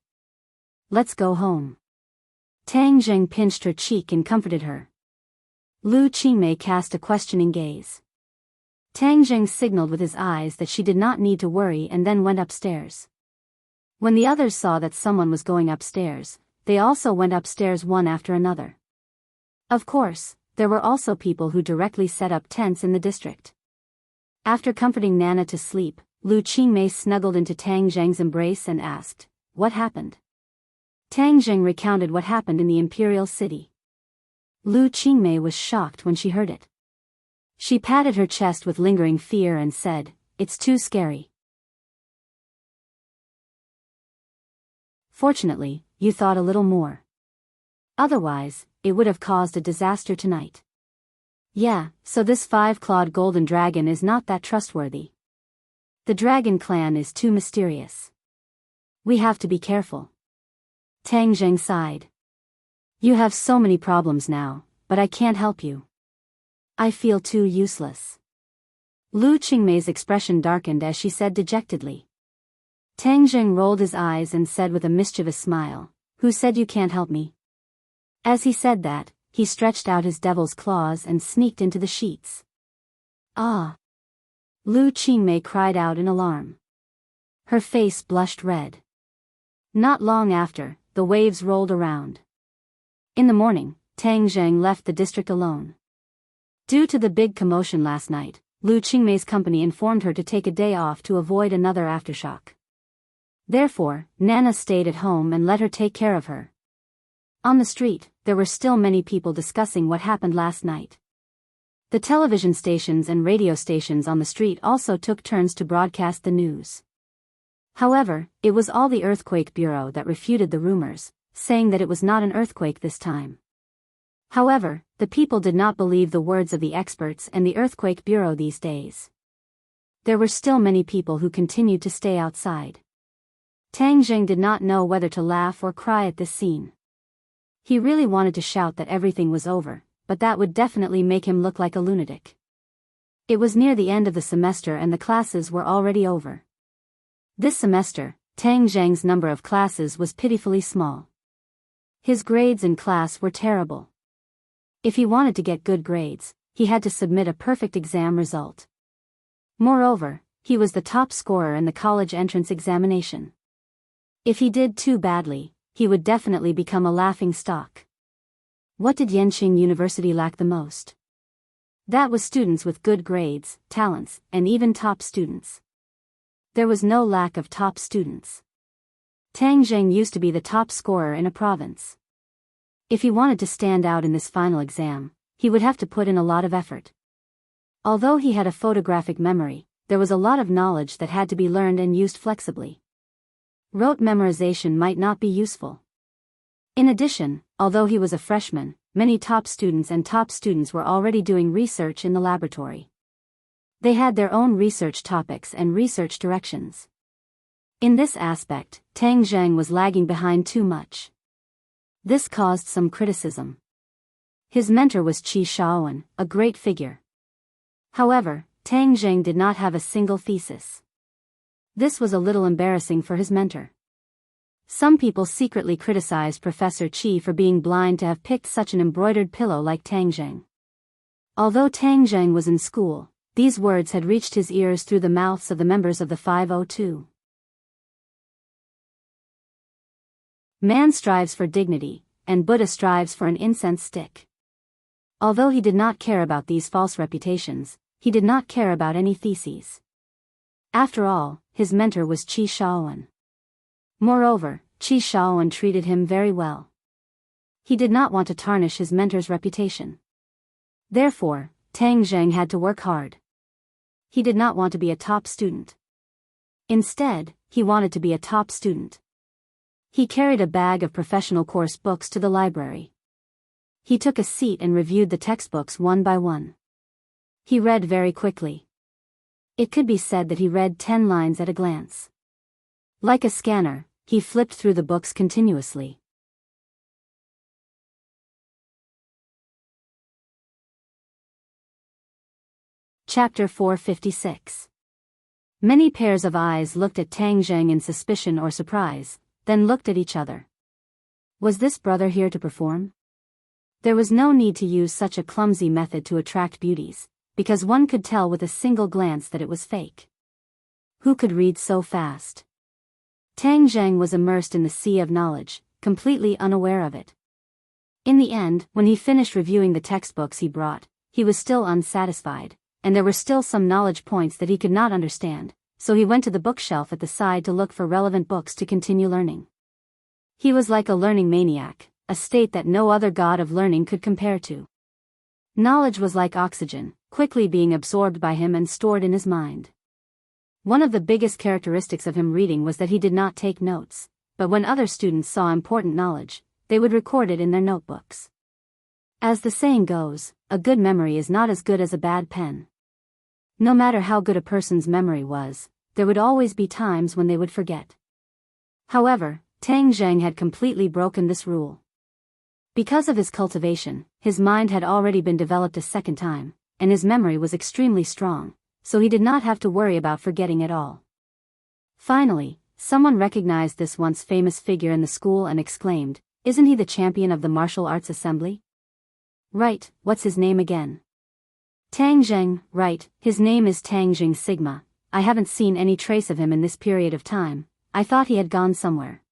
S1: Let's go home." Tang Zheng pinched her cheek and comforted her. Lu Qingmei cast a questioning gaze. Tang Zheng signaled with his eyes that she did not need to worry and then went upstairs. When the others saw that someone was going upstairs, they also went upstairs one after another. Of course, there were also people who directly set up tents in the district. After comforting Nana to sleep, Lu Qingmei snuggled into Tang Zheng's embrace and asked, "What happened?" Tang Zheng recounted what happened in the imperial city. Lu Qingmei was shocked when she heard it. She patted her chest with lingering fear and said, "It's too scary. Fortunately, you thought a little more. Otherwise, it would have caused a disaster tonight." "Yeah, so this five-clawed golden dragon is not that trustworthy. The dragon clan is too mysterious. We have to be careful." Tang Zheng sighed. "You have so many problems now, but I can't help you. I feel too useless." Lu Qingmei's expression darkened as she said dejectedly. Tang Zheng rolled his eyes and said with a mischievous smile, "Who said you can't help me?" As he said that, he stretched out his devil's claws and sneaked into the sheets. "Ah!" Lu Qingmei cried out in alarm. Her face blushed red. Not long after, the waves rolled around. In the morning, Tang Zheng left the district alone. Due to the big commotion last night, Lu Qingmei's company informed her to take a day off to avoid another aftershock. Therefore, Nana stayed at home and let her take care of her. On the street, there were still many people discussing what happened last night. The television stations and radio stations on the street also took turns to broadcast the news. However, it was all the Earthquake Bureau that refuted the rumors, saying that it was not an earthquake this time. However, the people did not believe the words of the experts and the Earthquake Bureau these days. there were still many people who continued to stay outside. Tang Jing did not know whether to laugh or cry at this scene. He really wanted to shout that everything was over, but that would definitely make him look like a lunatic. It was near the end of the semester and the classes were already over. This semester, Tang Zhang's number of classes was pitifully small. His grades in class were terrible. If he wanted to get good grades, he had to submit a perfect exam result. Moreover, he was the top scorer in the college entrance examination. If he did too badly, he would definitely become a laughing stock. What did Yenqing University lack the most? That was students with good grades, talents, and even top students. There was no lack of top students. Tang Zheng used to be the top scorer in a province. If he wanted to stand out in this final exam, he would have to put in a lot of effort. Although he had a photographic memory, there was a lot of knowledge that had to be learned and used flexibly. Rote memorization might not be useful. In addition, although he was a freshman, many top students were already doing research in the laboratory. They had their own research topics and research directions. In this aspect, Tang Zheng was lagging behind too much. This caused some criticism. His mentor was Qi Shaowen, a great figure. However, Tang Zheng did not have a single thesis. This was a little embarrassing for his mentor. Some people secretly criticized Professor Qi for being blind to have picked such an embroidered pillow like Tang Zheng. Although Tang Zheng was in school, these words had reached his ears through the mouths of the members of the 502. Man strives for dignity, and Buddha strives for an incense stick. Although he did not care about these false reputations, he did not care about any theses. After all, his mentor was Qi Shaowen. Moreover, Qi Shaowen treated him very well. He did not want to tarnish his mentor's reputation. Therefore, Tang Zheng had to work hard. He did not want to be a top student. Instead, he wanted to be a top student. He carried a bag of professional course books to the library. He took a seat and reviewed the textbooks one by one. He read very quickly. It could be said that he read 10 lines at a glance. Like a scanner, he flipped through the books continuously. Chapter 456. Many pairs of eyes looked at Tang Zheng in suspicion or surprise, then looked at each other. Was this brother here to perform? There was no need to use such a clumsy method to attract beauties, because one could tell with a single glance that it was fake. Who could read so fast? Tang Zheng was immersed in the sea of knowledge, completely unaware of it. In the end, when he finished reviewing the textbooks he brought, he was still unsatisfied, and there were still some knowledge points that he could not understand, so he went to the bookshelf at the side to look for relevant books to continue learning. He was like a learning maniac, a state that no other god of learning could compare to. Knowledge was like oxygen, quickly being absorbed by him and stored in his mind. One of the biggest characteristics of him reading was that he did not take notes, but when other students saw important knowledge, they would record it in their notebooks. As the saying goes, a good memory is not as good as a bad pen. No matter how good a person's memory was, there would always be times when they would forget. However, Tang Zheng had completely broken this rule. Because of his cultivation, his mind had already been developed a second time, and his memory was extremely strong, so he did not have to worry about forgetting at all. Finally, someone recognized this once famous figure in the school and exclaimed, "Isn't he the champion of the martial arts assembly?" "Right, what's his name again?" "Tang Zheng, right, his name is Tang Zheng Sigma. I haven't seen any trace of him in this period of time. I thought he had gone somewhere.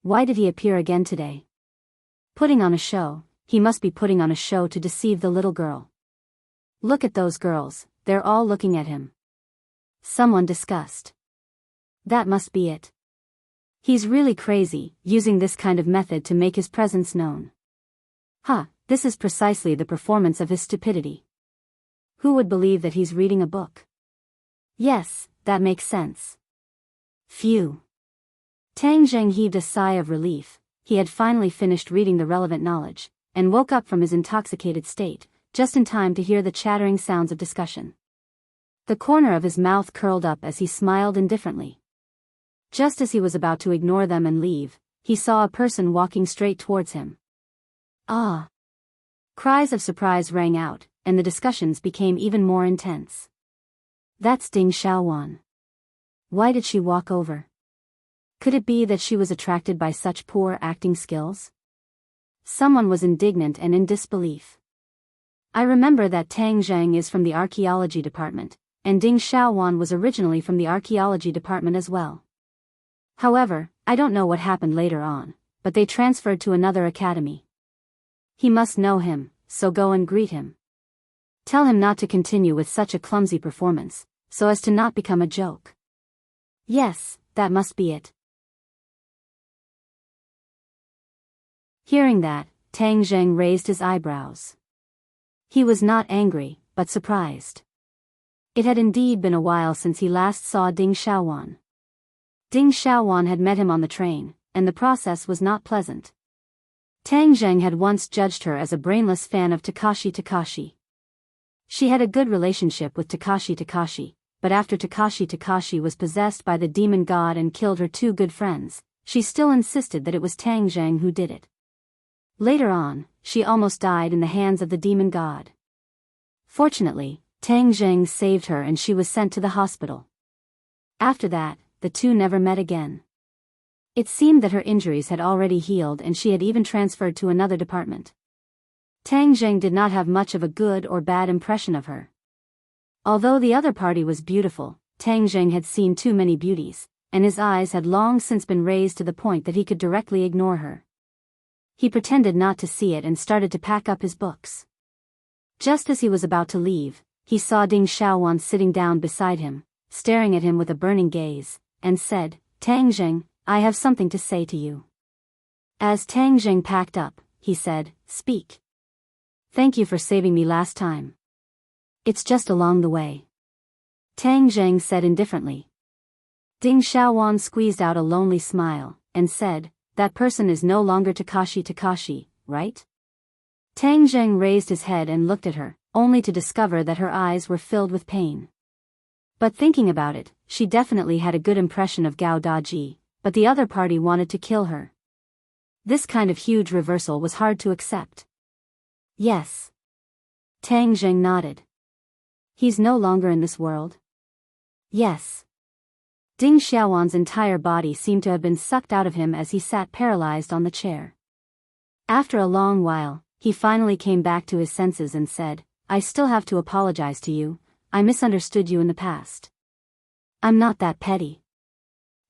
S1: Why did he appear again today? Putting on a show, he must be putting on a show to deceive the little girl. Look at those girls, they're all looking at him." Someone discussed. That must be it. He's really crazy, using this kind of method to make his presence known. This is precisely the performance of his stupidity. Who would believe that he's reading a book? Yes, that makes sense. Phew. Tang Zheng heaved a sigh of relief. He had finally finished reading the relevant knowledge, and woke up from his intoxicated state, just in time to hear the chattering sounds of discussion. The corner of his mouth curled up as he smiled indifferently. Just as he was about to ignore them and leave, he saw a person walking straight towards him. Ah! Cries of surprise rang out, and the discussions became even more intense. That's Ding Xiaowan. Why did she walk over? Could it be that she was attracted by such poor acting skills? Someone was indignant and in disbelief. I remember that Tang Zhang is from the archaeology department, and Ding Xiaowan was originally from the archaeology department as well. However, I don't know what happened later on, but they transferred to another academy. He must know him, so go and greet him. Tell him not to continue with such a clumsy performance, so as to not become a joke. Yes, that must be it. Hearing that, Tang Zheng raised his eyebrows. He was not angry, but surprised. It had indeed been a while since he last saw Ding Xiaowan. Ding Xiaowan had met him on the train, and the process was not pleasant. Tang Zheng had once judged her as a brainless fan of Takashi. She had a good relationship with Takashi, but after Takashi was possessed by the demon god and killed her two good friends, she still insisted that it was Tang Zheng who did it. Later on, she almost died in the hands of the demon god. Fortunately, Tang Zheng saved her and she was sent to the hospital. After that, the two never met again. It seemed that her injuries had already healed and she had even transferred to another department. Tang Zheng did not have much of a good or bad impression of her. Although the other party was beautiful, Tang Zheng had seen too many beauties, and his eyes had long since been raised to the point that he could directly ignore her. He pretended not to see it and started to pack up his books. Just as he was about to leave, he saw Ding Xiaowan sitting down beside him, staring at him with a burning gaze, and said, Tang Zheng, I have something to say to you. As Tang Zheng packed up, he said, Speak. Thank you for saving me last time. It's just along the way. Tang Zheng said indifferently. Ding Xiaowan squeezed out a lonely smile, and said, That person is no longer Takashi, right? Tang Zheng raised his head and looked at her, only to discover that her eyes were filled with pain. But thinking about it, she definitely had a good impression of Gao Daji, but the other party wanted to kill her. This kind of huge reversal was hard to accept. Yes. Tang Zheng nodded. He's no longer in this world? Yes. Ding Xiaowan's entire body seemed to have been sucked out of him as he sat paralyzed on the chair. After a long while, he finally came back to his senses and said, I still have to apologize to you, I misunderstood you in the past. I'm not that petty.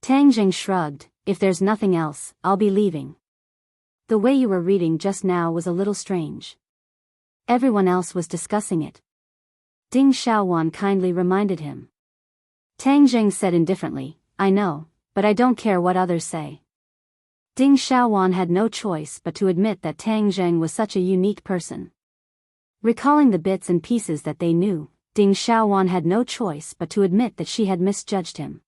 S1: Tang Zheng shrugged, if there's nothing else, I'll be leaving. The way you were reading just now was a little strange. Everyone else was discussing it. Ding Xiaowan kindly reminded him. Tang Zheng said indifferently, I know, but I don't care what others say. Ding Xiaowan had no choice but to admit that Tang Zheng was such a unique person. Recalling the bits and pieces that they knew, Ding Xiaowan had no choice but to admit that she had misjudged him.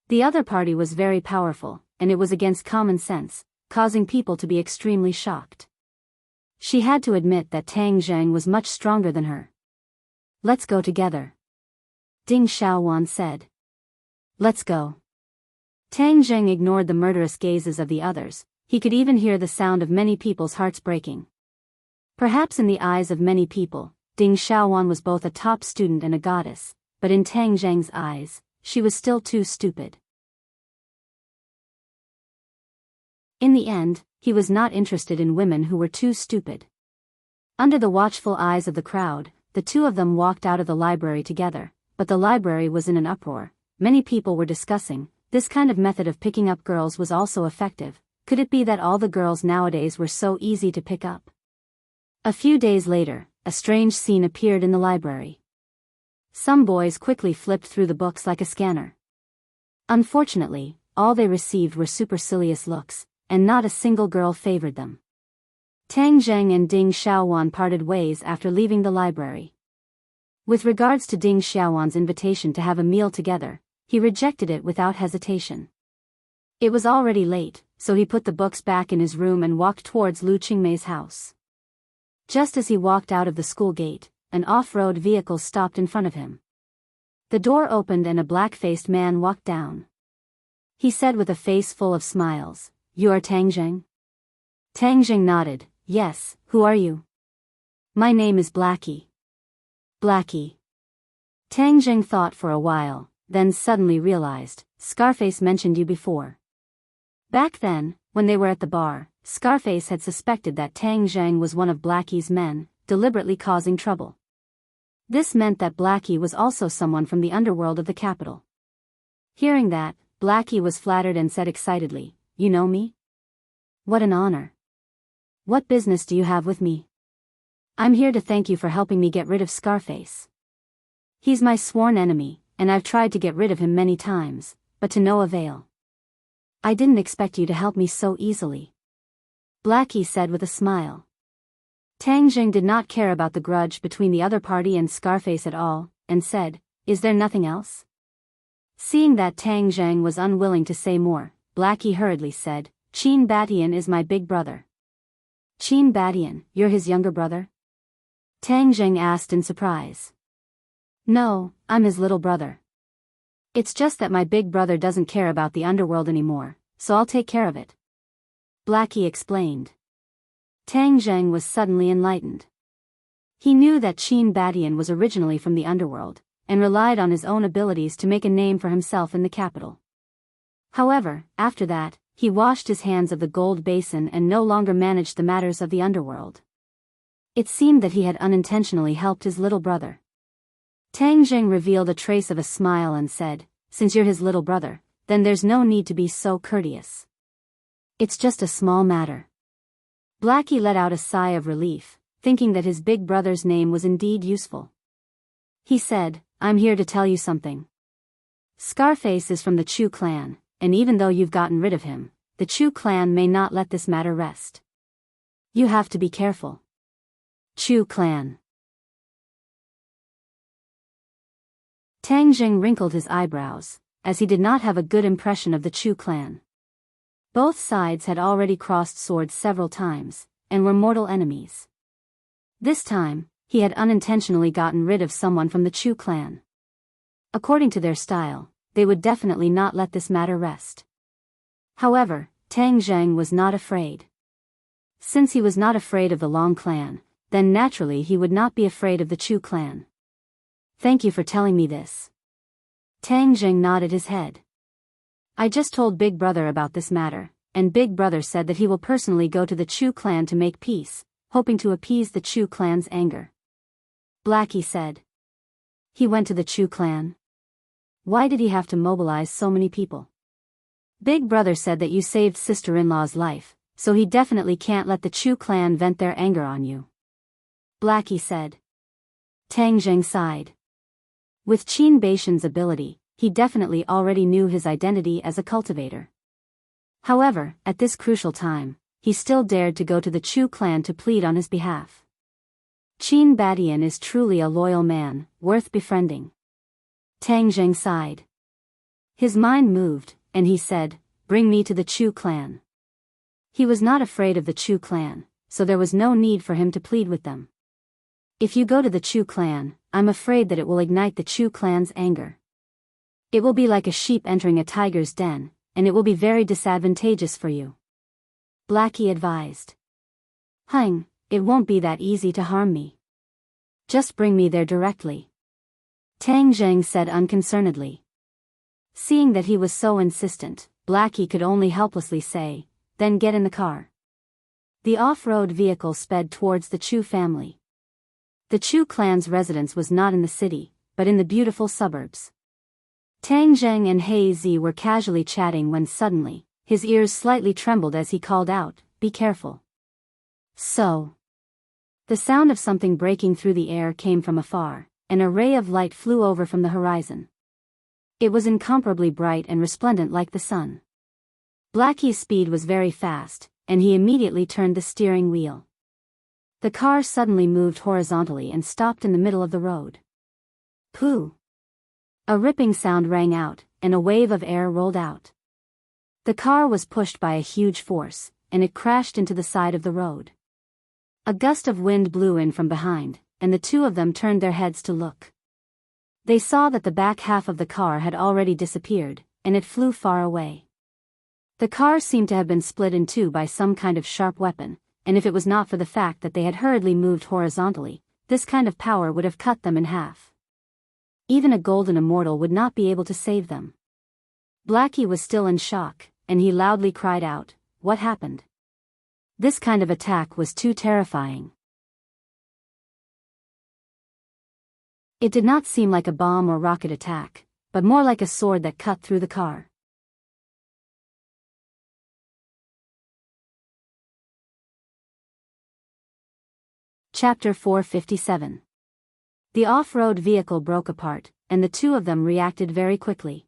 S1: The other party was very powerful, and it was against common sense, causing people to be extremely shocked. She had to admit that Tang Zheng was much stronger than her. Let's go together. Ding Xiaowan said. Let's go. Tang Zheng ignored the murderous gazes of the others, he could even hear the sound of many people's hearts breaking. Perhaps in the eyes of many people, Ding Xiaowan was both a top student and a goddess, but in Tang Zheng's eyes, she was still too stupid. In the end, he was not interested in women who were too stupid. Under the watchful eyes of the crowd, the two of them walked out of the library together, but the library was in an uproar. Many people were discussing, this kind of method of picking up girls was also effective. Could it be that all the girls nowadays were so easy to pick up? A few days later, a strange scene appeared in the library. Some boys quickly flipped through the books like a scanner. Unfortunately, all they received were supercilious looks, and not a single girl favored them. Tang Zheng and Ding Xiaowan parted ways after leaving the library. With regards to Ding Xiaowan's invitation to have a meal together, he rejected it without hesitation. It was already late, so he put the books back in his room and walked towards Lu Qingmei's house. Just as he walked out of the school gate, an off-road vehicle stopped in front of him. The door opened and a black-faced man walked down. He said with a face full of smiles, "You are Tang Zheng?" Tang Zheng nodded, "Yes, who are you?" "My name is Blackie." Blackie. Tang Zheng thought for a while, then suddenly realized, Scarface mentioned you before. Back then, when they were at the bar, Scarface had suspected that Tang Zheng was one of Blackie's men, deliberately causing trouble. This meant that Blackie was also someone from the underworld of the capital. Hearing that, Blackie was flattered and said excitedly, "You know me? What an honor. What business do you have with me? I'm here to thank you for helping me get rid of Scarface. He's my sworn enemy, and I've tried to get rid of him many times, but to no avail. I didn't expect you to help me so easily," Blackie said with a smile. Tang Zheng did not care about the grudge between the other party and Scarface at all, and said, "Is there nothing else?" Seeing that Tang Zheng was unwilling to say more, Blackie hurriedly said, "Qin Batian is my big brother." "Qin Batian, you're his younger brother?" Tang Zheng asked in surprise. "No, I'm his little brother. It's just that my big brother doesn't care about the underworld anymore, so I'll take care of it," Blackie explained. Tang Zheng was suddenly enlightened. He knew that Qin Batian was originally from the underworld, and relied on his own abilities to make a name for himself in the capital. However, after that, he washed his hands of the gold basin and no longer managed the matters of the underworld. It seemed that he had unintentionally helped his little brother. Tang Zheng revealed a trace of a smile and said, "Since you're his little brother, then there's no need to be so courteous. It's just a small matter." Blackie let out a sigh of relief, thinking that his big brother's name was indeed useful. He said, "I'm here to tell you something. Scarface is from the Chu clan, and even though you've gotten rid of him, the Chu clan may not let this matter rest. You have to be careful." Chu clan. Tang Zheng wrinkled his eyebrows, as he did not have a good impression of the Chu clan. Both sides had already crossed swords several times, and were mortal enemies. This time, he had unintentionally gotten rid of someone from the Chu clan. According to their style, they would definitely not let this matter rest. However, Tang Zheng was not afraid. Since he was not afraid of the Long clan, then naturally he would not be afraid of the Chu clan. "Thank you for telling me this." Tang Zheng nodded his head. "I just told Big Brother about this matter, and Big Brother said that he will personally go to the Chu clan to make peace, hoping to appease the Chu clan's anger," Blackie said. "He went to the Chu clan? Why did he have to mobilize so many people?" "Big Brother said that you saved sister-in-law's life, so he definitely can't let the Chu clan vent their anger on you," Blackie said. Tang Zheng sighed. With Qin Batian's ability, he definitely already knew his identity as a cultivator. However, at this crucial time, he still dared to go to the Chu clan to plead on his behalf. Qin Batian is truly a loyal man, worth befriending. Tang Zheng sighed. His mind moved, and he said, "Bring me to the Chu clan." He was not afraid of the Chu clan, so there was no need for him to plead with them. "If you go to the Chu clan, I'm afraid that it will ignite the Chu clan's anger. It will be like a sheep entering a tiger's den, and it will be very disadvantageous for you," Blackie advised. "Hung, it won't be that easy to harm me. Just bring me there directly," Tang Zheng said unconcernedly. Seeing that he was so insistent, Blackie could only helplessly say, "Then get in the car." The off-road vehicle sped towards the Chu family. The Chu clan's residence was not in the city, but in the beautiful suburbs. Tang Zheng and He Zi were casually chatting when suddenly, his ears slightly trembled as he called out, "Be careful." So. The sound of something breaking through the air came from afar, and a ray of light flew over from the horizon. It was incomparably bright and resplendent like the sun. Blackie's speed was very fast, and he immediately turned the steering wheel. The car suddenly moved horizontally and stopped in the middle of the road. Pooh! A ripping sound rang out, and a wave of air rolled out. The car was pushed by a huge force, and it crashed into the side of the road. A gust of wind blew in from behind, and the two of them turned their heads to look. They saw that the back half of the car had already disappeared, and it flew far away. The car seemed to have been split in two by some kind of sharp weapon, and if it was not for the fact that they had hurriedly moved horizontally, this kind of power would have cut them in half. Even a golden immortal would not be able to save them. Blackie was still in shock, and he loudly cried out, "What happened?" This kind of attack was too terrifying. It did not seem like a bomb or rocket attack, but more like a sword that cut through the car. Chapter 457. The off-road vehicle broke apart, and the two of them reacted very quickly.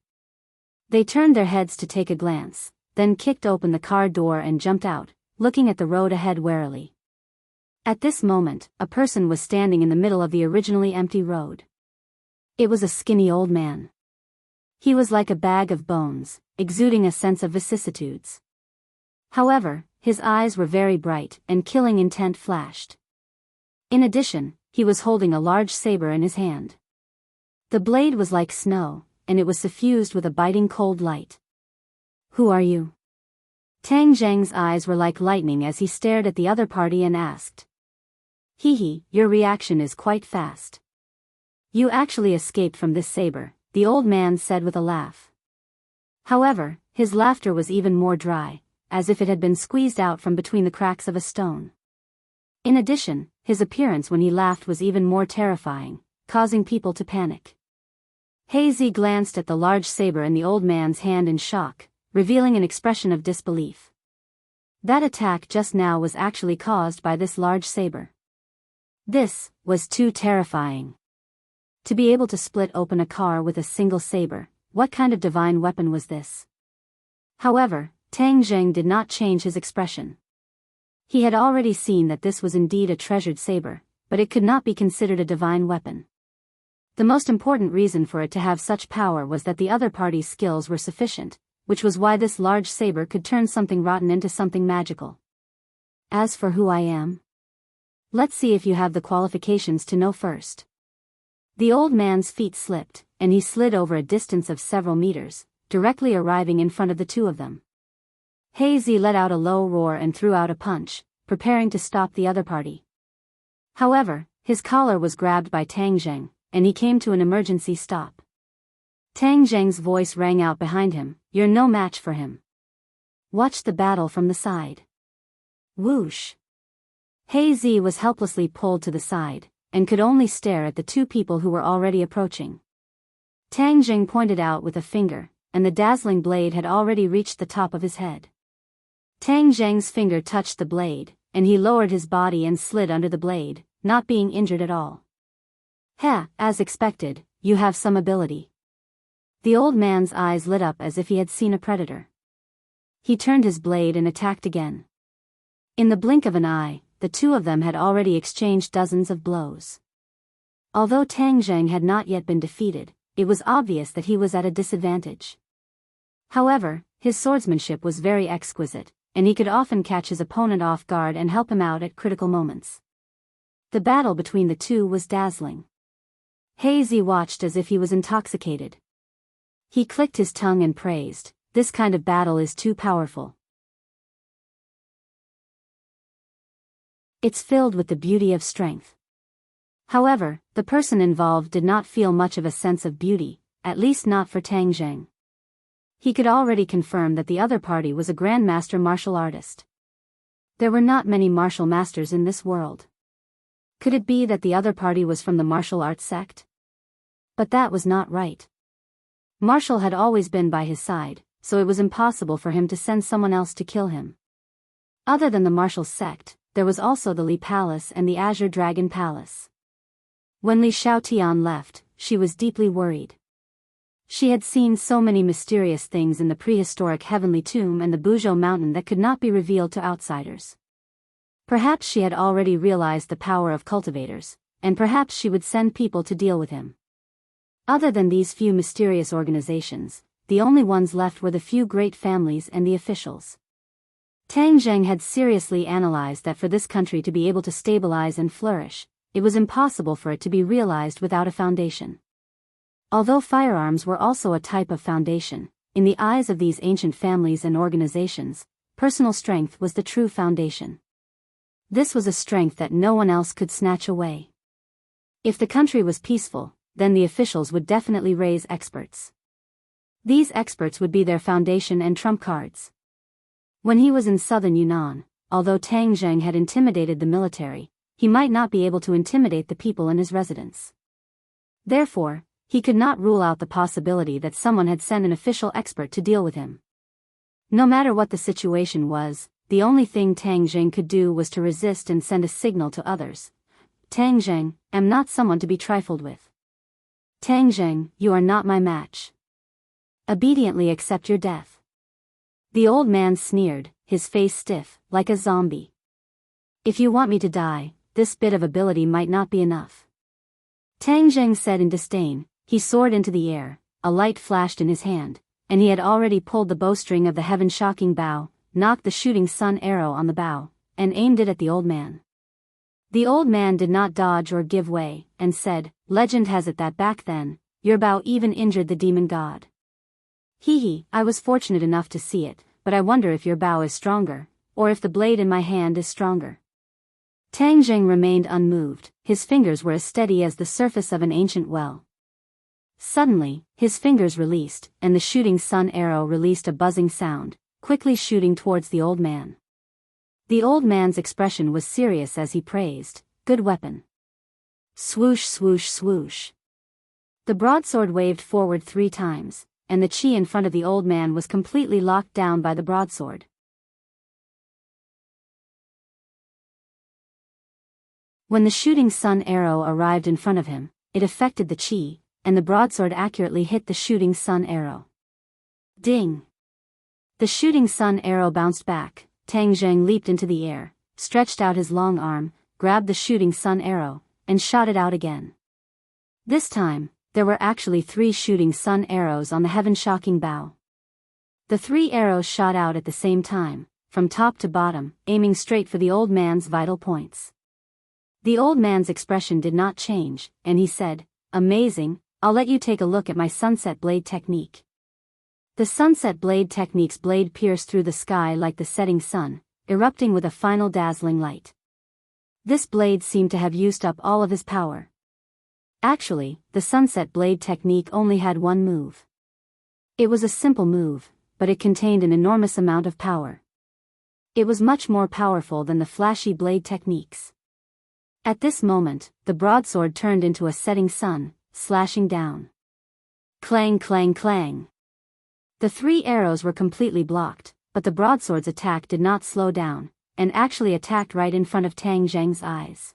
S1: They turned their heads to take a glance, then kicked open the car door and jumped out, looking at the road ahead warily. At this moment, a person was standing in the middle of the originally empty road. It was a skinny old man. He was like a bag of bones, exuding a sense of vicissitudes. However, his eyes were very bright, and killing intent flashed. In addition, he was holding a large saber in his hand. The blade was like snow, and it was suffused with a biting cold light. "Who are you?" Tang Zheng's eyes were like lightning as he stared at the other party and asked. "Hee, your reaction is quite fast. You actually escaped from this saber," the old man said with a laugh. However, his laughter was even more dry, as if it had been squeezed out from between the cracks of a stone. In addition, his appearance when he laughed was even more terrifying, causing people to panic. Hazy glanced at the large saber in the old man's hand in shock, revealing an expression of disbelief. That attack just now was actually caused by this large saber. This was too terrifying. To be able to split open a car with a single saber, what kind of divine weapon was this? However, Tang Zheng did not change his expression. He had already seen that this was indeed a treasured saber, but it could not be considered a divine weapon. The most important reason for it to have such power was that the other party's skills were sufficient, which was why this large saber could turn something rotten into something magical. As for who I am, let's see if you have the qualifications to know first. The old man's feet slipped, and he slid over a distance of several meters, directly arriving in front of the two of them. Hazy let out a low roar and threw out a punch, preparing to stop the other party. However, his collar was grabbed by Tang Zheng, and he came to an emergency stop. Tang Zheng's voice rang out behind him, "You're no match for him. Watch the battle from the side." Whoosh! Hazy was helplessly pulled to the side, and could only stare at the two people who were already approaching. Tang Zheng pointed out with a finger, and the dazzling blade had already reached the top of his head. Tang Zheng's finger touched the blade, and he lowered his body and slid under the blade, not being injured at all. "Heh, as expected, you have some ability." The old man's eyes lit up as if he had seen a predator. He turned his blade and attacked again. In the blink of an eye, the two of them had already exchanged dozens of blows. Although Tang Zheng had not yet been defeated, it was obvious that he was at a disadvantage. However, his swordsmanship was very exquisite, and he could often catch his opponent off guard and help him out at critical moments. The battle between the two was dazzling. Hazy watched as if he was intoxicated. He clicked his tongue and praised, "This kind of battle is too powerful. It's filled with the beauty of strength." However, the person involved did not feel much of a sense of beauty, at least not for Tang Zheng. He could already confirm that the other party was a grandmaster martial artist. There were not many martial masters in this world. Could it be that the other party was from the martial arts sect? But that was not right. Martial had always been by his side, so it was impossible for him to send someone else to kill him. Other than the martial sect, there was also the Li Palace and the Azure Dragon Palace. When Li Xiaotian left, she was deeply worried. She had seen so many mysterious things in the prehistoric Heavenly Tomb and the Buzhou Mountain that could not be revealed to outsiders. Perhaps she had already realized the power of cultivators, and perhaps she would send people to deal with him. Other than these few mysterious organizations, the only ones left were the few great families and the officials. Tang Zheng had seriously analyzed that for this country to be able to stabilize and flourish, it was impossible for it to be realized without a foundation. Although firearms were also a type of foundation, in the eyes of these ancient families and organizations, personal strength was the true foundation. This was a strength that no one else could snatch away. If the country was peaceful, then the officials would definitely raise experts. These experts would be their foundation and trump cards. When he was in southern Yunnan, although Tang Zheng had intimidated the military, he might not be able to intimidate the people in his residence. Therefore, he could not rule out the possibility that someone had sent an official expert to deal with him. No matter what the situation was, the only thing Tang Zheng could do was to resist and send a signal to others. Tang Zheng, am not someone to be trifled with. Tang Zheng, you are not my match. Obediently accept your death. The old man sneered, his face stiff, like a zombie. If you want me to die, this bit of ability might not be enough. Tang Zheng said in disdain. He soared into the air, a light flashed in his hand, and he had already pulled the bowstring of the heaven-shocking bow, knocked the shooting sun arrow on the bow, and aimed it at the old man. The old man did not dodge or give way, and said, "Legend has it that back then, your bow even injured the demon god." Hee, I was fortunate enough to see it, but I wonder if your bow is stronger, or if the blade in my hand is stronger. Tang Zheng remained unmoved, his fingers were as steady as the surface of an ancient well. Suddenly, his fingers released, and the shooting sun arrow released a buzzing sound, quickly shooting towards the old man. The old man's expression was serious as he praised, "Good weapon." Swoosh swoosh swoosh. The broadsword waved forward 3 times, and the chi in front of the old man was completely locked down by the broadsword. When the shooting sun arrow arrived in front of him, it affected the chi, and the broadsword accurately hit the shooting sun arrow. Ding! The shooting sun arrow bounced back. Tang Zheng leaped into the air, stretched out his long arm, grabbed the shooting sun arrow, and shot it out again. This time, there were actually 3 shooting sun arrows on the heaven-shocking bow. The 3 arrows shot out at the same time, from top to bottom, aiming straight for the old man's vital points. The old man's expression did not change, and he said, "Amazing, I'll let you take a look at my sunset blade technique." The sunset blade technique's blade pierced through the sky like the setting sun, erupting with a final dazzling light. This blade seemed to have used up all of his power. Actually, the sunset blade technique only had one move. It was a simple move, but it contained an enormous amount of power. It was much more powerful than the flashy blade techniques. At this moment, the broadsword turned into a setting sun, slashing down. Clang clang clang. The 3 arrows were completely blocked, but the broadsword's attack did not slow down, and actually attacked right in front of Tang Zheng's eyes.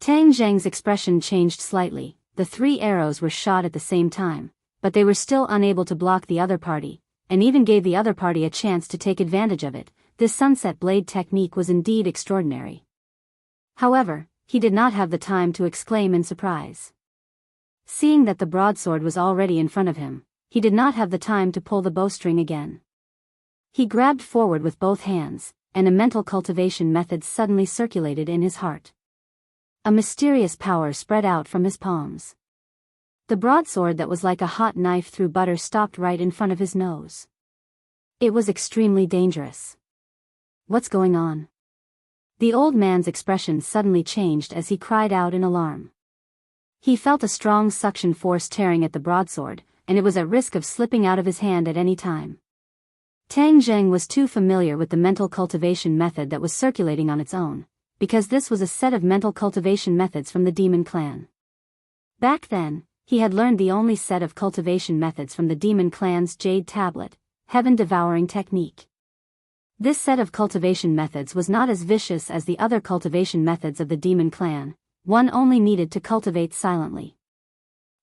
S1: Tang Zheng's expression changed slightly. The 3 arrows were shot at the same time, but they were still unable to block the other party, and even gave the other party a chance to take advantage of it. This sunset blade technique was indeed extraordinary. However, he did not have the time to exclaim in surprise. Seeing that the broadsword was already in front of him, he did not have the time to pull the bowstring again. He grabbed forward with both hands, and a mental cultivation method suddenly circulated in his heart. A mysterious power spread out from his palms. The broadsword that was like a hot knife through butter stopped right in front of his nose. It was extremely dangerous. What's going on? The old man's expression suddenly changed as he cried out in alarm. He felt a strong suction force tearing at the broadsword, and it was at risk of slipping out of his hand at any time. Tang Zheng was too familiar with the mental cultivation method that was circulating on its own, because this was a set of mental cultivation methods from the demon clan. Back then, he had learned the only set of cultivation methods from the demon clan's jade tablet, heaven-devouring technique. This set of cultivation methods was not as vicious as the other cultivation methods of the demon clan. One only needed to cultivate silently.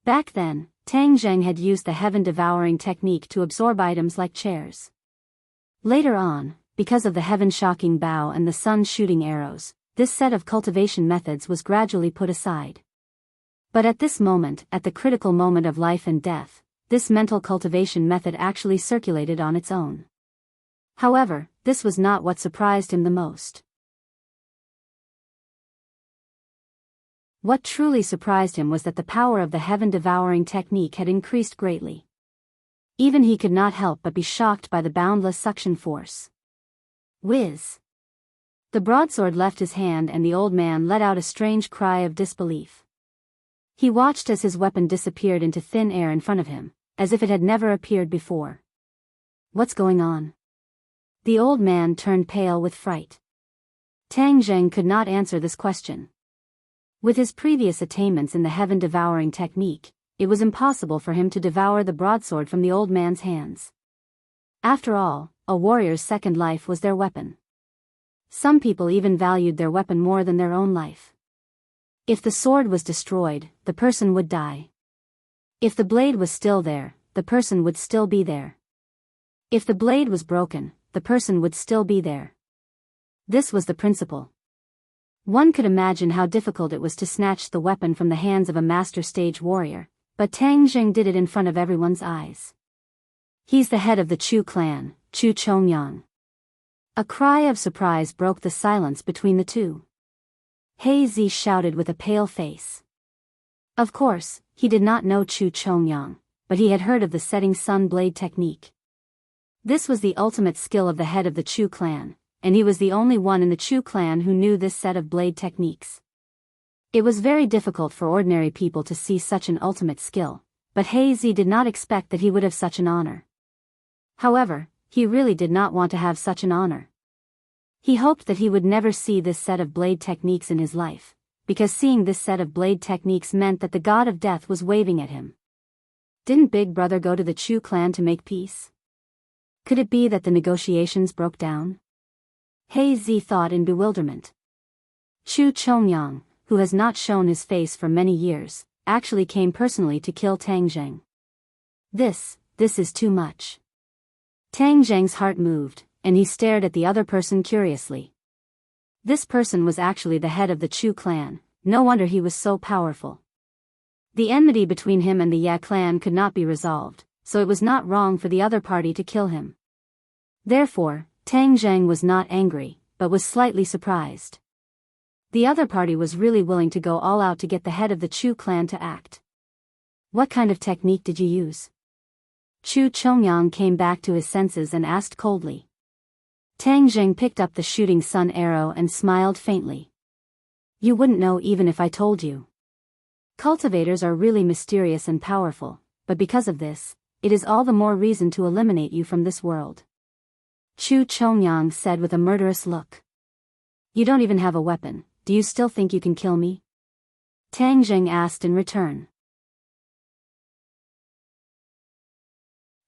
S1: Back then, Tang Zheng had used the heaven-devouring technique to absorb items like chairs. Later on, because of the heaven-shocking bow and the sun-shooting arrows, this set of cultivation methods was gradually put aside. But at this moment, at the critical moment of life and death, this mental cultivation method actually circulated on its own. However, this was not what surprised him the most. What truly surprised him was that the power of the heaven-devouring technique had increased greatly. Even he could not help but be shocked by the boundless suction force. Whiz! The broadsword left his hand and the old man let out a strange cry of disbelief. He watched as his weapon disappeared into thin air in front of him, as if it had never appeared before. What's going on? The old man turned pale with fright. Tang Zheng could not answer this question. With his previous attainments in the heaven-devouring technique, it was impossible for him to devour the broadsword from the old man's hands. After all, a warrior's second life was their weapon. Some people even valued their weapon more than their own life. If the sword was destroyed, the person would die. If the blade was still there, the person would still be there. If the blade was broken, the person would still be there. This was the principle. One could imagine how difficult it was to snatch the weapon from the hands of a master stage warrior, but Tang Zheng did it in front of everyone's eyes. He's the head of the Chu clan, Chu Chongyang. A cry of surprise broke the silence between the two. He Zi shouted with a pale face. Of course, he did not know Chu Chongyang, but he had heard of the setting sun blade technique. This was the ultimate skill of the head of the Chu clan, and he was the only one in the Chu clan who knew this set of blade techniques. It was very difficult for ordinary people to see such an ultimate skill, but He Zi did not expect that he would have such an honor. However, he really did not want to have such an honor. He hoped that he would never see this set of blade techniques in his life, because seeing this set of blade techniques meant that the god of death was waving at him. Didn't Big Brother go to the Chu clan to make peace? Could it be that the negotiations broke down? He Zi thought in bewilderment. Chu Chongyang, who has not shown his face for many years, actually came personally to kill Tang Zheng. This is too much. Tang Zheng's heart moved, and he stared at the other person curiously. This person was actually the head of the Chu clan, no wonder he was so powerful. The enmity between him and the Ya clan could not be resolved, so it was not wrong for the other party to kill him. Therefore, Tang Zheng was not angry, but was slightly surprised. The other party was really willing to go all out to get the head of the Chu clan to act. What kind of technique did you use? Chu Chongyang came back to his senses and asked coldly. Tang Zheng picked up the shooting sun arrow and smiled faintly. You wouldn't know even if I told you. Cultivators are really mysterious and powerful, but because of this, it is all the more reason to eliminate you from this world. Chu Chongyang said with a murderous look. You don't even have a weapon, do you still think you can kill me? Tang Zheng asked in return.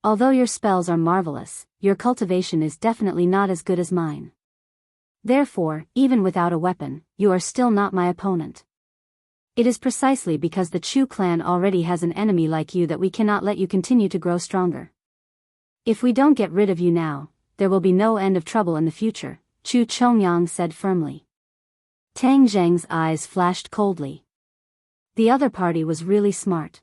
S1: Although your spells are marvelous, your cultivation is definitely not as good as mine. Therefore, even without a weapon, you are still not my opponent. It is precisely because the Chu clan already has an enemy like you that we cannot let you continue to grow stronger. If we don't get rid of you now, there will be no end of trouble in the future, Chu Chongyang said firmly. Tang Zheng's eyes flashed coldly. The other party was really smart.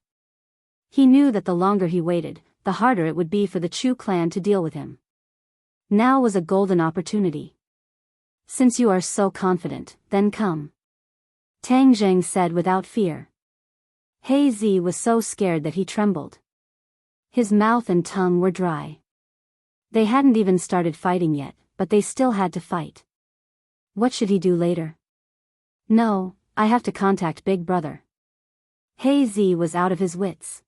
S1: He knew that the longer he waited, the harder it would be for the Chu clan to deal with him. Now was a golden opportunity. Since you are so confident, then come. Tang Zheng said without fear. He Zi was so scared that he trembled. His mouth and tongue were dry. They hadn't even started fighting yet, but they still had to fight. What should he do later? No, I have to contact Big Brother. He Zi was out of his wits.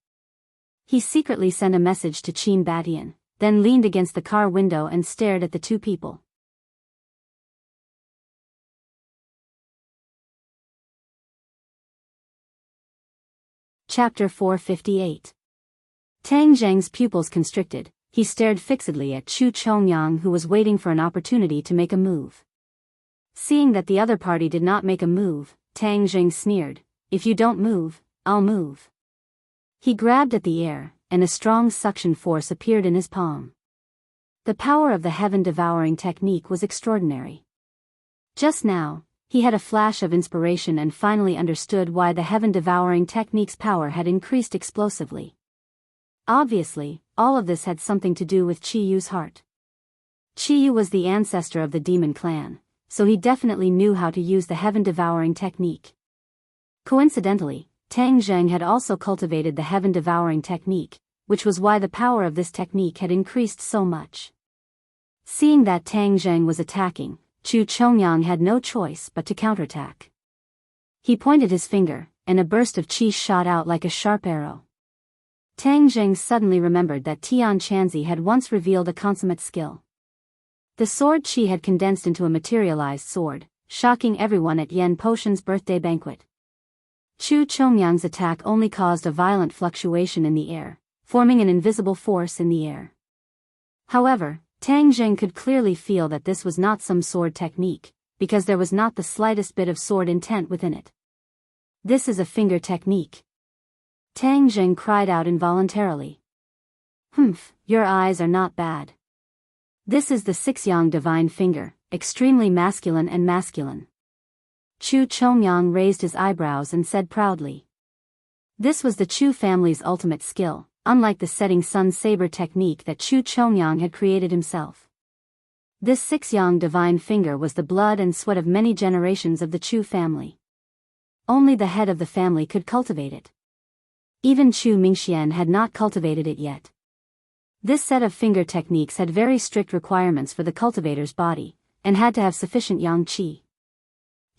S1: He secretly sent a message to Qin Batian, then leaned against the car window and stared at the two people. Chapter 458. Tang Zheng's pupils constricted, he stared fixedly at Chu Chongyang who was waiting for an opportunity to make a move. Seeing that the other party did not make a move, Tang Zheng sneered, if you don't move, I'll move. He grabbed at the air, and a strong suction force appeared in his palm. The power of the heaven-devouring technique was extraordinary. Just now, he had a flash of inspiration and finally understood why the heaven-devouring technique's power had increased explosively. Obviously, all of this had something to do with Chi Yu's heart. Chi Yu was the ancestor of the demon clan, so he definitely knew how to use the heaven-devouring technique. Coincidentally, Tang Zheng had also cultivated the heaven-devouring technique, which was why the power of this technique had increased so much. Seeing that Tang Zheng was attacking, Chu Chongyang had no choice but to counterattack. He pointed his finger, and a burst of qi shot out like a sharp arrow. Tang Zheng suddenly remembered that Tian Chanzi had once revealed a consummate skill. The sword qi had condensed into a materialized sword, shocking everyone at Yen Potion's birthday banquet. Chu Chongyang's attack only caused a violent fluctuation in the air, forming an invisible force in the air. However, Tang Zheng could clearly feel that this was not some sword technique, because there was not the slightest bit of sword intent within it. This is a finger technique. Tang Zheng cried out involuntarily. Humph, your eyes are not bad. This is the Sixyang divine finger, extremely masculine and masculine. Chu Chongyang raised his eyebrows and said proudly. This was the Chu family's ultimate skill, unlike the setting sun saber technique that Chu Chongyang had created himself. This Sixyang divine finger was the blood and sweat of many generations of the Chu family. Only the head of the family could cultivate it. Even Chu Mingxian had not cultivated it yet. This set of finger techniques had very strict requirements for the cultivator's body, and had to have sufficient yang qi.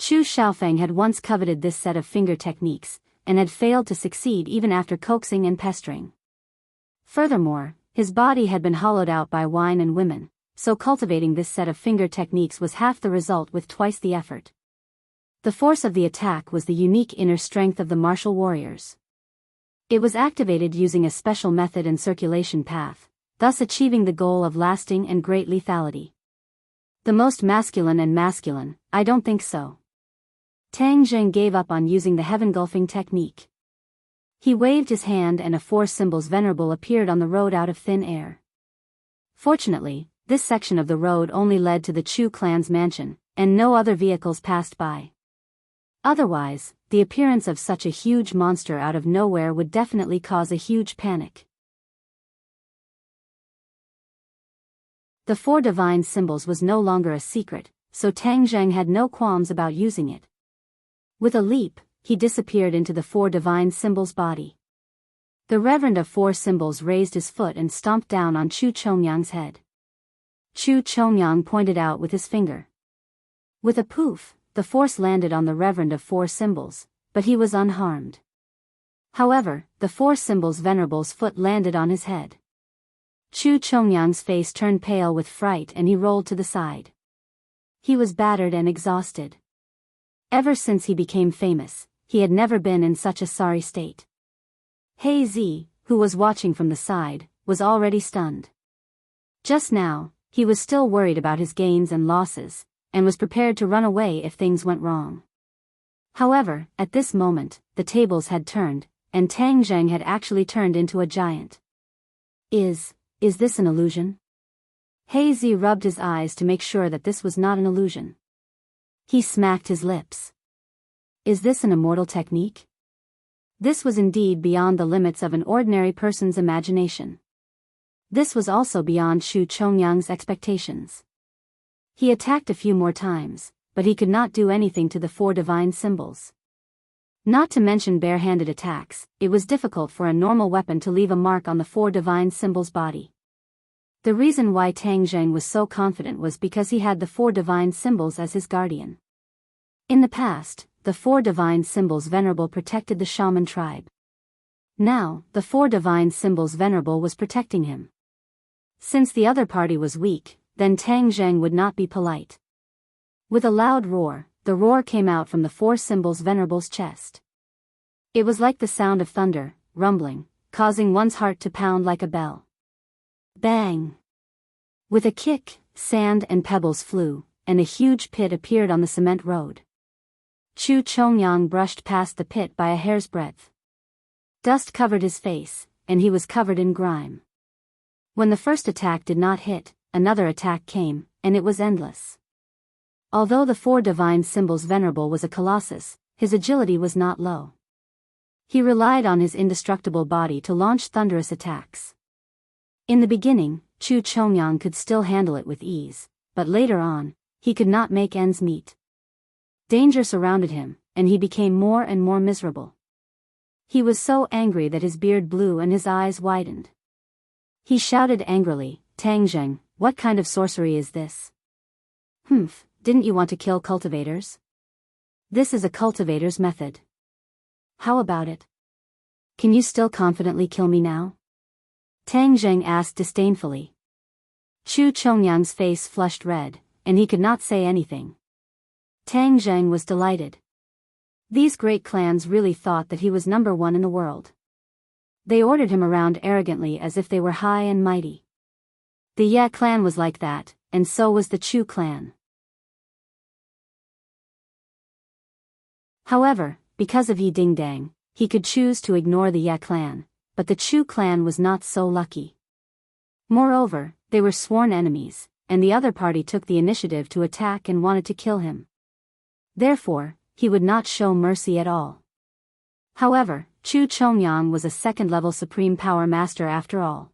S1: Chu Xiaofeng had once coveted this set of finger techniques, and had failed to succeed even after coaxing and pestering. Furthermore, his body had been hollowed out by wine and women, so cultivating this set of finger techniques was half the result with twice the effort. The force of the attack was the unique inner strength of the martial warriors. It was activated using a special method and circulation path, thus achieving the goal of lasting and great lethality. The most masculine and masculine, I don't think so. Tang Zheng gave up on using the heaven-gulfing technique. He waved his hand and a four symbols venerable appeared on the road out of thin air. Fortunately, this section of the road only led to the Chu clan's mansion, and no other vehicles passed by. Otherwise, the appearance of such a huge monster out of nowhere would definitely cause a huge panic. The four divine symbols was no longer a secret, so Tang Zheng had no qualms about using it. With a leap, he disappeared into the four divine symbols' body. The Reverend of Four Symbols raised his foot and stomped down on Chu Chongyang's head. Chu Chongyang pointed out with his finger. With a poof, the force landed on the Reverend of Four Symbols, but he was unharmed. However, the Four Symbols Venerable's foot landed on his head. Chu Chongyang's face turned pale with fright and he rolled to the side. He was battered and exhausted. Ever since he became famous, he had never been in such a sorry state. Hei Zi, who was watching from the side, was already stunned. Just now, he was still worried about his gains and losses, and was prepared to run away if things went wrong. However, at this moment, the tables had turned, and Tang Zheng had actually turned into a giant. Is this an illusion? Hei Zi rubbed his eyes to make sure that this was not an illusion. He smacked his lips. Is this an immortal technique? This was indeed beyond the limits of an ordinary person's imagination. This was also beyond Chu Chongyang's expectations. He attacked a few more times, but he could not do anything to the four divine symbols. Not to mention bare-handed attacks, it was difficult for a normal weapon to leave a mark on the four divine symbols' body. The reason why Tang Zheng was so confident was because he had the four divine symbols as his guardian. In the past, the four divine symbols venerable protected the shaman tribe. Now, the four divine symbols venerable was protecting him. Since the other party was weak, then Tang Zheng would not be polite. With a loud roar, the roar came out from the four symbols venerable's chest. It was like the sound of thunder, rumbling, causing one's heart to pound like a bell. Bang! With a kick, sand and pebbles flew, and a huge pit appeared on the cement road. Chu Chongyang brushed past the pit by a hair's breadth. Dust covered his face, and he was covered in grime. When the first attack did not hit, another attack came, and it was endless. Although the four divine symbols venerable was a colossus, his agility was not low. He relied on his indestructible body to launch thunderous attacks. In the beginning, Chu Chongyang could still handle it with ease, but later on, he could not make ends meet. Danger surrounded him, and he became more and more miserable. He was so angry that his beard blew and his eyes widened. He shouted angrily, "Tang Zheng, what kind of sorcery is this? Humph, didn't you want to kill cultivators? This is a cultivator's method. How about it? Can you still confidently kill me now?" Tang Zheng asked disdainfully. Chu Chongyang's face flushed red, and he could not say anything. Tang Zheng was delighted. These great clans really thought that he was number one in the world. They ordered him around arrogantly as if they were high and mighty. The Ye clan was like that, and so was the Chu clan. However, because of Yi Dingdang, he could choose to ignore the Ye clan, but the Chu clan was not so lucky. Moreover, they were sworn enemies, and the other party took the initiative to attack and wanted to kill him. Therefore, he would not show mercy at all. However, Chu Chongyang was a second-level supreme power master after all.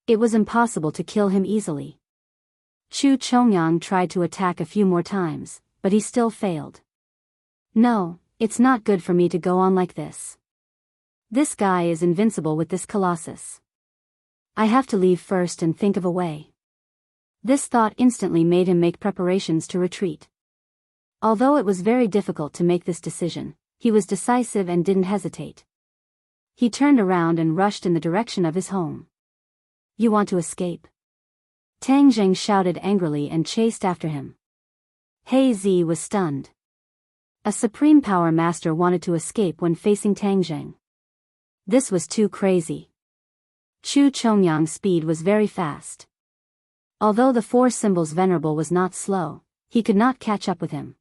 S1: It was impossible to kill him easily. Chu Chongyang tried to attack a few more times, but he still failed. "No, it's not good for me to go on like this. This guy is invincible with this colossus. I have to leave first and think of a way." This thought instantly made him make preparations to retreat. Although it was very difficult to make this decision, he was decisive and didn't hesitate. He turned around and rushed in the direction of his home. "You want to escape?" Tang Zheng shouted angrily and chased after him. He Zi was stunned. A supreme power master wanted to escape when facing Tang Zheng. This was too crazy. Chu Chongyang's speed was very fast. Although the four symbols venerable was not slow, he could not catch up with him.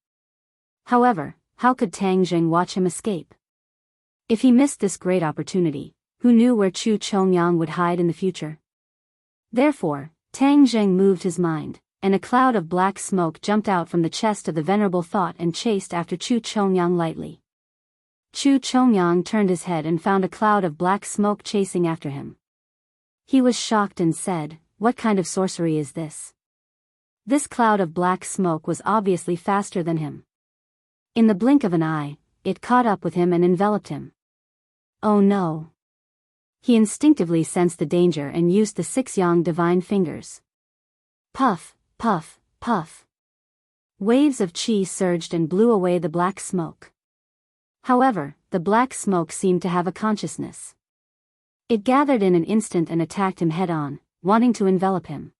S1: However, how could Tang Zheng watch him escape? If he missed this great opportunity, who knew where Chu Chongyang would hide in the future? Therefore, Tang Zheng moved his mind, and a cloud of black smoke jumped out from the chest of the venerable thought and chased after Chu Chongyang lightly. Chu Chongyang turned his head and found a cloud of black smoke chasing after him. He was shocked and said, "What kind of sorcery is this?" This cloud of black smoke was obviously faster than him. In the blink of an eye, it caught up with him and enveloped him. Oh no! He instinctively sensed the danger and used the 6-yang divine fingers. Puff, puff, puff. Waves of qi surged and blew away the black smoke. However, the black smoke seemed to have a consciousness. It gathered in an instant and attacked him head-on, wanting to envelop him.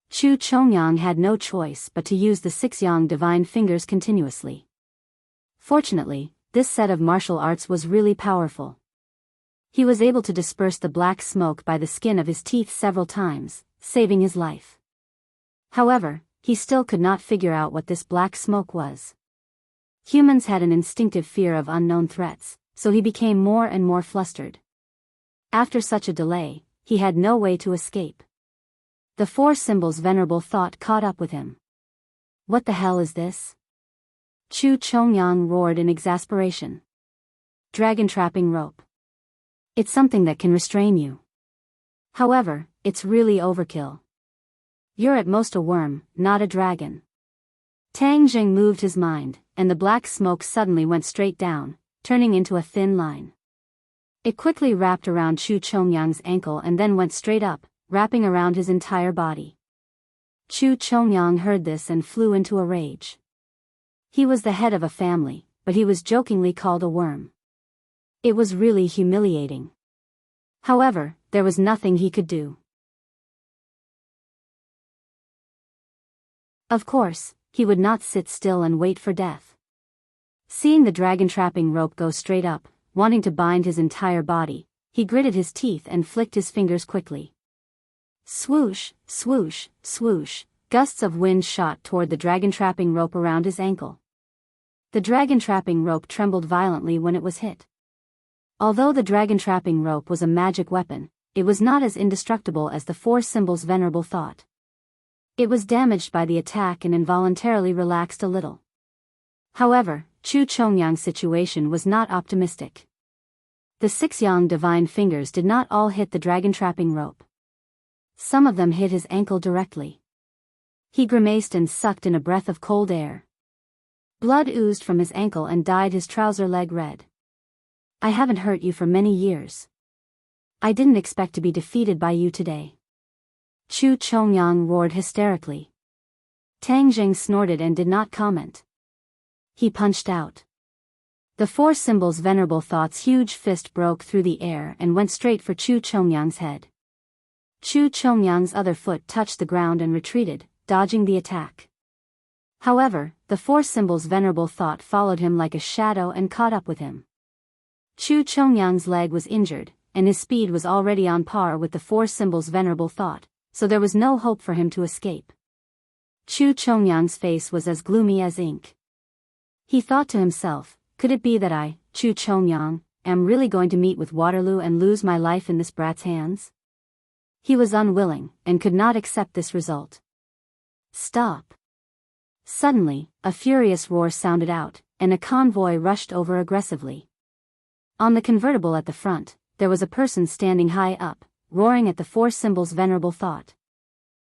S1: Chu Chongyang had no choice but to use the 6-yang divine fingers continuously. Fortunately, this set of martial arts was really powerful. He was able to disperse the black smoke by the skin of his teeth several times, saving his life. However, he still could not figure out what this black smoke was. Humans had an instinctive fear of unknown threats, so he became more and more flustered. After such a delay, he had no way to escape. The four symbols venerable thought caught up with him. "What the hell is this?" Chu Chongyang roared in exasperation. "Dragon trapping rope. It's something that can restrain you. However, it's really overkill. You're at most a worm, not a dragon." Tang Zheng moved his mind, and the black smoke suddenly went straight down, turning into a thin line. It quickly wrapped around Chu Chongyang's ankle and then went straight up, wrapping around his entire body. Chu Chongyang heard this and flew into a rage. He was the head of a family, but he was jokingly called a worm. It was really humiliating. However, there was nothing he could do. Of course, he would not sit still and wait for death. Seeing the dragon trapping rope go straight up, wanting to bind his entire body, he gritted his teeth and flicked his fingers quickly. Swoosh, swoosh, swoosh, gusts of wind shot toward the dragon trapping rope around his ankle. The dragon trapping rope trembled violently when it was hit. Although the dragon trapping rope was a magic weapon, it was not as indestructible as the four symbols venerable thought. It was damaged by the attack and involuntarily relaxed a little. However, Chu Chongyang's situation was not optimistic. The 6-yang divine fingers did not all hit the dragon trapping rope. Some of them hit his ankle directly. He grimaced and sucked in a breath of cold air. Blood oozed from his ankle and dyed his trouser leg red. I haven't hurt you for many years. I didn't expect to be defeated by you today. Chu Chongyang roared hysterically. Tang Jing snorted and did not comment. He punched out. The four symbols' venerable thought's huge fist broke through the air and went straight for Chu Chongyang's head. Chu Chongyang's other foot touched the ground and retreated, dodging the attack. However, the four symbols' venerable thought followed him like a shadow and caught up with him. Chu Chongyang's leg was injured, and his speed was already on par with the four symbols' venerable thought, so there was no hope for him to escape. Chu Chongyang's face was as gloomy as ink. He thought to himself, could it be that I, Chu Chongyang, am really going to meet with Waterloo and lose my life in this brat's hands? He was unwilling, and could not accept this result. Stop! Suddenly, a furious roar sounded out, and a convoy rushed over aggressively. On the convertible at the front, there was a person standing high up, roaring at the four symbols' venerable thought.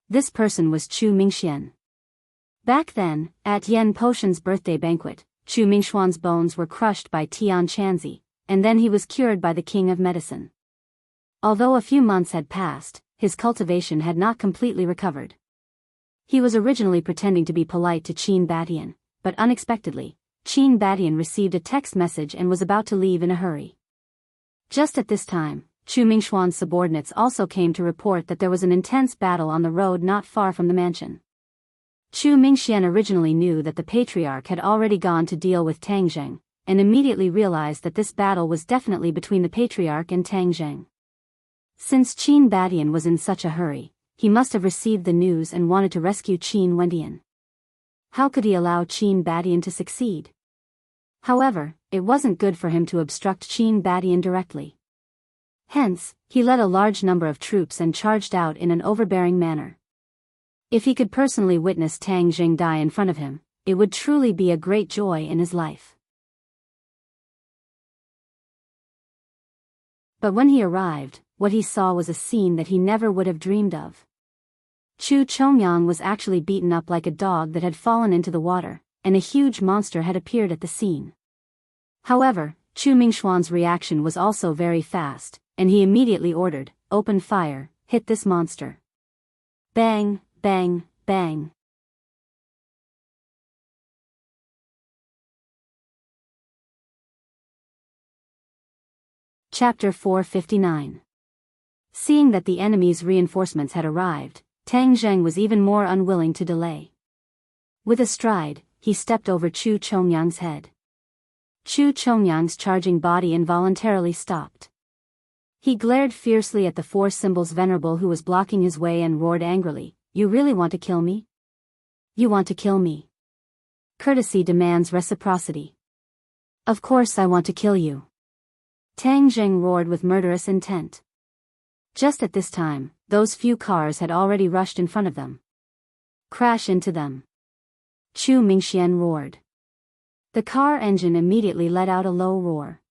S1: This person was Chu Mingxian. Back then, at Yan Potion's birthday banquet, Chu Mingxuan's bones were crushed by Tian Chanzi, and then he was cured by the king of medicine. Although a few months had passed, his cultivation had not completely recovered. He was originally pretending to be polite to Qin Batian, but unexpectedly, Qin Batian received a text message and was about to leave in a hurry. Just at this time, Chu Mingxuan's subordinates also came to report that there was an intense battle on the road not far from the mansion. Chu Mingxian originally knew that the patriarch had already gone to deal with Tang Zheng, and immediately realized that this battle was definitely between the patriarch and Tang Zheng. Since Qin Batian was in such a hurry, he must have received the news and wanted to rescue Qin Wendian. How could he allow Qin Batian to succeed? However, it wasn't good for him to obstruct Qin Batian directly. Hence, he led a large number of troops and charged out in an overbearing manner. If he could personally witness Tang Jing die in front of him, it would truly be a great joy in his life. But when he arrived, what he saw was a scene that he never would have dreamed of. Chu Chongyang was actually beaten up like a dog that had fallen into the water, and a huge monster had appeared at the scene. However, Chu Mingxuan's reaction was also very fast, and he immediately ordered, "Open fire, hit this monster." Bang, bang, bang. Chapter 459. Seeing that the enemy's reinforcements had arrived, Tang Zheng was even more unwilling to delay. With a stride, he stepped over Chu Chongyang's head. Chu Chongyang's charging body involuntarily stopped. He glared fiercely at the four symbols venerable who was blocking his way and roared angrily, "You really want to kill me? You want to kill me? Courtesy demands reciprocity. Of course I want to kill you." Tang Zheng roared with murderous intent. Just at this time, those few cars had already rushed in front of them. Crash into them. Chu Mingxian roared. The car engine immediately let out a low roar.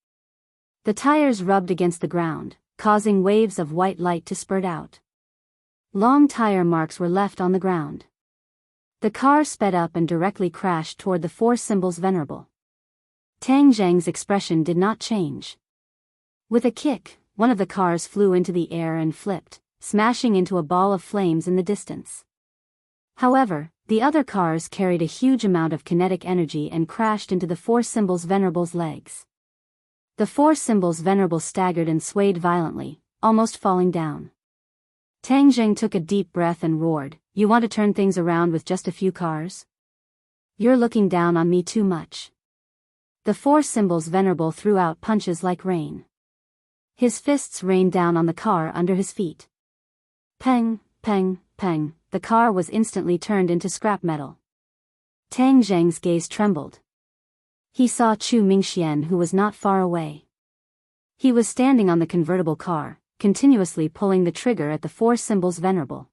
S1: The tires rubbed against the ground, causing waves of white light to spurt out. Long tire marks were left on the ground. The car sped up and directly crashed toward the four symbols venerable. Tang Zheng's expression did not change. With a kick, one of the cars flew into the air and flipped, smashing into a ball of flames in the distance. However, the other cars carried a huge amount of kinetic energy and crashed into the four symbols venerable's legs. The four symbols venerable staggered and swayed violently, almost falling down. Tang Zheng took a deep breath and roared, "You want to turn things around with just a few cars? You're looking down on me too much." The four symbols venerable threw out punches like rain. His fists rained down on the car under his feet. Peng, peng, peng, the car was instantly turned into scrap metal. Tang Zheng's gaze trembled. He saw Chu Mingxian, who was not far away. He was standing on the convertible car, continuously pulling the trigger at the four symbols venerable.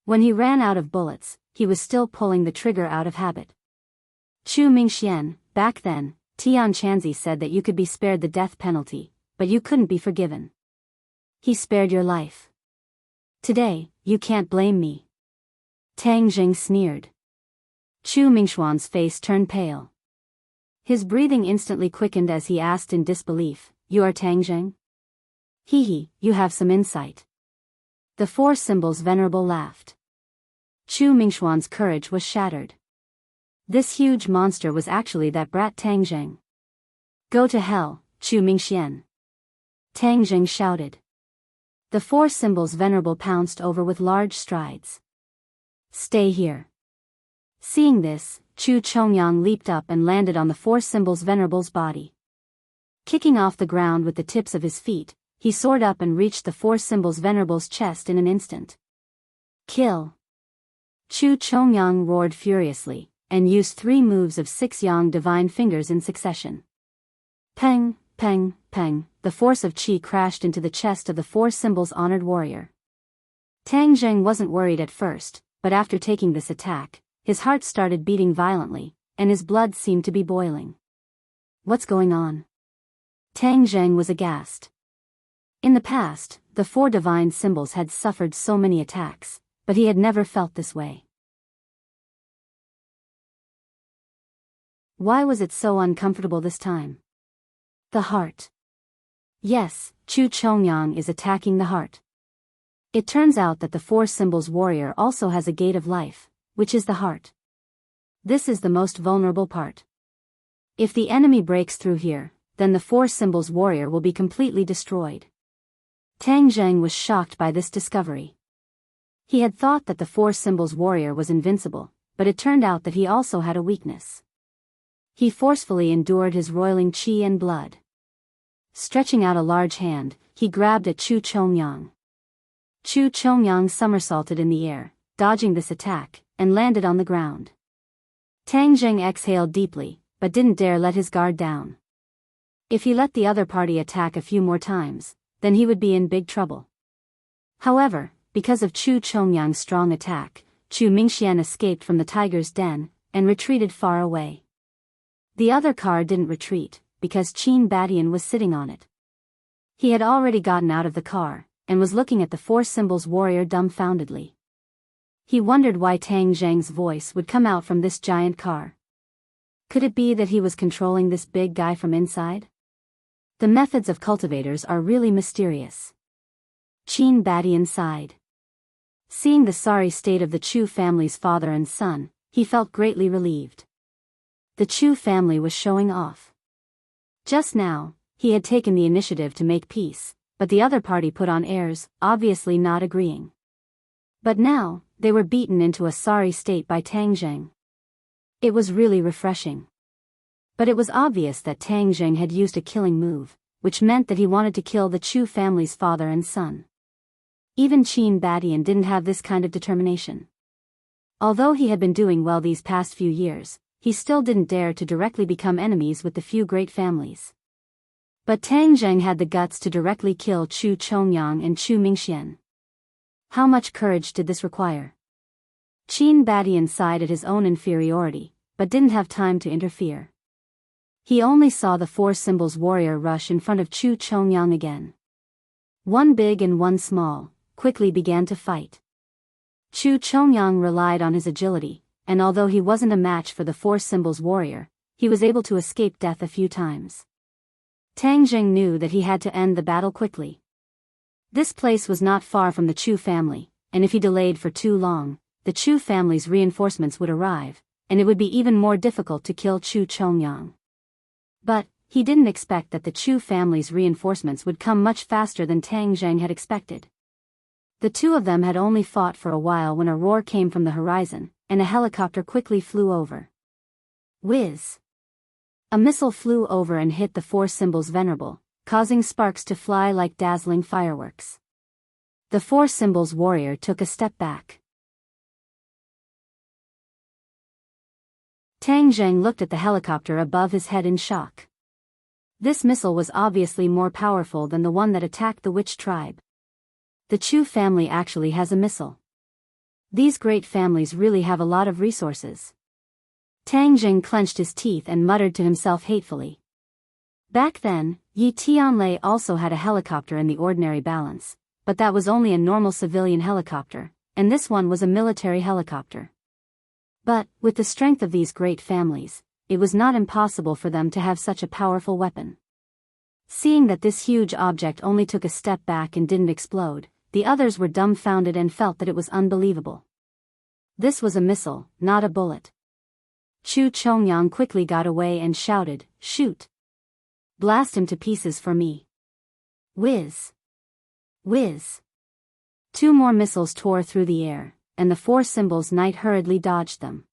S1: When he ran out of bullets, he was still pulling the trigger out of habit. Chu Mingxian, back then, Tian Chanzi said that you could be spared the death penalty, but you couldn't be forgiven. He spared your life. Today, you can't blame me. Tang Jing sneered. Chu Mingxuan's face turned pale. His breathing instantly quickened as he asked in disbelief, "You are Tang Zheng?" "Hee, you have some insight." The four symbols venerable laughed. Chu Mingxuan's courage was shattered. This huge monster was actually that brat Tang Zheng. "Go to hell, Chu Mingxian!" Tang Zheng shouted. The four symbols venerable pounced over with large strides. "Stay here." Seeing this, Chu Chongyang leaped up and landed on the four symbols venerable's body. Kicking off the ground with the tips of his feet, he soared up and reached the four symbols venerable's chest in an instant. "Kill!" Chu Chongyang roared furiously, and used 3 moves of 6 yang divine fingers in succession. Peng, peng, peng, the force of qi crashed into the chest of the four symbols honored warrior. Tang Zheng wasn't worried at first, but after taking this attack, his heart started beating violently, and his blood seemed to be boiling. "What's going on?" Tang Zheng was aghast. In the past, the four divine symbols had suffered so many attacks, but he had never felt this way. Why was it so uncomfortable this time? The heart. Yes, Chu Chongyang is attacking the heart. It turns out that the four symbols warrior also has a gate of life, which is the heart. This is the most vulnerable part. If the enemy breaks through here, then the four symbols warrior will be completely destroyed. Tang Zheng was shocked by this discovery. He had thought that the four symbols warrior was invincible, but it turned out that he also had a weakness. He forcefully endured his roiling qi and blood. Stretching out a large hand, he grabbed at Chu Chongyang. Chu Chongyang somersaulted in the air, dodging this attack, and landed on the ground. Tang Zheng exhaled deeply, but didn't dare let his guard down. If he let the other party attack a few more times, then he would be in big trouble. However, because of Chu Chongyang's strong attack, Chu Mingxian escaped from the tiger's den, and retreated far away. The other car didn't retreat, because Qin Badian was sitting on it. He had already gotten out of the car, and was looking at the four symbols warrior dumbfoundedly. He wondered why Tang Zheng's voice would come out from this giant car. Could it be that he was controlling this big guy from inside? The methods of cultivators are really mysterious. Qin Badian sighed. Seeing the sorry state of the Chu family's father and son, he felt greatly relieved. The Chu family was showing off. Just now, he had taken the initiative to make peace, but the other party put on airs, obviously not agreeing. But now, they were beaten into a sorry state by Tang Zheng. It was really refreshing. But it was obvious that Tang Zheng had used a killing move, which meant that he wanted to kill the Chu family's father and son. Even Qin Badian didn't have this kind of determination. Although he had been doing well these past few years, he still didn't dare to directly become enemies with the few great families. But Tang Zheng had the guts to directly kill Chu Chongyang and Chu Mingxian. How much courage did this require? Qin Badian sighed at his own inferiority, but didn't have time to interfere. He only saw the four symbols warrior rush in front of Chu Chongyang again. One big and one small, quickly began to fight. Chu Chongyang relied on his agility, and although he wasn't a match for the four symbols warrior, he was able to escape death a few times. Tang Zheng knew that he had to end the battle quickly. This place was not far from the Chu family, and if he delayed for too long, the Chu family's reinforcements would arrive, and it would be even more difficult to kill Chu Chongyang. But he didn't expect that the Chu family's reinforcements would come much faster than Tang Zheng had expected. The two of them had only fought for a while when a roar came from the horizon, and a helicopter quickly flew over. Whiz! A missile flew over and hit the four symbols venerable, causing sparks to fly like dazzling fireworks. The four symbols warrior took a step back. Tang Zheng looked at the helicopter above his head in shock. This missile was obviously more powerful than the one that attacked the witch tribe. The Chu family actually has a missile. These great families really have a lot of resources. Tang Zheng clenched his teeth and muttered to himself hatefully. Back then, Yi Tianlei also had a helicopter in the ordinary balance, but that was only a normal civilian helicopter, and this one was a military helicopter. But, with the strength of these great families, it was not impossible for them to have such a powerful weapon. Seeing that this huge object only took a step back and didn't explode, the others were dumbfounded and felt that it was unbelievable. This was a missile, not a bullet. Chu Chongyang quickly got away and shouted, "Shoot! Blast him to pieces for me!" Whiz! Whiz! 2 more missiles tore through the air, and the 4 Symbols Knight hurriedly dodged them.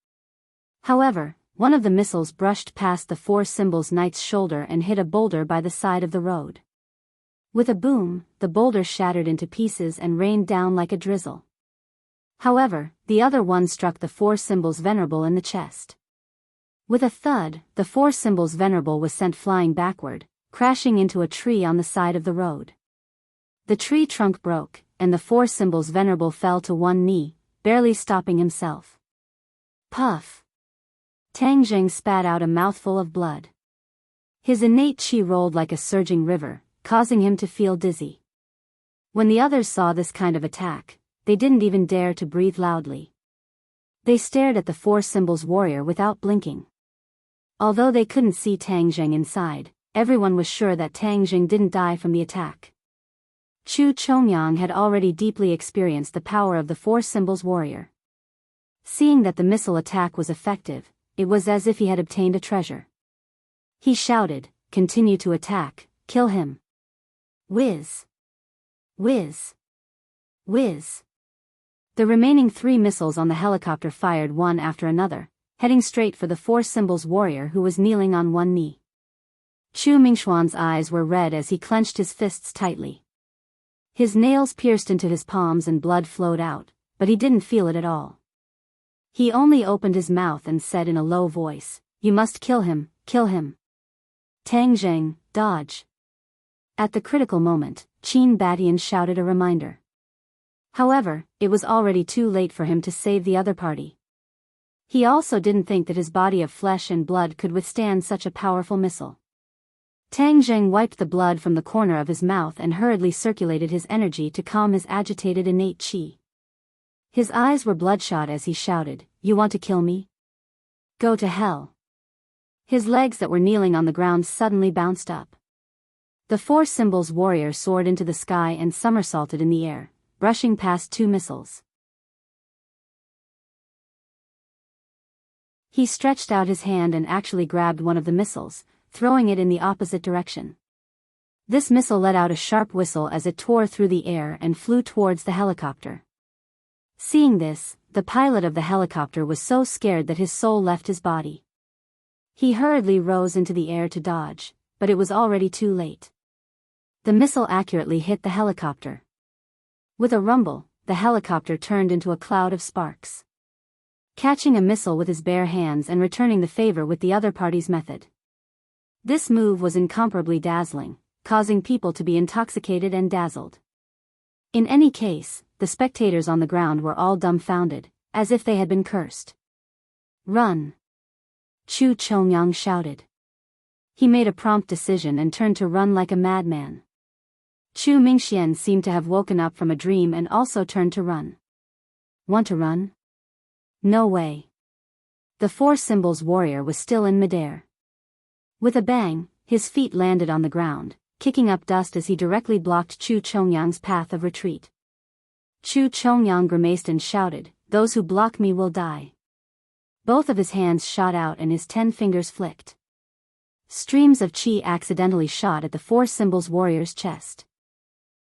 S1: However, one of the missiles brushed past the 4 Symbols Knight's shoulder and hit a boulder by the side of the road. With a boom, the boulder shattered into pieces and rained down like a drizzle. However, the other one struck the 4 Symbols Venerable in the chest. With a thud, the 4 Symbols Venerable was sent flying backward, crashing into a tree on the side of the road. The tree trunk broke, and the 4 Symbols Venerable fell to one knee, barely stopping himself. Puff! Tang Jing spat out a mouthful of blood. His innate qi rolled like a surging river, causing him to feel dizzy. When the others saw this kind of attack, they didn't even dare to breathe loudly. They stared at the 4 Symbols warrior without blinking. Although they couldn't see Tang Jing inside, everyone was sure that Tang Jing didn't die from the attack. Chu Chongyang had already deeply experienced the power of the 4 Symbols warrior. Seeing that the missile attack was effective, it was as if he had obtained a treasure. He shouted, "Continue to attack, kill him!" Whiz! Whiz! Whiz! The remaining 3 missiles on the helicopter fired one after another, heading straight for the 4 Symbols warrior who was kneeling on one knee. Chu Mingxuan's eyes were red as he clenched his fists tightly. His nails pierced into his palms and blood flowed out, but he didn't feel it at all. He only opened his mouth and said in a low voice, "You must kill him, kill him. Tang Jing, dodge." At the critical moment, Qin Batian shouted a reminder. However, it was already too late for him to save the other party. He also didn't think that his body of flesh and blood could withstand such a powerful missile. Tang Jing wiped the blood from the corner of his mouth and hurriedly circulated his energy to calm his agitated innate qi. His eyes were bloodshot as he shouted, "You want to kill me? Go to hell." His legs that were kneeling on the ground suddenly bounced up. The 4 Symbols warrior soared into the sky and somersaulted in the air, brushing past 2 missiles. He stretched out his hand and actually grabbed one of the missiles, throwing it in the opposite direction. This missile let out a sharp whistle as it tore through the air and flew towards the helicopter. Seeing this, the pilot of the helicopter was so scared that his soul left his body. He hurriedly rose into the air to dodge, but it was already too late. The missile accurately hit the helicopter. With a rumble, the helicopter turned into a cloud of sparks. Catching a missile with his bare hands and returning the favor with the other party's method. This move was incomparably dazzling, causing people to be intoxicated and dazzled. In any case, the spectators on the ground were all dumbfounded, as if they had been cursed. "Run!" Chu Chongyang shouted. He made a prompt decision and turned to run like a madman. Chu Mingxian seemed to have woken up from a dream and also turned to run. "Want to run? No way." The 4 Symbols warrior was still in midair. With a bang, his feet landed on the ground, kicking up dust as he directly blocked Chu Chongyang's path of retreat. Chu Chongyang grimaced and shouted, "Those who block me will die." Both of his hands shot out and his 10 fingers flicked. Streams of qi accidentally shot at the 4 Symbols warrior's chest.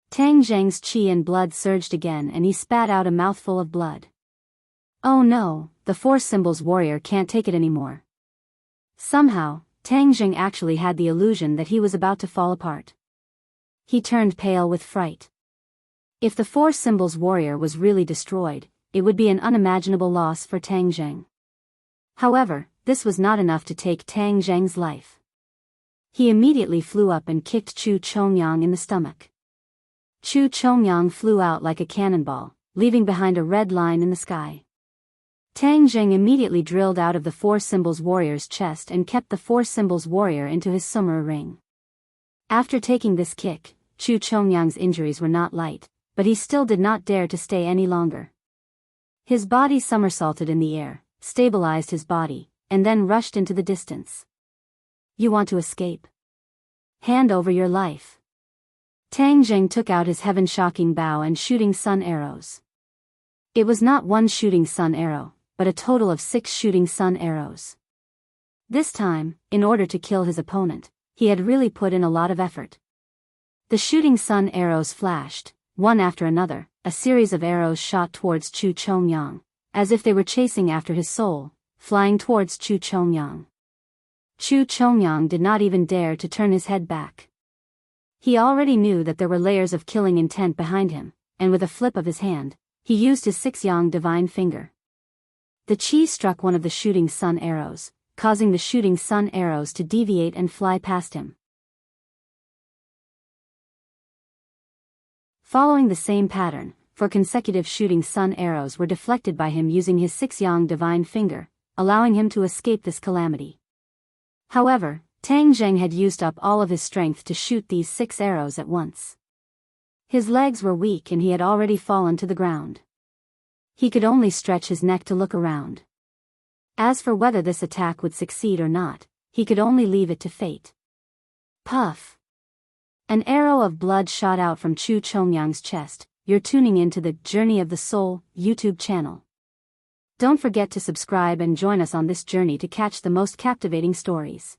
S1: Tang Zheng's qi and blood surged again and he spat out a mouthful of blood. Oh no, the 4 Symbols warrior can't take it anymore. Somehow, Tang Jing actually had the illusion that he was about to fall apart. He turned pale with fright. If the 4 Symbols warrior was really destroyed, it would be an unimaginable loss for Tang Jing. However, this was not enough to take Tang Zheng's life. He immediately flew up and kicked Chu Chongyang in the stomach. Chu Chongyang flew out like a cannonball, leaving behind a red line in the sky. Tang Jing immediately drilled out of the 4 Symbols warrior's chest and kept the 4 Symbols warrior into his summer ring. After taking this kick, Chu Chongyang's injuries were not light, but he still did not dare to stay any longer. His body somersaulted in the air, stabilized his body, and then rushed into the distance. You want to escape? Hand over your life. Tang Zheng took out his heaven-shocking bow and shooting sun arrows. It was not one shooting sun arrow, but a total of 6 shooting sun arrows. This time, in order to kill his opponent, he had really put in a lot of effort. The shooting sun arrows flashed, one after another, a series of arrows shot towards Chu Chongyang, as if they were chasing after his soul, flying towards Chu Chongyang. Chu Chongyang did not even dare to turn his head back. He already knew that there were layers of killing intent behind him, and with a flip of his hand, he used his 6-yang divine finger. The chi struck one of the shooting sun arrows, causing the shooting sun arrows to deviate and fly past him. Following the same pattern, 4 consecutive shooting sun arrows were deflected by him using his 6-yang divine finger, allowing him to escape this calamity. However, Tang Zheng had used up all of his strength to shoot these 6 arrows at once. His legs were weak and he had already fallen to the ground. He could only stretch his neck to look around. As for whether this attack would succeed or not, he could only leave it to fate. Puff! An arrow of blood shot out from Chu Chongyang's chest. You're tuning into the Journey of the Soul YouTube channel. Don't forget to subscribe and join us on this journey to catch the most captivating stories.